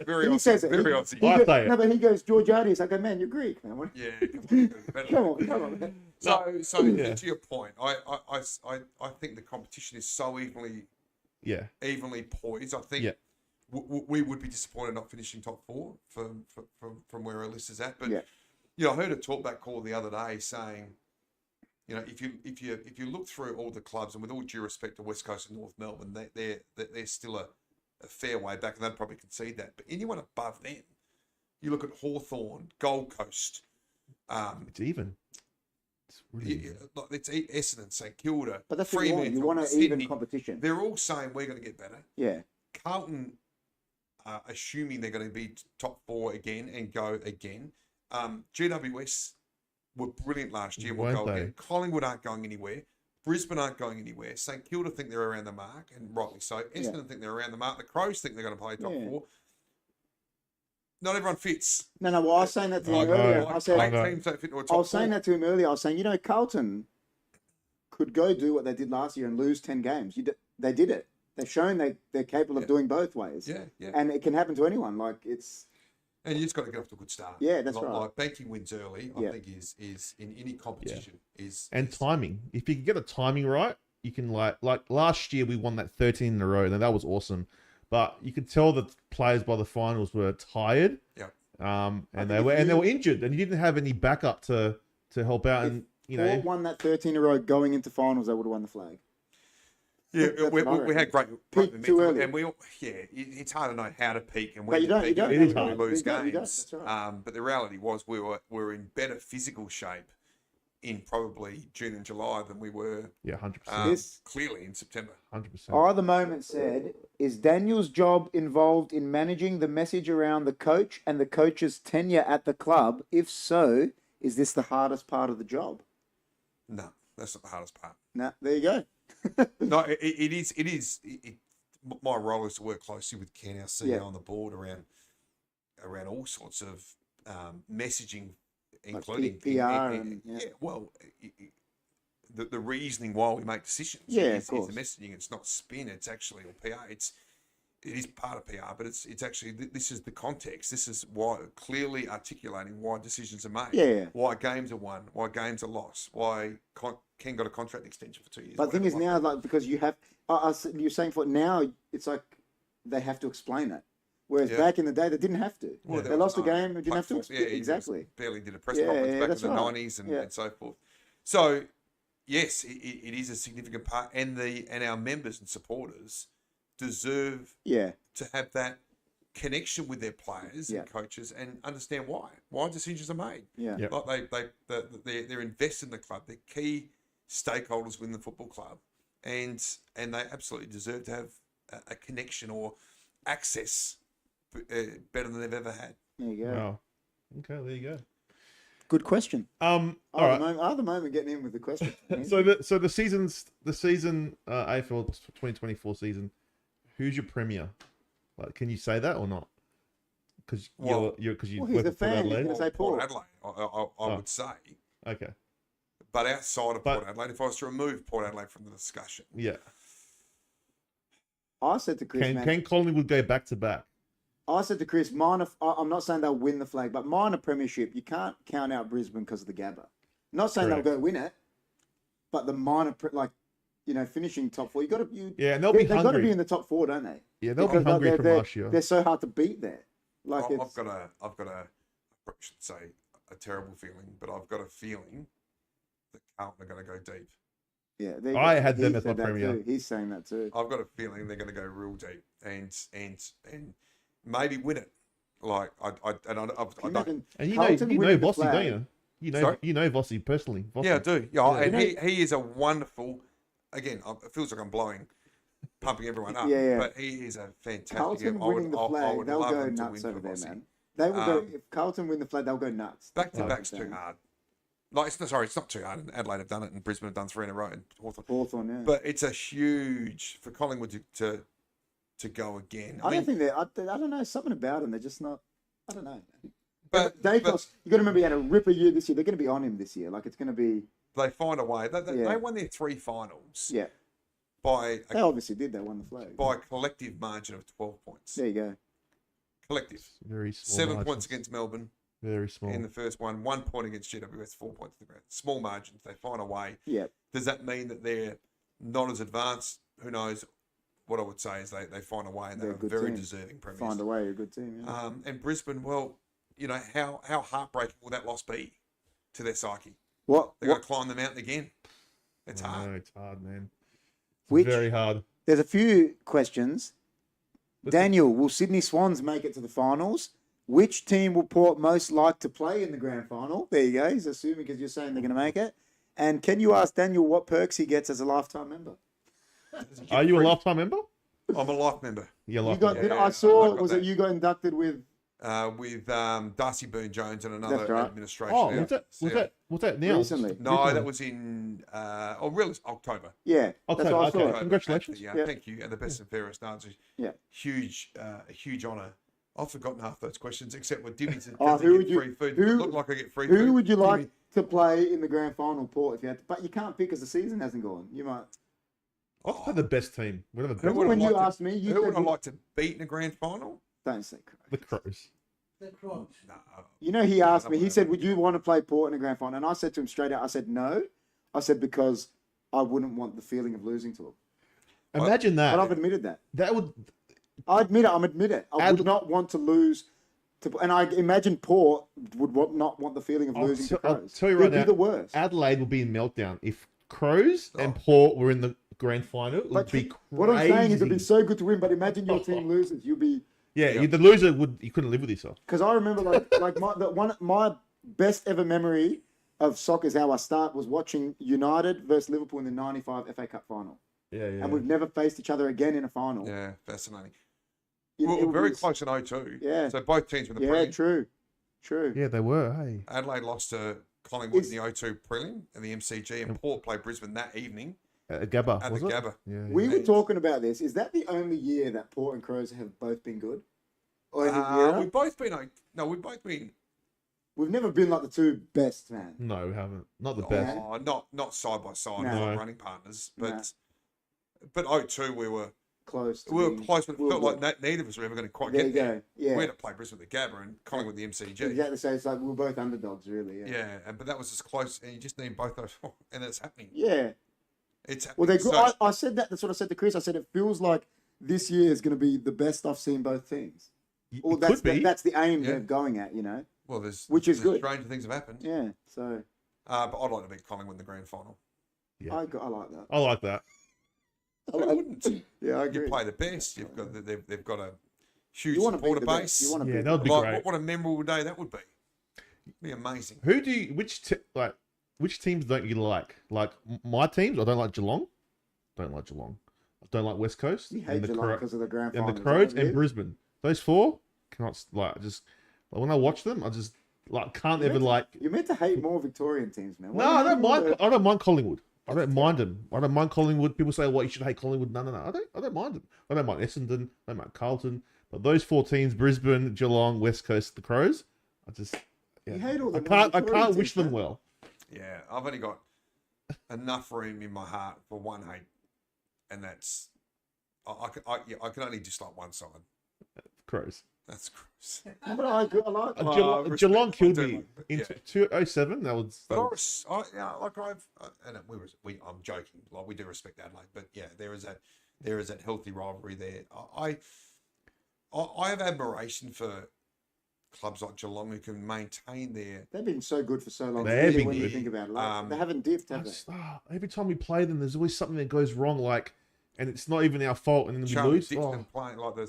Very he says it. Very Aussie. No, but he goes Georgiadis. I go, man, you're Greek, man. Yeah. Come on, man. So to your point, I think the competition is so evenly poised. I think we would be disappointed not finishing top 4 from where our list is at. But I heard a talkback call the other day saying, if you look through all the clubs, and with all due respect to West Coast and North Melbourne, they're still a fair way back, and they'd probably concede that. But anyone above them, you look at Hawthorn, Gold Coast. It's even. It's really even. It's Essendon, St Kilda, But that's Fremantle, what you want an Sydney. even competition. They're all saying we're going to get better. Yeah. Carlton are assuming they're going to be top 4 again and go again. GWS were brilliant last year. Will go again. Collingwood aren't going anywhere. Brisbane aren't going anywhere. St Kilda think they're around the mark, and rightly so. Essendon think they're around the mark. The Crows think they're going to play top 4. Not everyone fits. No. Well, I was saying that to him earlier. I said, teams don't fit into a top I was saying 4. that to him earlier. I was saying, Carlton could go do what they did last year and lose 10 games. They did it. They've shown they're capable of doing both ways. Yeah. And it can happen to anyone. And you just got to get off to a good start. Yeah, that's right. Like banking wins early, I think is in any competition is timing. If you can get the timing right, you can like last year we won that 13 in a row, and that was awesome. But you could tell that players by the finals were tired. Yeah. And they were injured, and you didn't have any backup to help out. And Port won that 13 in a row going into finals, they would have won the flag. Yeah, we had great peak too early. and it's hard to know how to peak and But when you to don't. peak. You don't. and You when don't. we lose You don't. games. That's right. But the reality was we were in better physical shape in probably June and July than we were 100%. clearly in September. 100%. Our The Moment said, is Daniel's job involved in managing the message around the coach and the coach's tenure at the club? If so, is this the hardest part of the job? No, that's not the hardest part. No, there you go. No, it is. My role is to work closely with Ken, our CEO, on the board around all sorts of messaging, including PR the reasoning why we make decisions. Of course. Is the messaging. It's not spin. It's actually PR. It is part of PR, but it's actually this is the context. This is why clearly articulating why decisions are made. Yeah. Why games are won. Why games are lost. Why Ken got a contract extension for 2 years. But the thing is now, because you have, you're saying for now, it's like they have to explain it. Whereas back in the day, they didn't have to. Well, they lost a game, they didn't have to explain. Exactly. Barely did a press conference back in the 90s and so forth. So, yes, it is a significant part, and our members and supporters deserve to have that connection with their players and coaches and understand why decisions are made. Like they're invested in the club. They're key stakeholders within the football club, and they absolutely deserve to have a connection or access better than they've ever had. There you go. Wow. Okay, there you go. Good question. All right. The moment getting in with the question. So the season AFL 2024 season. Who's your premier? Like, can you say that or not? Because you he's a fan. He's going to say Port Port. Adelaide. I would say. Okay. But outside of Port Adelaide, if I was to remove Port Adelaide from the discussion, I said to Chris, can Collingwood go back to back? I said to Chris, I'm not saying they'll win the flag, but minor premiership, you can't count out Brisbane because of the Gabba. Not saying they'll go win it, but the minor, finishing top 4, and they'll be hungry. They've got to be in the top 4, don't they? Yeah, they'll be hungry from last year. They're so hard to beat there. I've got a, I should say a terrible feeling, but I've got a feeling that Carlton are going to go deep. Yeah, I had them as my premier. He's saying that too. I've got a feeling they're going to go real deep and maybe win it. Like I don't. And you know Vossi, don't you? You know Vossi personally. Vossi. Yeah, I do. Yeah, and he is a wonderful. Again, it feels like I'm pumping everyone up. But he is a fantastic. Carlton winning the flag, they'll go nuts over there, man. They will go. If Carlton win the flag, they'll go nuts. Back to back's too hard. Like, it's not too hard. Adelaide have done it, and Brisbane have done 3 in a row, and Hawthorn. Yeah. But it's a huge for Collingwood to go again. I don't think I don't know, something about them. They're just not. I don't know. But you got to remember, he had a ripper year this year. They're going to be on him this year. Like, it's going to be. They find a way. They won their 3 finals. Yeah. They obviously did. They won the flag by a collective margin of 12 points. There you go. Collective. Very small. 7 points against Melbourne. Very small. In the first one, 1 point against GWS, 4 points to the ground. Small margins. They find a way. Yeah. Does that mean that they're not as advanced? Who knows? what I would say is they find a way, and they're They're a good very team. deserving premiers. Find a way, a good team. Yeah. And Brisbane, well, you know, how heartbreaking will that loss be to their psyche? They're going to climb the mountain again. It's hard. No, it's hard, man. It's Which- very hard. There's a few questions. Daniel, will Sydney Swans make it to the finals? Which team will Port most like to play in the grand final? There you go. He's assuming because you're saying they're going to make it. And can you ask Daniel what perks he gets as a lifetime member? Are you a lifetime member? I'm a life member. Yeah, You lifetime. got, did, Yeah, I saw, I got was that. it you got inducted with? With Darcy Boone-Jones and another That's right. administration. Oh, Yeah. was that now? Recently. No, that was in really October. Yeah. Okay, That's what I okay. saw. Congratulations. Yeah, Yeah. thank you. And the best and fairest answers. Yeah. Huge honour. I've forgotten half those questions except with divvies and Oh, does who it would get you- free food. who- Look like I get free food. Who would you like to play in the grand final, Port? If you had to, but you can't pick because the season hasn't gone. You might. I've played the best team. Whatever. Who would Remember I when you like to- asked me? You Who said would I you- like to beat in a grand final? Don't say correct. The Crows. The Crocs. No. You know, he asked me. He wouldn't. said, "Would you want to play Port in a grand final?" And I said to him straight out, "I said no." I said because I wouldn't want the feeling of losing to him. Imagine But I've that. admitted that. That would. I admit it. I'm admit it. I would not want to lose. And I imagine Port would not want the feeling of losing to I'll Crows. tell you It right would be now. the worst. Adelaide will be in meltdown if Crows and Port were in the grand final. It would But be crazy. what I'm saying is, it'd be so good to win. But imagine your team loses. You'll be. Yeah, Yeah. the loser would. You couldn't live with yourself. Because I remember, like my best ever memory of soccer is how I was watching United versus Liverpool in the '95 FA Cup final, Yeah, yeah. and we've never faced each other again in a final. Yeah, fascinating. It We're very was- close in 0-2. Yeah. So both teams were in the Yeah, prelim. true. Yeah, they were. Hey. Adelaide lost to Collingwood Is- in the 0-2 prelim and the MCG, and Port played Brisbane that evening Gabba. at was the it? Gabba. Yeah. We yeah. were talking about this. Is that the only year that Port and Crows have both been good? Or any year? We've both been. No, we've both been. We've never been like the two best, man. No, we haven't. Not the best. Oh, not side by side, No. not running partners, but 0-2 we were Close. To we were being- close, but it we felt were- like neither of us were ever going to quite There get you there. go. Yeah. We had to play Brisbane with the Gabba and Collingwood with the MCG. Exactly. So it's like we were both underdogs, really. Yeah. Yeah, but that was as close, and you just need both those, and it's happening. Yeah. It's happening. Well, they're good. So- I said that. That's what I said to Chris. I said it feels like this year is going to be the best I've seen both teams. Or It that's could be. that's the aim Yeah. they're going at, you know. well, there's which is good. Stranger things have happened. Yeah. So But I'd like to beat Collingwood in the grand final. Yeah. I like that. I like that. Who wouldn't? Yeah, I You agree. play the best. You've got they've got a huge You want to beat supporter the base. best. You want to Yeah, beat that would be Like, great. what a memorable day that would be. Be amazing. Who do you? Which teams don't you like? Like my teams, I don't like Geelong. Don't like Geelong. I don't like West Coast. You hate Geelong because of the grand and final. the Crows and Brisbane. Those four cannot when I watch them, I just can't ever like. You're meant to hate more Victorian teams, man. Why No, do I you don't hate mind. more I don't mind Collingwood. I don't mind them. I don't mind Collingwood. People say, "Well, you should hate Collingwood." No. I don't mind them. I don't mind Essendon. I don't mind Carlton. But those four teams: Brisbane, Geelong, West Coast, the Crows. You hate all the I non-Victorian can't wish teams, them man. well. Yeah, I've only got enough room in my heart for one hate, and that's I can only dislike one side. Crows. That's gross. No, but I agree. I like. Geelong killed I do me like it, in yeah. 2007. That was. But I'm joking. Like we do respect Adelaide, but yeah, there is that healthy rivalry there. I have admiration for clubs like Geelong who can maintain their. They've been so good for so long. They have been when you good. think about it, like, they haven't dipped, have they? Every time we play them, there's always something that goes wrong. And it's not even our fault, and then we Charlie lose. Dixon playing like the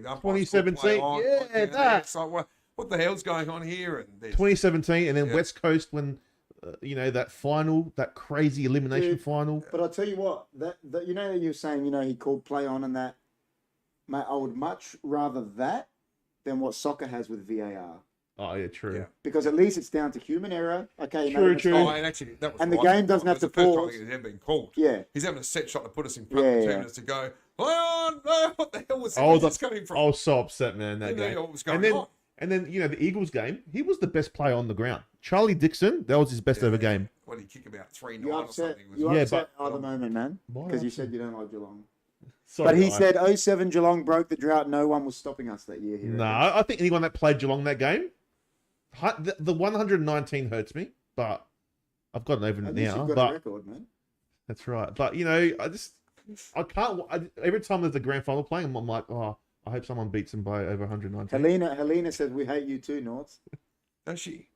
umpires 2017, play on, yeah, that. It's like what the hell's going on here? And 2017, and then Yeah. West Coast when that final, that crazy elimination Dude. final. But I'll tell you what, that you know, you're saying, you know, he called play on and that. Mate, I would much rather that than what soccer has with VAR. Oh yeah, true. Yeah. Because at least it's down to human error. Okay, True, it's true. fine. Oh, and actually, that was And the right. game doesn't It have was to the first pause. time he's ever been called. Yeah. He's having a set shot to put us in front Yeah, for 2 yeah. minutes to go. Oh, no, what the hell was I was, this coming from? I was so upset, man, that Didn't know game. what was going and then, on. and then the Eagles game, he was the best player on the ground. Charlie Dixon, that was his best ever game. What did he kick about 3-9 You're or upset. something? You're Yeah, upset but- at the moment, man. Why Because you upset? said you don't like Geelong. Sorry, But he guys. said 07 Geelong broke the drought. No one was stopping us that year. No, I think anyone that played Geelong that game, the 119 hurts me, but I've got it over At least now. you've got a But record, man. that's right. But I just I can't. Every time there's a grand final playing, I'm like, oh, I hope someone beats them by over 190. Helena says we hate you too, Norts. Does she?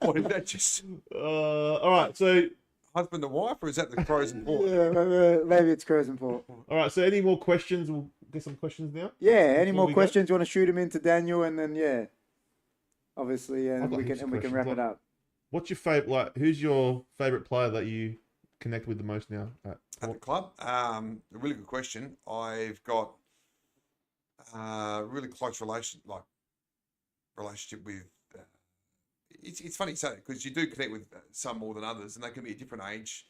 What is that? Just all right. So, husband and wife, or is that the Crows and Port? Yeah, maybe it's Crows and Port. all right. So, any more questions? We'll get some questions now. Yeah. Any Before more we questions? You want to shoot them into Daniel, and then obviously, I've and got we heaps of can questions. wrap it up. What's your favorite? Like, who's your favorite player that you connect with the most now? At the club? A really good question. I've got a really close relationship with. It's funny you say it because you do connect with some more than others, and they can be a different ages.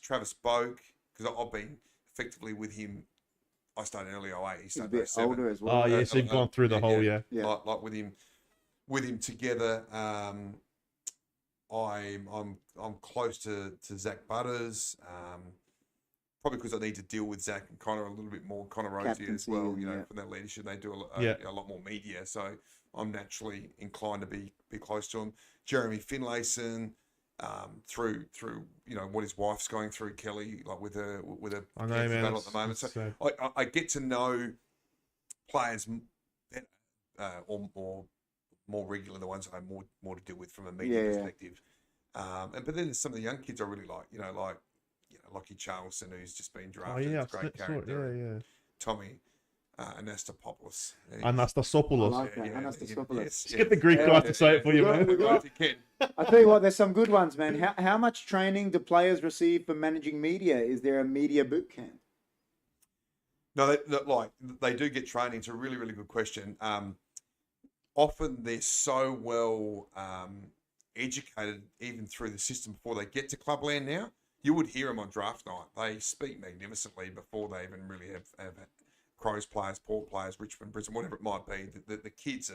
Travis spoke because I've been effectively with him. I started early 08. He He's a started bit 07. older as well. Oh yeah, so you've gone through the whole Yeah. Like with him together. I'm close to Zach Butters. Probably because I need to deal with Zach and Connor a little bit more. Connor Rosie as Captaincy, well. yeah. From that leadership, they do a lot more media. So I'm naturally inclined to be close to him. Jeremy Finlayson, through what his wife's going through, Kelly, like with a I know, cancer man. battle at the moment. So I get to know players or more regularly, the ones that I have more to deal with from a media perspective. But then there's some of the young kids I really like. Lockie Charleston, who's just been drafted. Oh yeah, It's a great character. Tommy Anastopoulos. Anastasopoulos. I like that. Anastasopoulos. Yes. Get the Greek guy to say it for you, man. If you can. I tell you what, there's some good ones, man. How much training do players receive for managing media? Is there a media boot camp? No, they do get training. It's a really, really good question. Often they're so well educated even through the system before they get to clubland now. You would hear them on draft night. They speak magnificently before they even really have Crows players, Port players, Richmond, Brisbane, whatever it might be. The kids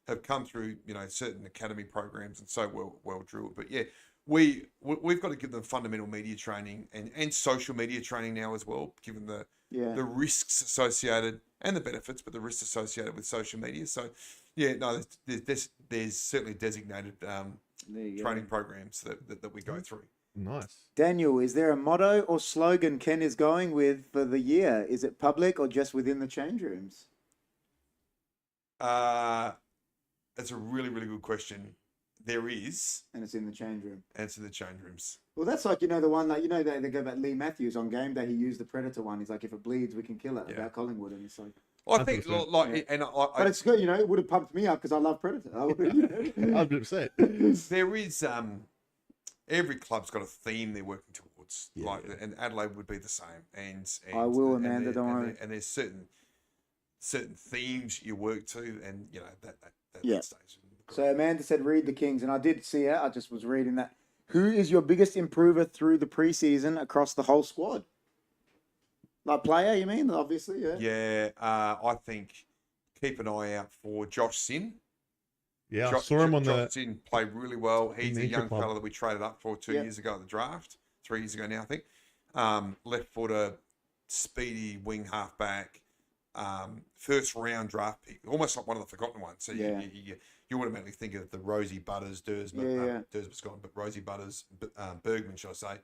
have come through, certain academy programs and so well drilled. But yeah, we've got to give them fundamental media training and social media training now as well, given the risks associated and the benefits, but the risks associated with social media. So yeah, no, there's certainly designated training programs that we go through. Nice. Daniel, is there a motto or slogan Ken is going with for the year? Is it public or just within the change rooms? That's a really, really good question. There is. And it's in the change room. And it's in the change rooms. Well, that's like, the one that, they go back Lee Matthews on game day. He used the Predator one. He's like, if it bleeds, we can kill it about Collingwood. And it's like... I think, but it's good, it would have pumped me up because I love Predator. 100%. There is... every club's got a theme they're working towards. And Adelaide would be the same. And I will, Amanda, don't worry. And there's certain themes you work to, and that stays. So Amanda said, read the Kings, and I did see it. I just was reading that. Who is your biggest improver through the preseason across the whole squad? Like player, you mean? Obviously, yeah. Yeah, I think keep an eye out for Josh Sin. Yeah, I saw him on Josh Sin played really well. He's a young club. fella that we traded up for 2 years ago at the draft. 3 years ago now, I think. Left footer, speedy wing halfback, first round draft pick, almost like one of the forgotten ones. So you automatically think of the Rosie Butters, Dursman's gone, but Rosie Butters, Bergman, should I say,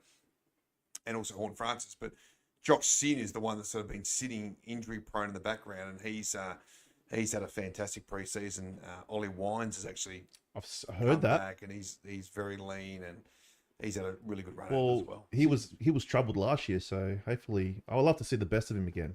and also Horn Francis. But Josh Sin is the one that's sort of been sitting injury prone in the background, and he's had a fantastic preseason. Ollie Wines has actually heard that back, and he's very lean, and he's had a really good run as well. He was troubled last year, so hopefully I would love to see the best of him again.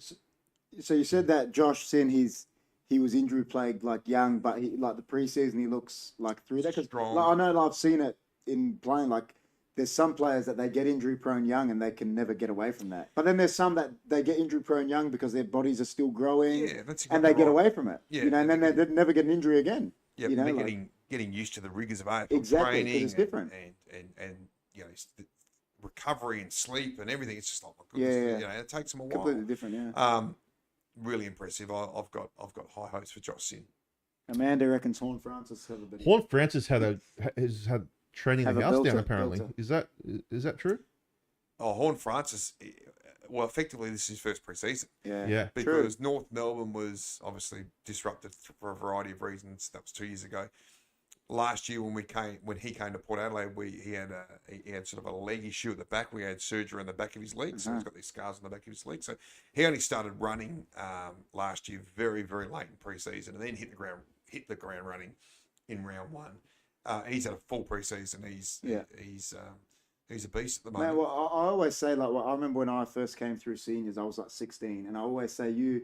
So you said that Josh Sin, he was injury plagued, like young, but he the preseason he looks like through that. Strong. I know I've seen it in playing. Like there's some players that they get injury prone young and they can never get away from that. But then there's some that they get injury prone young because their bodies are still growing. Yeah, that's and they get away from it. Yeah, and then they never get an injury again. Yeah, getting used to the rigors of AFL exactly, training. It's different. And the recovery and sleep and everything. It's just like, my goodness, it takes them a while. Completely different, yeah. Really impressive. I've got high hopes for Josh Sin. Amanda reckons Horn Francis have a bit. Horn Francis has had training in the house down apparently. Belter. Is that true? Oh, Horn Francis. Well, effectively, this is his first preseason. Yeah. Because true. North Melbourne was obviously disrupted for a variety of reasons. That was 2 years ago. last year when he came to Port Adelaide, he had sort of a leg issue at the back. We had surgery on the back of his leg, so he's got these scars on the back of his leg. So he only started running last year, very very late in pre-season, and then hit the ground running in round one. He's had a full pre-season. He's a beast at the moment. Man, well, I always say, like, I remember when I first came through seniors, I was like 16, and I always say you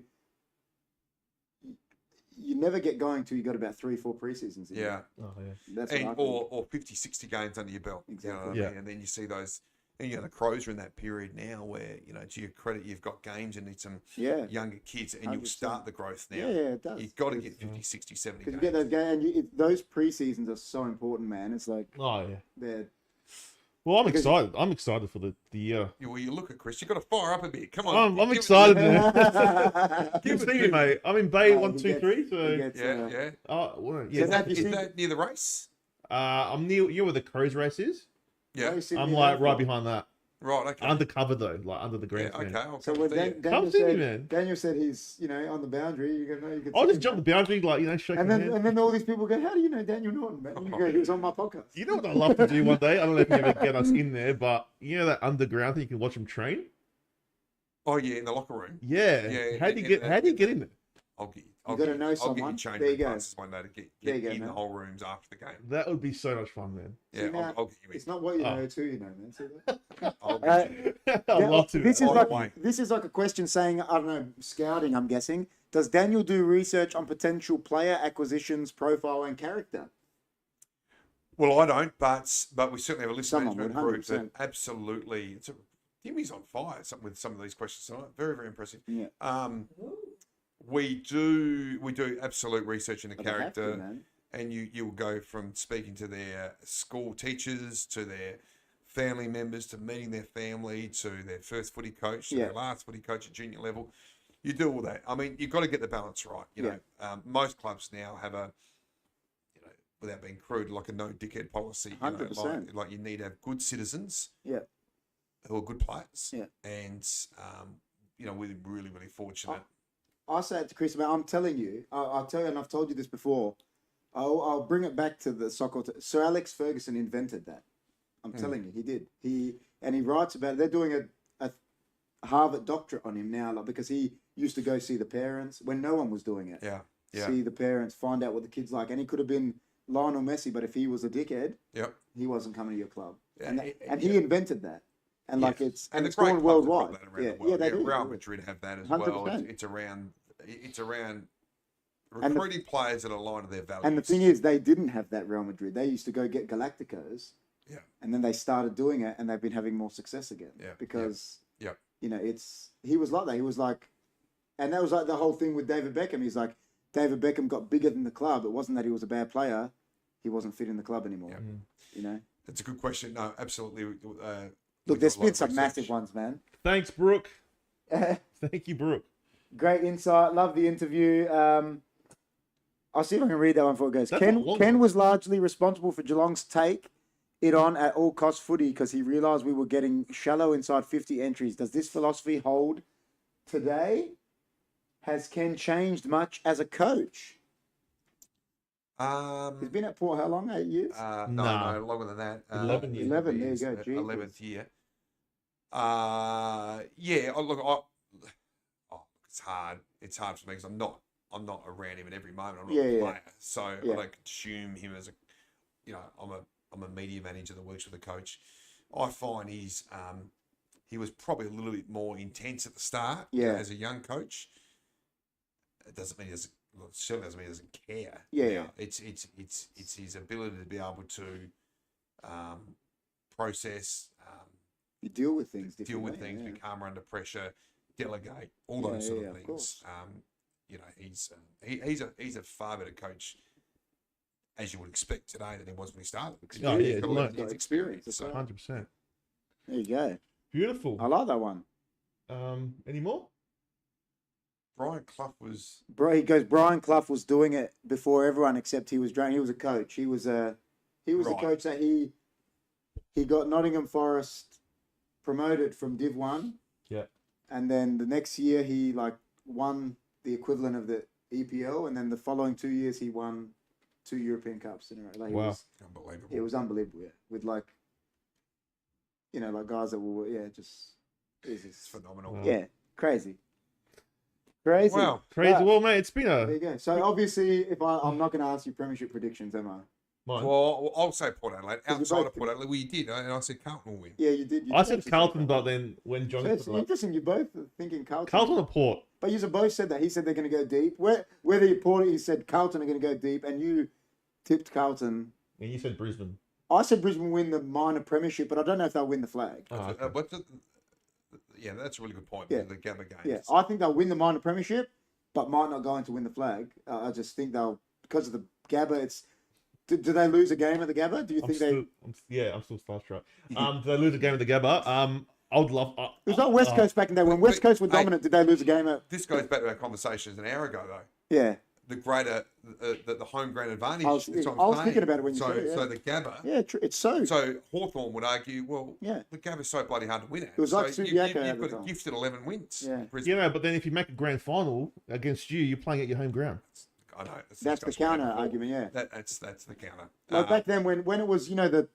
never get going till you got about 3-4 pre-seasons. Yeah. Oh, yeah. That's what I think. Or 50, 60 games under your belt. Exactly. You know what I mean? And then you see those, and the Crows are in that period now where, to your credit, you've got games and need some younger kids, and 100%. You'll start the growth now. Yeah, it does. You've got to get 50, 60, 70 games. Because you get those games, and those pre-seasons are so important, man. It's like, they're... Well, I'm excited. I'm excited for the year. Well, you look at Chris. You've got to fire up a bit. Come on. I'm excited, man. Keep thinking, mate. I'm in Bay 1, 2, 3. So yeah. Is that near the race? I'm near. You know where the Crows race is? Yeah. I'm like right behind that. Right. Okay. Undercover though, like under the grandstand. Yeah, okay. So when Daniel said he's on the boundary, you go, no, you can. I'll just jump the boundary, like shake and hand. then all these people go, how do you know Daniel Norton, man? You go, he was on my podcast. You know what I'd love to do one day? I don't know if you ever get us in there, but you know that underground thing you can watch them train. Oh yeah, in the locker room. Yeah. How do you get in there? I'll got to know someone. There you go. One day to get in the whole rooms after the game. That would be so much fun, man. Yeah, now, I'll get you in. It's not what you know, it's who you know, man. See that? I'd love to. This is like a question saying, I don't know, scouting, I'm guessing. Does Daniel do research on potential player acquisitions, profile, and character? Well, I don't, but we certainly have a list management group 100%. that absolutely. Timmy's on fire with some of these questions tonight. Very, very impressive. Yeah. We do absolute research into character, and you will go from speaking to their school teachers, to their family members, to meeting their family, to their first footy coach, to their last footy coach at junior level. You do all that. I mean, you've got to get the balance right. You know, most clubs now have a, without being crude, like a no dickhead policy. 100%. Like you need to have good citizens. Yeah. Who are good players. Yeah. And we're really, really fortunate. I say it to Chris, man, I'm telling you, I'll tell you, and I've told you this before, I'll bring it back to the soccer. Sir Alex Ferguson invented that. I'm telling you, he did. He writes about it. They're doing a Harvard doctorate on him now, like, because he used to go see the parents when no one was doing it. Yeah. See the parents, find out what the kid's like. And he could have been Lionel Messi, but if he was a dickhead, he wasn't coming to your club. Yeah, and he invented that. And like it's going worldwide. Real Madrid have that as 100%. Well. It's around recruiting players that align to their values. And the thing is, they didn't have that Real Madrid. They used to go get Galacticos. Yeah. And then they started doing it, and they've been having more success again. Yeah. Because he was like that. He was like, and that was like the whole thing with David Beckham. He's like, David Beckham got bigger than the club. It wasn't that he was a bad player. He wasn't fit in the club anymore. Yeah. That's a good question. No, absolutely. Look, there's been some massive ones, man. Thanks, Brooke. Thank you, Brooke. Great insight. Love the interview. I'll see if I can read that one before it goes. Ken was largely responsible for Geelong's take it on at all cost footy because he realised we were getting shallow inside 50 entries. Does this philosophy hold today? Has Ken changed much as a coach? He's been at Port how long? 8 years? No, longer than that. 11 years. 11, there you go. 11th year. It's hard. It's hard for me because I'm not around him at every moment. I'm not a player, so I don't consume him as I'm a media manager that works with a coach. I find he was probably a little bit more intense at the start as a young coach. It doesn't mean certainly doesn't mean he doesn't care. It's his ability to be able to process. You deal with things. Be calmer under pressure, delegate, all those sort of things. He's a far better coach, as you would expect today, than he was when he started. He's got experience. 100%. There you go. Beautiful. I like that one. Any more? Brian Clough was. Brian Clough was doing it before everyone, except he was drunk. He was a coach. He was a coach that he got Nottingham Forest promoted from Div 1. Yeah. And then the next year he won the equivalent of the EPL, and then the following 2 years he won 2 European Cups in a row. Like, Wow. Unbelievable. It was unbelievable, yeah. With like, like guys that were, It's phenomenal. Wow. yeah, crazy. Crazy. Wow. Crazy. But Well, mate, it's been there a you go. So obviously, I'm not going to ask you premiership predictions, am I? mine. Well, I'll say Port Adelaide. Because Outside you of both Port Adelaide, well, you did, and I said Carlton will win. Yeah, you did. I said actually Carlton, that. but then when Johnny So it's put it up, interesting. You both are thinking Carlton. Carlton or Port? But you both said that. He said they're going to go deep. Whether you Port, he said Carlton are going to go deep, and you tipped Carlton. And you said Brisbane. I said Brisbane win the minor premiership, but I don't know if they'll win the flag. Oh, okay. Yeah, that's a really good point. Yeah. The Gabba games. Yeah, I think they'll win the minor premiership, but might not go on to win the flag. I just think they'll, because of the Gabba, it's... Do they lose a game at the Gabba? Do you think I'm still starstruck. Did they lose a game at the Gabba? I would love... It was not West Coast back in the day. When West Coast were dominant, did they lose a game at... This goes back to our conversations an hour ago, though. Yeah. The greater, the home ground advantage. I was thinking about it when you said it, yeah. So the Gabba. Yeah, it's so... So Hawthorn would argue, well, Yeah. the Gabba's so bloody hard to win at. It was like so Subiaco at you've the got a time. gifted 11 wins. Yeah. Brisbane. But then if you make a grand final against you're playing at your home ground. I know. That's the counter argument, yeah. That's the counter. Like back then when it was, the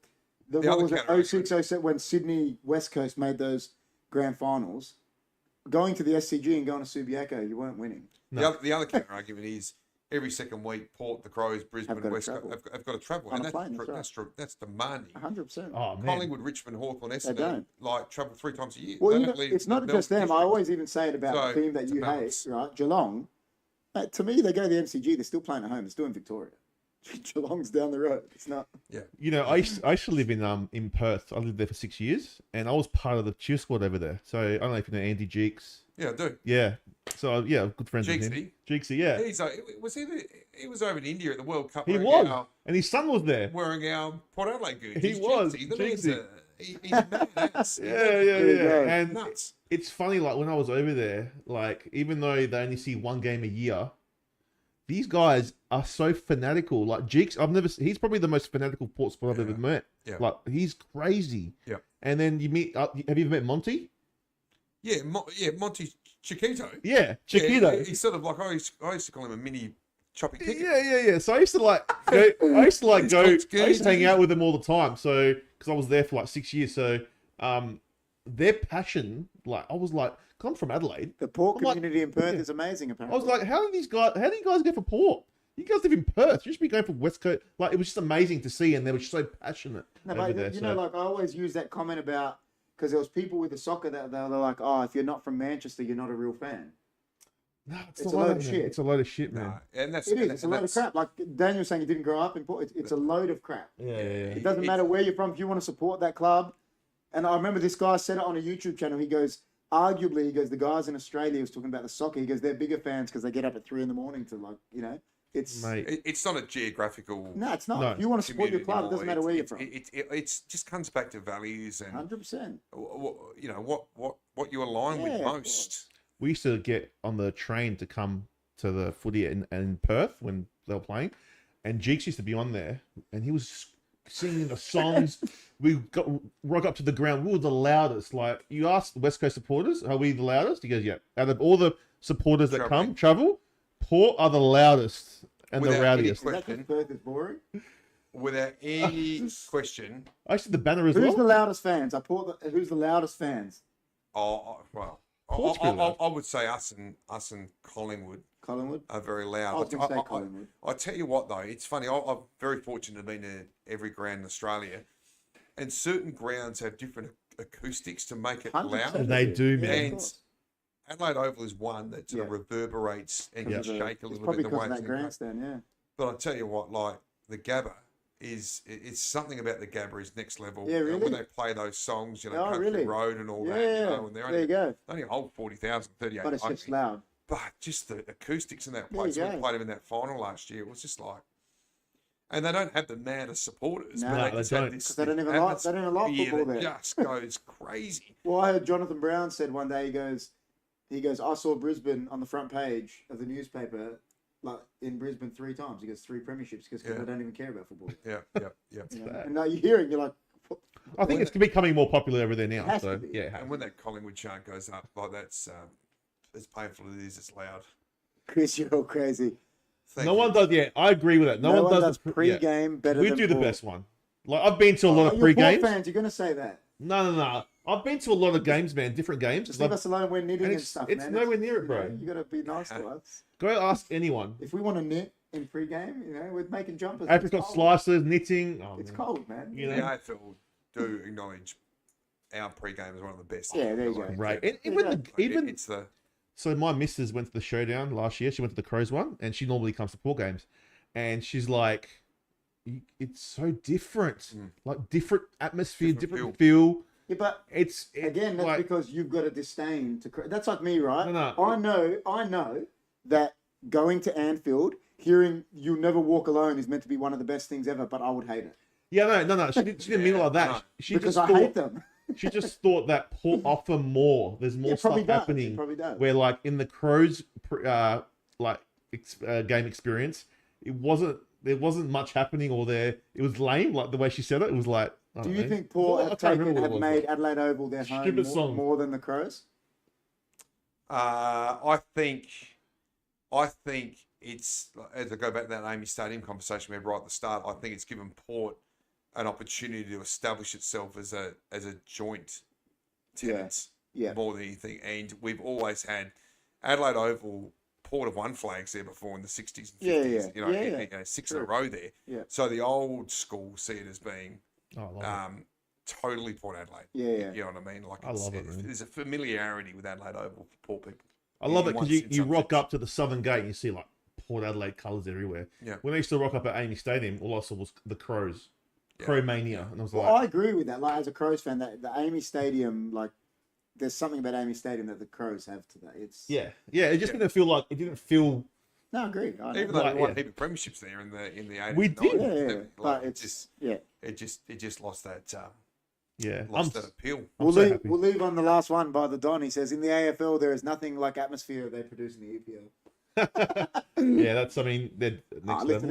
The what other was it, counter 06, 07, when Sydney West Coast made those grand finals, going to the SCG and going to Subiaco, you weren't winning. No. The other counter argument is every second week, Port, the Crows, Brisbane, Have got to West Coast travel. have got to travel. On And a plane, that's right. that's true. That's demanding. 100%. Oh, man. Collingwood, Richmond, Hawthorn, Essendon, don't. like travel 3 times a year. Well, They even, don't leave it's not the just them. I district. always even say it about So, the team that it's a you hate, balance. right? Geelong. To me, they go to the MCG. They're still playing at home. They're still in Victoria. Geelong's down the road. It's not. Yeah. I used to live in Perth. I lived there for 6 years, and I was part of the cheer squad over there. So I don't know if you know Andy Jeeks. Yeah, I do. Yeah. So yeah, good friends with him. Jeeksy? Jeeksy, yeah. He was over in India at the World Cup. He wearing was, and his son was there. wearing our Port Adelaide goods. He was, Jeeksy. The Jeeksy. man's he's a man. Yeah. And Nuts. it's funny, like when I was over there, like even though they only see one game a year, these guys are so fanatical. Like Jeeks, he's probably the most fanatical Port sport I've ever met. Yeah. Like he's crazy. Yeah. And then you meet, have you ever met Monty? Yeah, Monty Chiquito. Yeah, Chiquito. Yeah, he's sort of like I used to call him a mini choppy ticket. Yeah. So I used to hang out with them all the time. So because I was there for like 6 years, so their passion, like I was like, 'cause I'm from Adelaide. The Port I'm like, community in Perth yeah. is amazing. I Apparently, was like, how do you guys go for Port? You guys live in Perth. You should be going for West Coast. Like it was just amazing to see, and they were just so passionate over there. like I always use that comment about because there was people with the soccer that they're like, oh, if you're not from Manchester, you're not a real fan. No, It's a load of man. shit. It's a load of shit, man. Nah, and that's It is. and It's a load of crap. Like Daniel was saying, he didn't grow up in Port. It's a load of crap. Yeah. It doesn't matter where you're from. If you want to support that club, and I remember this guy said it on a YouTube channel. He goes, arguably, the guys in Australia he was talking about the soccer. He goes, they're bigger fans because they get up at 3 a.m. to it's. Mate. It's not a geographical. No, it's not. No. If you want to support your club, it doesn't matter where you're from. It's just comes back to values and 100%. what you align with Yeah, of most. We used to get on the train to come to the footy in Perth when they were playing, and Jeeks used to be on there, and he was singing the songs. We got rock up to the ground. We were the loudest. Like you asked the West Coast supporters, are we the loudest? He goes, yeah. Out of all the supporters that travel, Port are the loudest and Without the rowdiest. Is that because Perth is boring? Without any question. I see the banner as Who's the well. loudest fans? Who's the loudest fans? Well, Port's pretty loud. I would say us and Collingwood Collingwood? are very I loud. was going to say Collingwood. I tell you what, though, it's funny. I'm very fortunate to be to every ground in Australia, and certain grounds have different acoustics to make it 100%. loud. They do, man. Yeah, of And course. Adelaide Oval is one that sort of reverberates and can shake a It's little probably bit the way because of it's that grandstand, yeah. But I tell you what, like the Gabba it's something about the Gabba is next level. Yeah, really? When they play those songs, Oh, Country really? Road and all Yeah, that, and they're there you go. only hold 40,000, 38. But it's just loud. But just the acoustics in that There you place. We go. played them in that final last year. It was just like, and they don't have the maddest supporters. No, but they they just don't. have this. 'Cause they don't even like atmosphere football that there. just goes crazy. Well, I heard Jonathan Brown said one day, he goes, I saw Brisbane on the front page of the newspaper, like in Brisbane 3 times. He goes, 3 premierships because people don't even care about football. Yeah. You know? And now you hear it, you're like, I think it's becoming more popular over there now. Has So to be. yeah, it has. And when that Collingwood chant goes up, like that's as painful as it is, it's loud. Chris, you're all crazy. No one does. Yeah, I agree with that. No one does pre-game better. We than do the Port. best one. Like I've been to a lot of You're pre-games. Port fans, you're gonna say that. No. I've been to a lot of games, man. Different games. Just leave us alone. We're knitting and stuff, it's man. nowhere near it, bro. You gotta be nice to us. Go ask anyone. If we want to knit in pre-game, we're making jumpers. Apricot slicers, knitting. Oh, it's cold, man. The AFL do acknowledge our pre-game as one of the best. Yeah, there you go. Right. Yeah. So my missus went to the showdown last year. She went to the Crows one, and she normally comes to Port games, and she's like, "It's so different. Like different atmosphere, different feel." Yeah, but it's again, that's like, because you've got a disdain to. That's like me, right? No. I know that going to Anfield, hearing "You'll Never Walk Alone" is meant to be one of the best things ever, but I would hate it. Yeah, no. She didn't mean it like that. Because I hate them. She just thought that Port offer more. There's more stuff happening. It probably does. Where like in the Crows, game experience, there wasn't much happening, or it was lame. Like the way she said it, it was like. Do you think Port have made Adelaide Oval their home more than the Crows? I think it's, as I go back to that Amy Stadium conversation we had right at the start, I think it's given Port an opportunity to establish itself as a joint tenant more than anything. And we've always had Adelaide Oval. Port have won flags there before in the 60s and 50s. 6 in a row there. Yeah. So the old school see it as being totally Port Adelaide. Yeah. You know what I mean? Like I love it. There's a familiarity with Adelaide Oval for Port people. I love it because you rock up to the southern gate and you see like Port Adelaide colours everywhere. Yeah. When I used to rock up at Amy Stadium, all I saw was the Crows. Crow Mania. And I was I agree with that. Like as a Crows fan, that the Amy Stadium, like there's something about Amy Stadium that the Crows have today. It's it just didn't feel like No, I agree. Even though we won heap of premierships there in the 80s. We did. But it just lost that lost that appeal. We'll leave on the last one by the Don. He says in the AFL there is nothing like atmosphere they produce in the EPL. That's next level.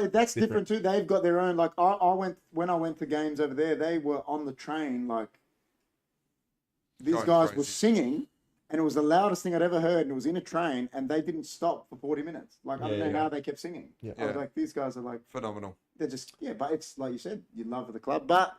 That's different too. They've got their own. Like when I went to games over there, they were on the train. Like these guys were singing, and it was the loudest thing I'd ever heard. And it was in a train, and they didn't stop for 40 minutes. Like I don't know how they kept singing. Yeah. I was like, these guys are like phenomenal. They're just but it's like you said, you love the club. But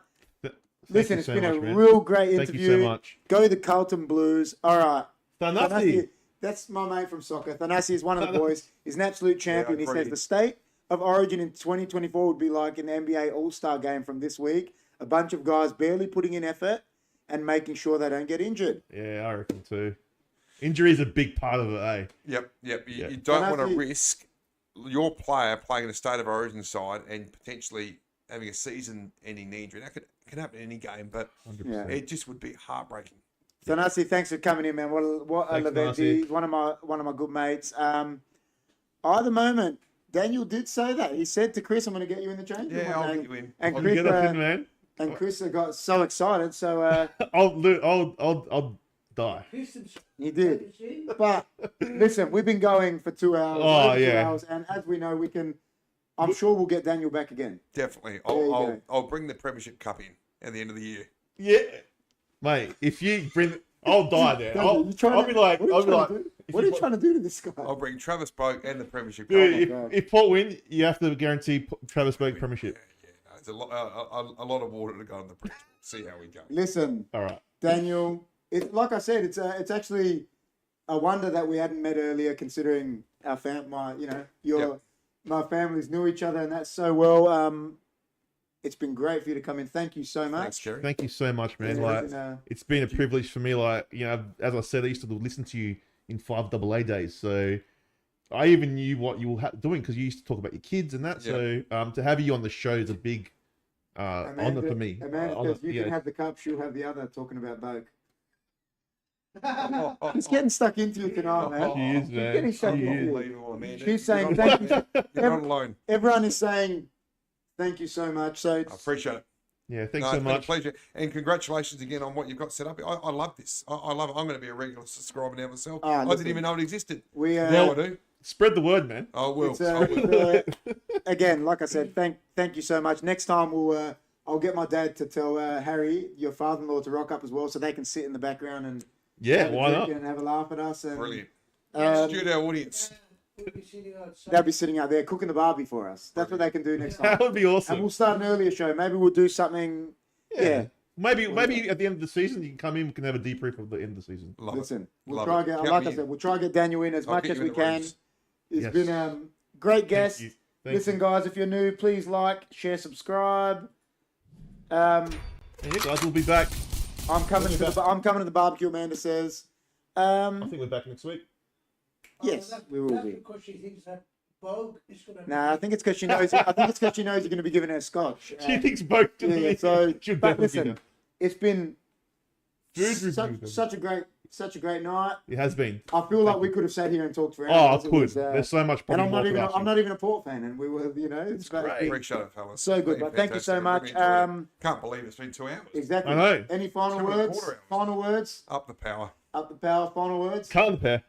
listen, it's been a real great interview. Thank you so much. Go the Carlton Blues. All right, Thanasi. That's my mate from soccer. Thanasi is one of the boys. He's an absolute champion. He says the state of origin in 2024 would be like an NBA All-Star game from this week. A bunch of guys barely putting in effort and making sure they don't get injured. Yeah, I reckon too. Injury is a big part of it, eh? Yep. You don't want to risk your player playing in a state of origin side and potentially having a season-ending knee injury. That can happen in any game, but it just would be heartbreaking. Thanasi, thanks for coming in, man. What a event. He's one of my good mates. At the moment, Daniel did say that. He said to Chris, "I'm going to get you in the change room." Yeah, I'll get you in. And Chris, get us in, man. And Chris got so excited, so I'll die. He did. But listen, we've been going for 2 hours. 2 hours, and as we know, we can. I'm sure we'll get Daniel back again. Definitely. I'll bring the Premiership Cup in at the end of the year. Yeah. Mate, if you bring, I'll die there. I'll be like, what are you trying to do to this guy? I'll bring Travis Boak and the Premiership. If Port win, you have to guarantee Travis Boak Premiership. No, it's a lot of water to go in the Premiership. See how we go. Listen, all right, Daniel. Like I said, it's actually a wonder that we hadn't met earlier, considering our my families knew each other and that's so well. It's been great for you to come in. Thank you so much. Thanks, Jerry. Thank you so much, man. It's been a privilege for me. As I said, I used to listen to you in 5AA days. So I even knew what you were doing because you used to talk about your kids and that. Yep. So to have you on the show is a big honor for me. Amanda says you can have the cup, she'll have the other, talking about Boak. He's getting stuck into you tonight, man. She is, man. Getting stuck into you. She's saying thank you. You're not alone. Everyone is saying thank you so much. So I appreciate it. Yeah, thanks so much. It's been a pleasure. And congratulations again on what you've got set up. I love this. I love it. I'm going to be a regular subscriber now myself. I didn't even know it existed. Now I do. Spread the word, man. I will. Again, like I said, thank you so much. Next time I'll get my dad to tell Harry, your father-in-law, to rock up as well, so they can sit in the background and why not? And have a laugh at us. And, brilliant. Studio audience. We'll be sitting outside. They'll be sitting out there cooking the barbie for us. That's what they can do next time. That would be awesome. And we'll start an earlier show. Maybe we'll do something. Yeah. Maybe at the end of the season you can come in. We can have a debrief of the end of the season. Listen, we'll try get. Like I said, we'll try to get Daniel in as much as we can. He's been a great guest. Listen, guys, if you're new, please like, share, subscribe. Yeah, guys, we'll be back. I'm coming to the barbecue. Amanda says. I think we're back next week. Yes, we will be. Because she thinks that Bogue is going to. Nah, I think it's because she knows. I think it's because she knows you're going to be giving her scotch. She thinks Bogue. Yeah. So, She'll but definitely listen, it's been Food such a great night. It has been. I feel like we could have sat here and talked for Oh, hours. I could. There's so much. And I'm not even a Port fan, and we were, it's great. Appreciate it, fellas. So good, but thank you so much. Can't believe it's been 2 hours. Exactly. I know. Any final words? Final words? Up the power. Up the power. Final words? Cut the pair.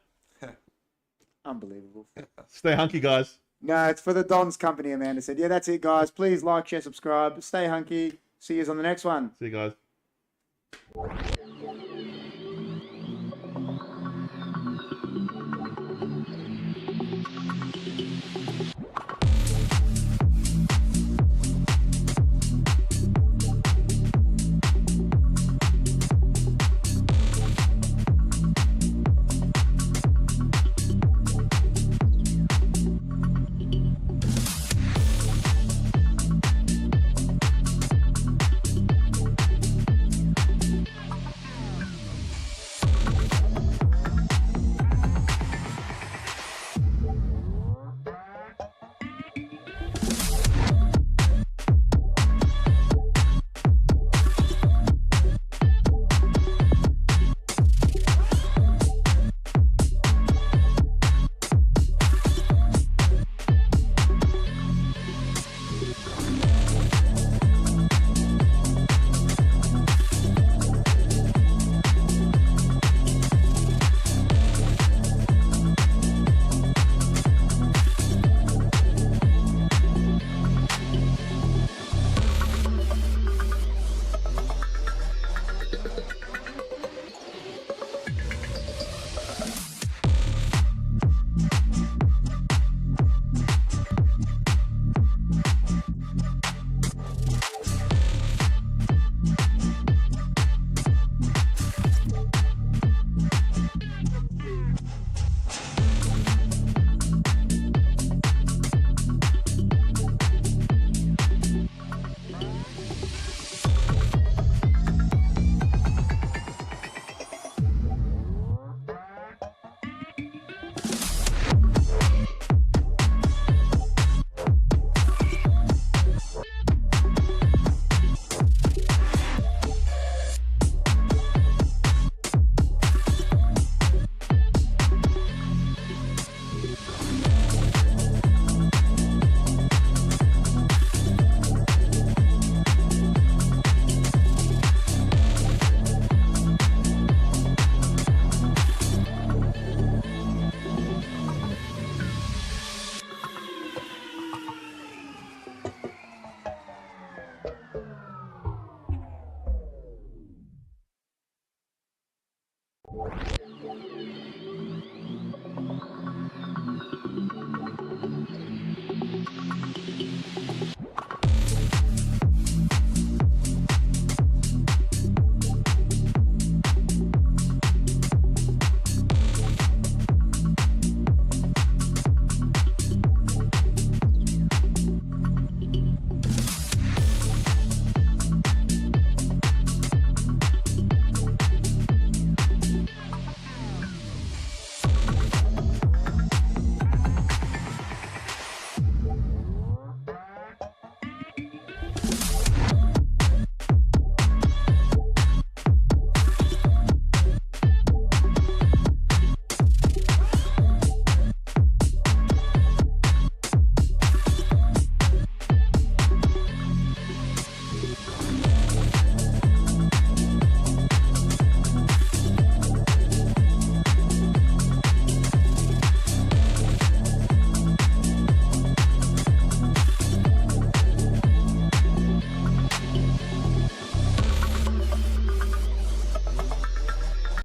Unbelievable. Stay hunky, guys. No, it's for the Don's company. Amanda said, "Yeah, that's it, guys. Please like, share, subscribe. Stay hunky. See you on the next one." See you guys. You